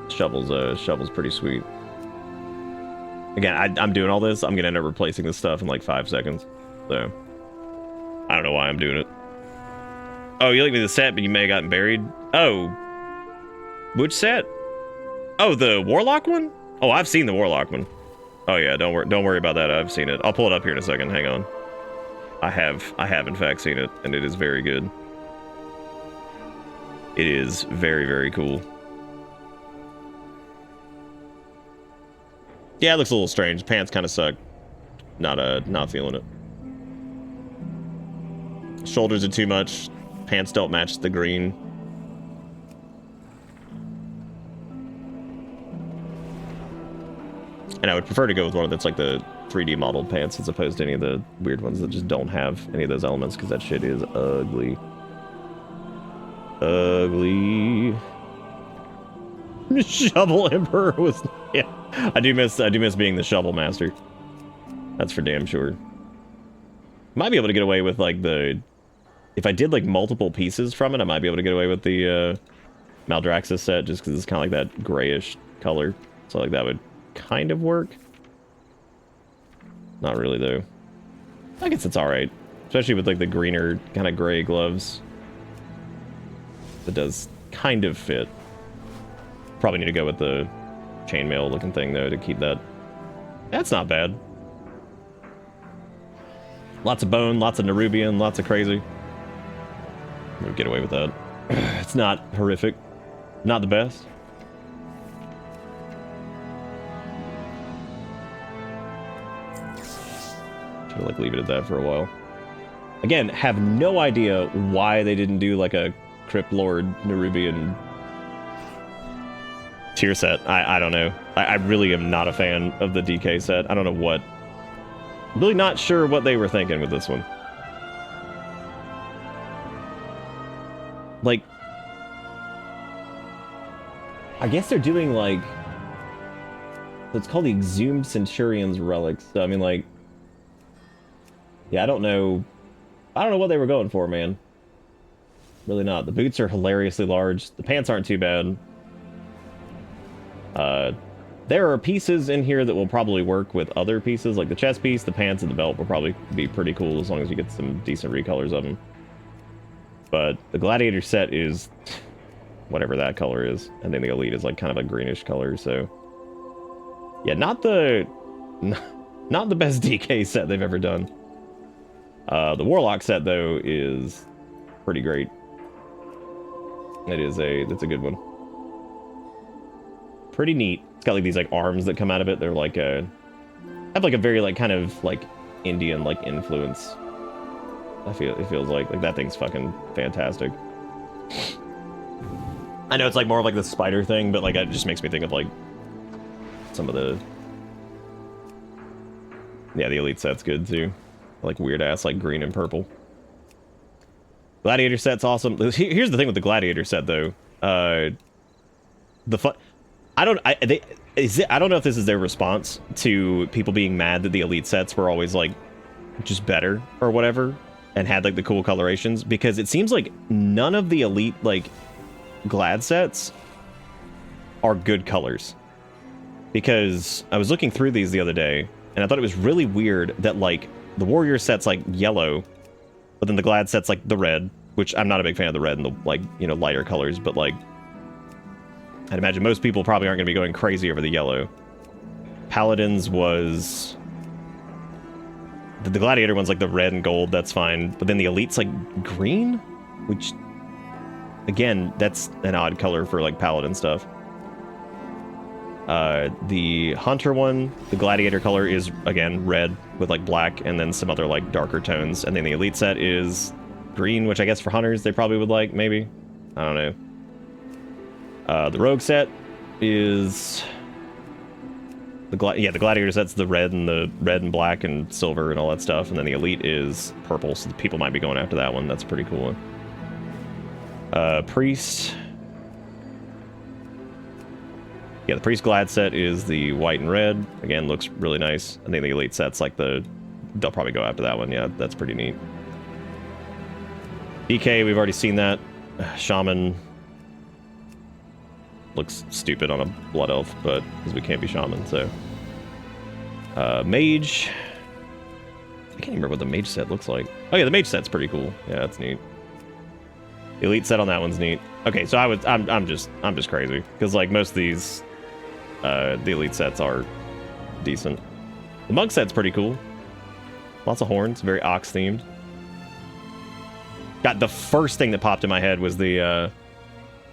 Shovel's pretty sweet. Again, I'm doing all this. I'm gonna end up replacing this stuff in like 5 seconds. So I don't know why I'm doing it. Oh, you linked me the set, but you may have gotten buried. Oh, which set? Oh, the Warlock one. Oh, I've seen the Warlock one. Oh yeah, don't worry about that. I've seen it. I'll pull it up here in a second. Hang on. I have in fact seen it, and it is very good. It is very, very cool. Yeah, it looks a little strange. Pants kind of suck. Not feeling it. Shoulders are too much. Pants don't match the green. And I would prefer to go with one that's like the 3D modeled pants as opposed to any of the weird ones that just don't have any of those elements, because that shit is ugly. Ugly. Shovel Emperor was, yeah. I do miss being the shovel master. That's for damn sure. Might be able to get away with like if I did like multiple pieces from it, I might be able to get away with the Maldraxxus set, just because it's kind of like that grayish color. So like that would kind of work. Not really though. I guess it's all right, especially with like the greener kind of gray gloves. It does kind of fit. Probably need to go with the chainmail looking thing though to keep that. That's not bad. Lots of bone, lots of Nerubian, lots of crazy. We'll get away with that. It's not horrific. Not the best. Should like leave it at that for a while. Again, have no idea why they didn't do like a Crypt Lord Nerubian tier set. I don't know. I really am not a fan of the DK set. I don't know what. Really not sure what they were thinking with this one. Like, I guess they're doing like, it's called the Exhumed Centurion's Relics. So I mean, like, yeah, I don't know what they were going for, man. Really not. The boots are hilariously large. The pants aren't too bad. There are pieces in here that will probably work with other pieces, like the chest piece, the pants, and the belt will probably be pretty cool as long as you get some decent recolors of them. But the Gladiator set is whatever that color is, and then the Elite is like kind of a greenish color. So yeah, not the best DK set they've ever done. The Warlock set though is pretty great. That's a good one. Pretty neat. It's got like these like arms that come out of it. They're like have like a very like kind of like Indian like influence. It feels like that thing's fucking fantastic. I know it's like more of like the spider thing, but like it just makes me think of like some of the the Elite set's good too. Like weird ass like green and purple. Gladiator set's awesome. Here's the thing with the Gladiator set though. I don't know if this is their response to people being mad that the Elite sets were always like just better or whatever and had like the cool colorations, because it seems like none of the Elite like Glad sets are good colors. Because I was looking through these the other day and I thought it was really weird that like the Warrior set's like yellow, but then the Glad set's like the red, which I'm not a big fan of the red and the like, you know, lighter colors, but like I'd imagine most people probably aren't going to be going crazy over the yellow. Paladins was the Gladiator one's like the red and gold, that's fine, but then the Elite's like green, which again, that's an odd color for like Paladin stuff. The Hunter one, the Gladiator color is again red with like black and then some other like darker tones, and then the Elite set is green, which I guess for Hunters they probably would like, maybe, I don't know. The Rogue set is the Gladiator set's the red and black and silver and all that stuff, and then the Elite is purple, so the people might be going after that one. That's a pretty cool one. Priest. Yeah, the Priest Glad set is the white and red. Again, looks really nice. I think the Elite set's like they'll probably go after that one. Yeah, that's pretty neat. DK, we've already seen that. Shaman looks stupid on a Blood Elf, but because we can't be Shaman, so. Mage. I can't even remember what the Mage set looks like. Oh yeah, the Mage set's pretty cool. Yeah, that's neat. The Elite set on that one's neat. Okay, so I'm just crazy because like most of these, the Elite sets are decent. The Monk set's pretty cool. Lots of horns, very ox themed. God, the first thing that popped in my head was the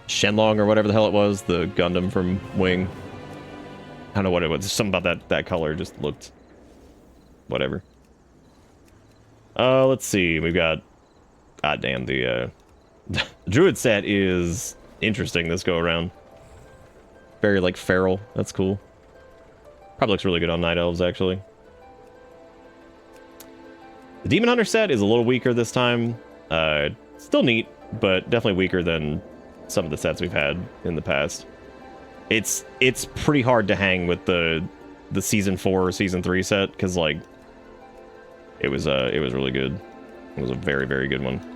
Shenlong or whatever the hell it was, the Gundam from Wing. I don't know what it was. Something about that color just looked whatever. Let's see. We've got, goddamn, the Druid set is interesting this go around. Very like feral. That's cool. Probably looks really good on Night Elves actually. The Demon Hunter set is a little weaker this time. Still neat, but definitely weaker than some of the sets we've had in the past. It's pretty hard to hang with the season 4 or season 3 set because like it was really good. It was a very, very good one.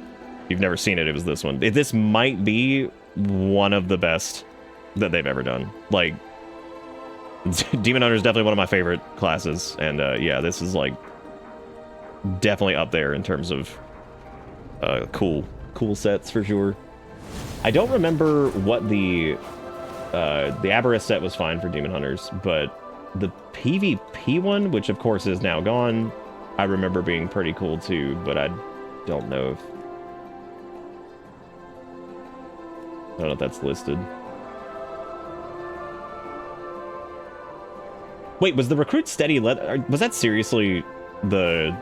If you've never seen it, it was this one. This might be one of the best that they've ever done. Like Demon Hunter is definitely one of my favorite classes, and yeah, this is like definitely up there in terms of cool sets for sure. I don't remember what the Aberrus set was fine for Demon Hunters, but the PvP one, which of course is now gone, I remember being pretty cool too, but I don't know if that's listed. Wait, was the Recruit Steady leather? Was that seriously the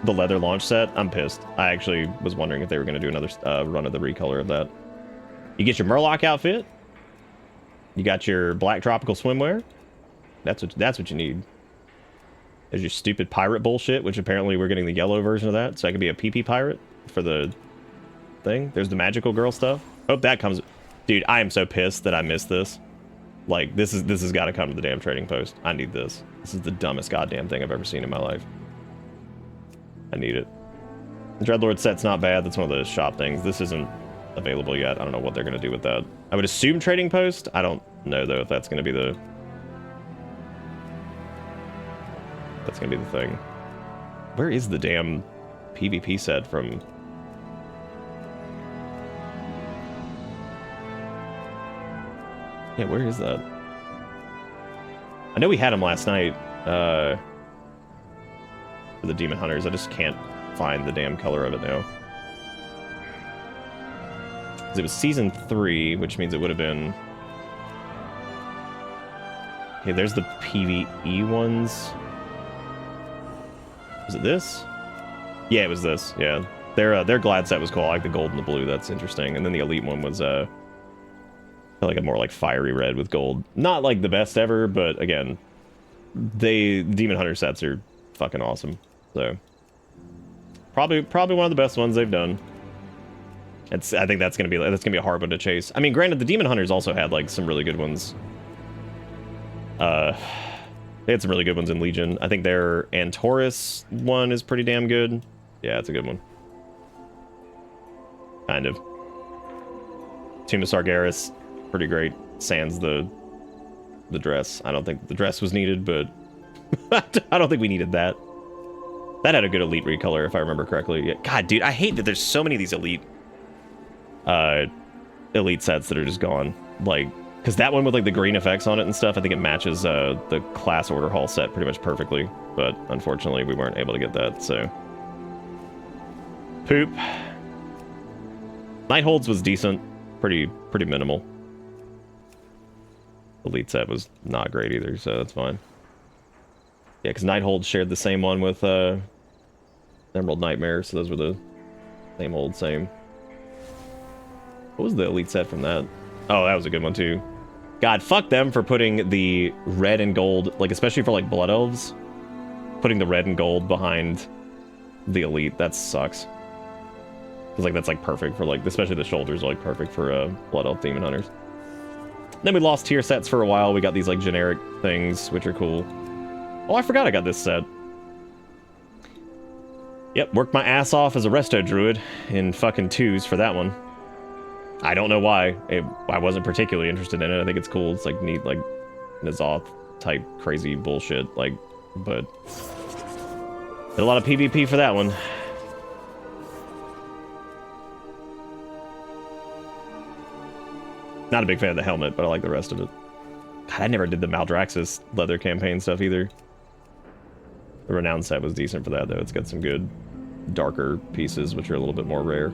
leather launch set? I'm pissed. I actually was wondering if they were going to do another run of the recolor of that. You get your Murloc outfit. You got your black tropical swimwear. That's what you need. There's your stupid pirate bullshit, which apparently we're getting the yellow version of that, so I can be a PP pirate for the thing. There's the magical girl stuff. Hope that comes. Dude, I am so pissed that I missed this. Like, this has got to come to the damn trading post. I need this. This is the dumbest goddamn thing I've ever seen in my life. I need it. The Dreadlord set's not bad. That's one of the shop things. This isn't available yet. I don't know what they're going to do with that. I would assume trading post. I don't know, though, if that's going to be the... That's going to be the thing. Where is the damn PvP set from... Yeah, where is that? I know we had him last night. For the Demon Hunters. I just can't find the damn color of it now. Because it was Season 3, which means it would have been... Okay, there's the PvE ones. Was it this? Yeah, it was this. Yeah. Their glad set was cool. I like the gold and the blue. That's interesting. And then the elite one was like a more like fiery red with gold. Not like the best ever, but again, Demon Hunter sets are fucking awesome. So probably one of the best ones they've done. I think that's gonna be a hard one to chase. I mean, granted, the Demon Hunters also had like some really good ones. They had some really good ones in Legion. I think their Antorus one is pretty damn good. Yeah, it's a good one. Kind of. Tomb of Sargeras, pretty great. Sans the dress. I don't think the dress was needed, but I don't think we needed that. That had a good elite recolor, if I remember correctly. Yeah. God, dude, I hate that there's so many of these elite sets that are just gone. Like, because that one with like the green effects on it and stuff, I think it matches the class order hall set pretty much perfectly. But unfortunately, we weren't able to get that. So, poop. Nightholds was decent, pretty minimal. Elite set was not great either, so that's fine. Yeah, because Nighthold shared the same one with Emerald Nightmare, so those were the same. What was the elite set from that? Oh, that was a good one too. God, fuck them for putting the red and gold, like especially for like Blood Elves, putting the red and gold behind the elite. That sucks. Because like that's like perfect for like, especially the shoulders are like perfect for Blood Elf Demon Hunters. Then we lost tier sets for a while. We got these like generic things, which are cool. Oh, I forgot I got this set. Yep, worked my ass off as a resto druid in fucking 2s for that one. I don't know why. I wasn't particularly interested in it. I think it's cool. It's like neat, like Nazoth type crazy bullshit. Like, but did a lot of PvP for that one. Not a big fan of the helmet, but I like the rest of it. God, I never did the Maldraxxus leather campaign stuff either. The Renown set was decent for that, though. It's got some good darker pieces, which are a little bit more rare.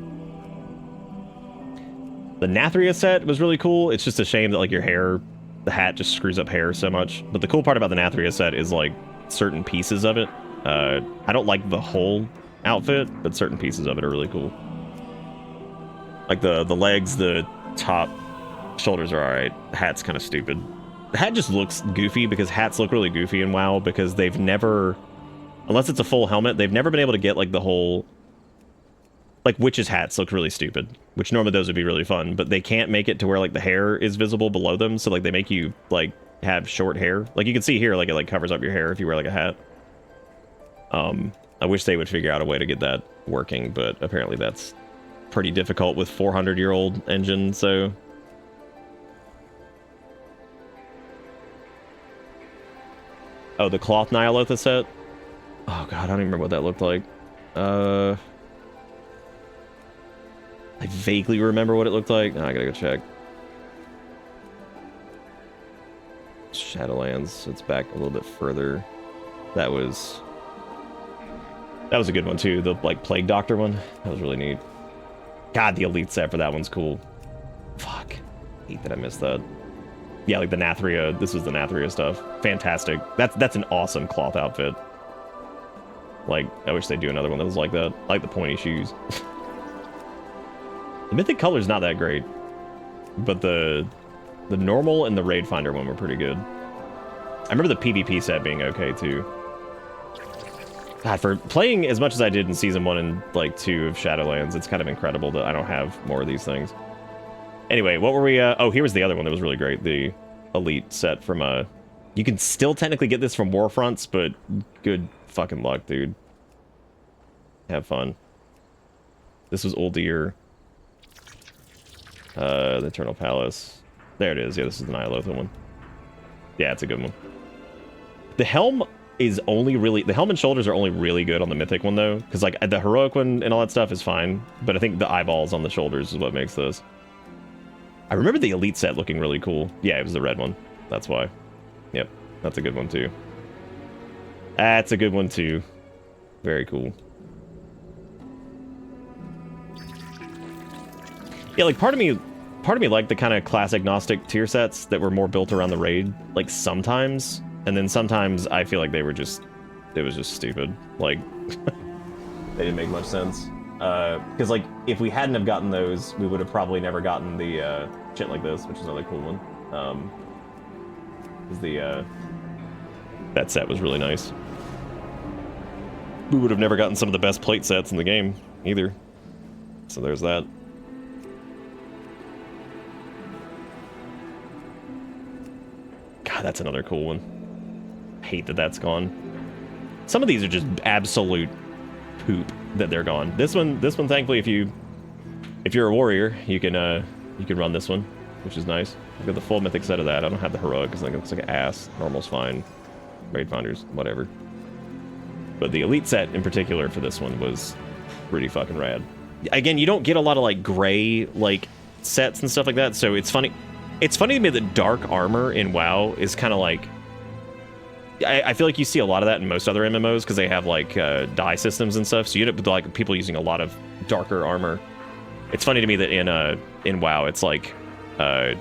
The Nathria set was really cool. It's just a shame that, like, your hair, the hat just screws up hair so much. But the cool part about the Nathria set is, like, certain pieces of it. I don't like the whole outfit, but certain pieces of it are really cool. Like, the legs, the top... shoulders are alright. The hat's kind of stupid. The hat just looks goofy because hats look really goofy in WoW because they've never, unless it's a full helmet, they've never been able to get like the whole, like witches' hats look really stupid, which normally those would be really fun, but they can't make it to where like the hair is visible below them, so like they make you like have short hair. Like you can see here, like it like covers up your hair if you wear like a hat. I wish they would figure out a way to get that working, but apparently that's pretty difficult with 400-year-old engine, so... Oh, the cloth Nyalotha set? Oh god, I don't even remember what that looked like. I vaguely remember what it looked like. Oh, I gotta go check. Shadowlands, it's back a little bit further. That was a good one too, the like Plague Doctor one. That was really neat. God, the elite set for that one's cool. Fuck. I hate that I missed that. Yeah, like the Nathria. This was the Nathria stuff. Fantastic. That's an awesome cloth outfit. Like, I wish they'd do another one that was like that. I like the pointy shoes. The Mythic color's not that great. But the normal and the Raid Finder one were pretty good. I remember the PvP set being okay, too. God, for playing as much as I did in Season 1 and, like, 2 of Shadowlands, it's kind of incredible that I don't have more of these things. Anyway, what were we... oh, here was the other one that was really great. The Elite set from... you can still technically get this from Warfronts, but good fucking luck, dude. Have fun. This was Uldir. The Eternal Palace. There it is. Yeah, this is the Nyalotha one. Yeah, it's a good one. The helm is only really... The helm and shoulders are only really good on the Mythic one, though. Because, like, the Heroic one and all that stuff is fine. But I think the eyeballs on the shoulders is what makes this. I remember the Elite set looking really cool. Yeah, it was the red one. That's why. Yep, that's a good one too. That's a good one too. Very cool. Yeah, like part of me liked the kind of classic Gnostic tier sets that were more built around the raid, like sometimes, and then sometimes I feel like it was just stupid. Like, they didn't make much sense. Because like, if we hadn't have gotten those, we would have probably never gotten the shit like this, which is another cool one. That set was really nice. We would have never gotten some of the best plate sets in the game either. So there's that. God, that's another cool one. I hate that that's gone. Some of these are just absolute poop that they're gone. This one, thankfully, if you're a warrior, you can run this one, which is nice. I've got the full mythic set of that. I don't have the heroic because it looks like an ass. Normal's fine. Raid finders, whatever. But the elite set in particular for this one was pretty fucking rad. Again, you don't get a lot of like gray like sets and stuff like that, so it's funny. It's funny to me that dark armor in WoW is kind of like... I feel like you see a lot of that in most other MMOs because they have like dye systems and stuff, so you end up with like people using a lot of darker armor. It's funny to me that in WoW it's like kind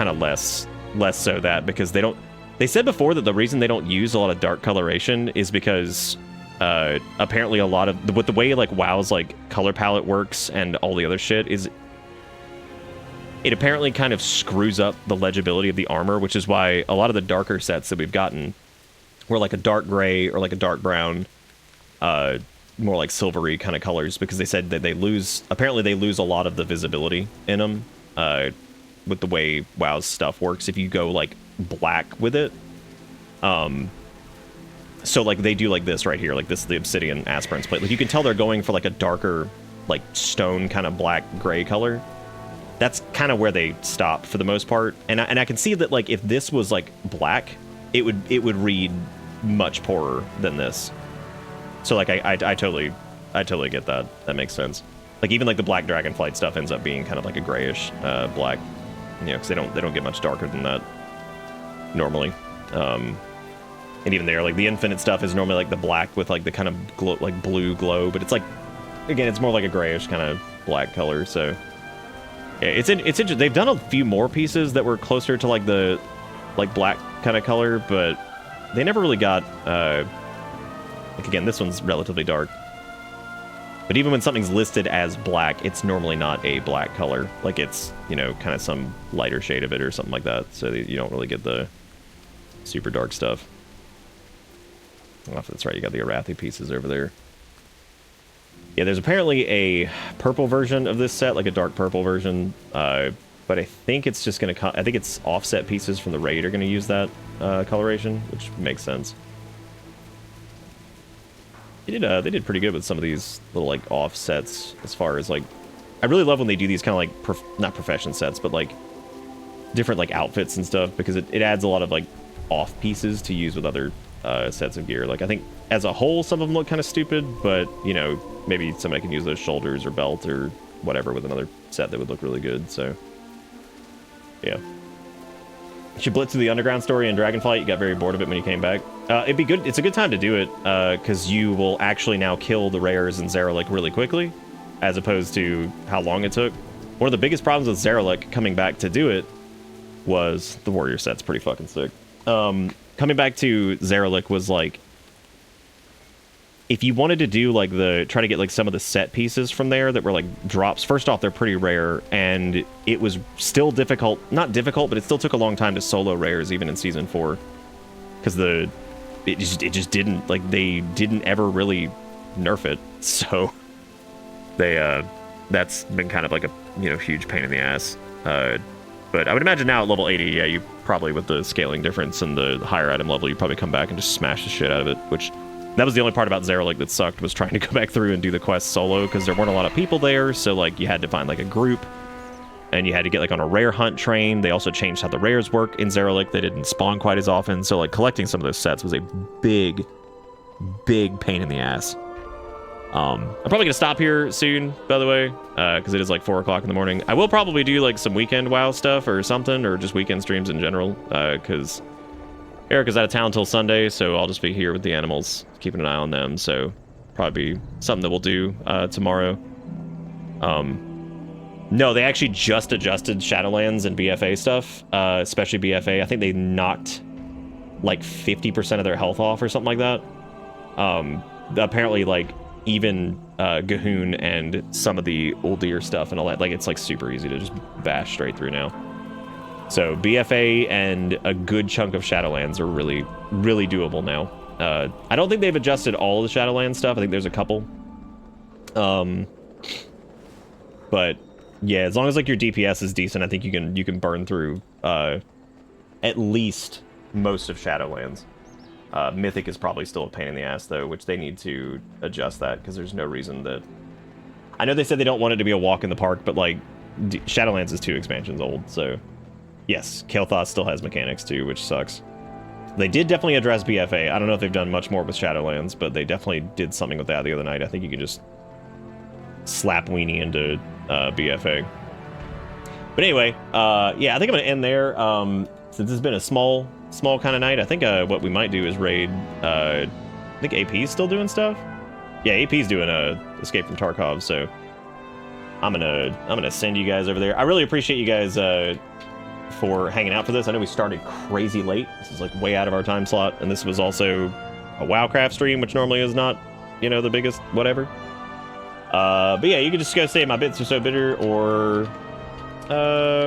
of less so that, because they said before that the reason they don't use a lot of dark coloration is because apparently a lot of with the way like WoW's like color palette works and all the other shit is it apparently kind of screws up the legibility of the armor, which is why a lot of the darker sets that we've gotten were like a dark gray or like a dark brown, more like silvery kind of colors, because they said that they lose a lot of the visibility in them with the way WoW's stuff works if you go like black with it. So like they do like this right here, like this, the obsidian aspirants plate. Like you can tell they're going for like a darker, like stone kind of black gray color. That's kind of where they stop for the most part, and I can see that like if this was like black, it would read much poorer than this. So like I totally get that. That makes sense. Like even like the black dragonflight stuff ends up being kind of like a grayish black, you know, because they don't get much darker than that normally. And even there, like the infinite stuff is normally like the black with like the kind of glow, like blue glow, but it's like again it's more like a grayish kind of black color. So. Yeah, it's interesting. They've done a few more pieces that were closer to like the black kind of color, but they never really got like again, this one's relatively dark. But even when something's listed as black, it's normally not a black color. Like it's, you know, kind of some lighter shade of it or something like that. So you don't really get the super dark stuff. I don't know if that's right. You got the Arathi pieces over there. Yeah, there's apparently a purple version of this set, like a dark purple version, but I think it's just going to I think it's offset pieces from the raid are going to use that coloration, which makes sense. They did pretty good with some of these little like offsets as far as like, I really love when they do these kind of like, not profession sets, but like different like outfits and stuff, because it adds a lot of like off pieces to use with other sets of gear. Like I think as a whole, some of them look kind of stupid, but you know, maybe somebody can use those shoulders or belt or whatever with another set that would look really good. So yeah, you should blitz through the underground story in Dragonflight. You got very bored of it when you came back. It'd be good. It's a good time to do it because you will actually now kill the rares in Zeralik really quickly, as opposed to how long it took. One of the biggest problems with Zeralik coming back to do it was the warrior set's pretty fucking sick. Coming back to Zeralik was like, if you wanted to do like try to get like some of the set pieces from there that were like drops, first off, they're pretty rare, and it was still difficult, not difficult, but it still took a long time to solo rares even in season 4, because it just didn't, like, they didn't ever really nerf it, so that's been kind of like a, you know, huge pain in the ass. But I would imagine now at level 80, yeah, you probably, with the scaling difference and the higher item level, you probably come back and just smash the shit out of it, which that was the only part about Zeralik that sucked, was trying to go back through and do the quest solo, because there weren't a lot of people there, so like you had to find like a group, and you had to get like on a rare hunt train. They also changed how the rares work in Zeralik. They didn't spawn quite as often, so like collecting some of those sets was a big pain in the ass. I'm probably gonna stop here soon, by the way, because it is like 4 o'clock in the morning. I will probably do like some weekend WoW stuff or something, or just weekend streams in general, because Erica's out of town till Sunday, so I'll just be here with the animals, keeping an eye on them. So probably something that we'll do tomorrow. No, they actually just adjusted Shadowlands and BFA stuff, especially BFA. I think they knocked like 50% of their health off or something like that. Apparently, like, even Gahoon and some of the Uldir stuff and all that, like, it's like super easy to just bash straight through now. So BFA and a good chunk of Shadowlands are really, really doable now. I don't think they've adjusted all of the Shadowlands stuff. I think there's a couple. But yeah, as long as like your DPS is decent, I think you can burn through at least most of Shadowlands. Mythic is probably still a pain in the ass, though, which they need to adjust that, because there's no reason that... I know they said they don't want it to be a walk in the park, but, like, Shadowlands is 2 expansions old, so... Yes, Kael'thas still has mechanics, too, which sucks. They did definitely address BFA. I don't know if they've done much more with Shadowlands, but they definitely did something with that the other night. I think you could just slap Weenie into BFA. But anyway, yeah, I think I'm going to end there. Since it's been a small kind of night, I think what we might do is raid. I think AP's still doing stuff. Yeah, AP's doing Escape from Tarkov, so I'm gonna send you guys over there. I really appreciate you guys for hanging out for this. I know we started crazy late. This is like way out of our time slot, and this was also a Warcraft stream, which normally is not, you know, the biggest whatever. But yeah, you can just go say my bits are so bitter, or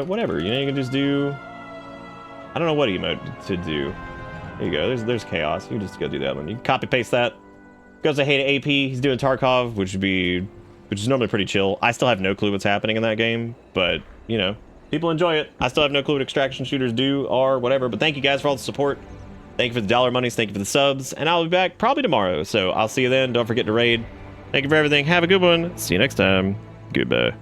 whatever. You know, you can just do. I don't know what emote to do. There you go. There's chaos. You can just go do that one. You can copy paste that. Go say hey to AP. He's doing Tarkov, which is normally pretty chill. I still have no clue what's happening in that game, but you know, people enjoy it. I still have no clue what extraction shooters do or whatever. But thank you guys for all the support. Thank you for the dollar monies. Thank you for the subs, and I'll be back probably tomorrow. So I'll see you then. Don't forget to raid. Thank you for everything. Have a good one. See you next time. Goodbye.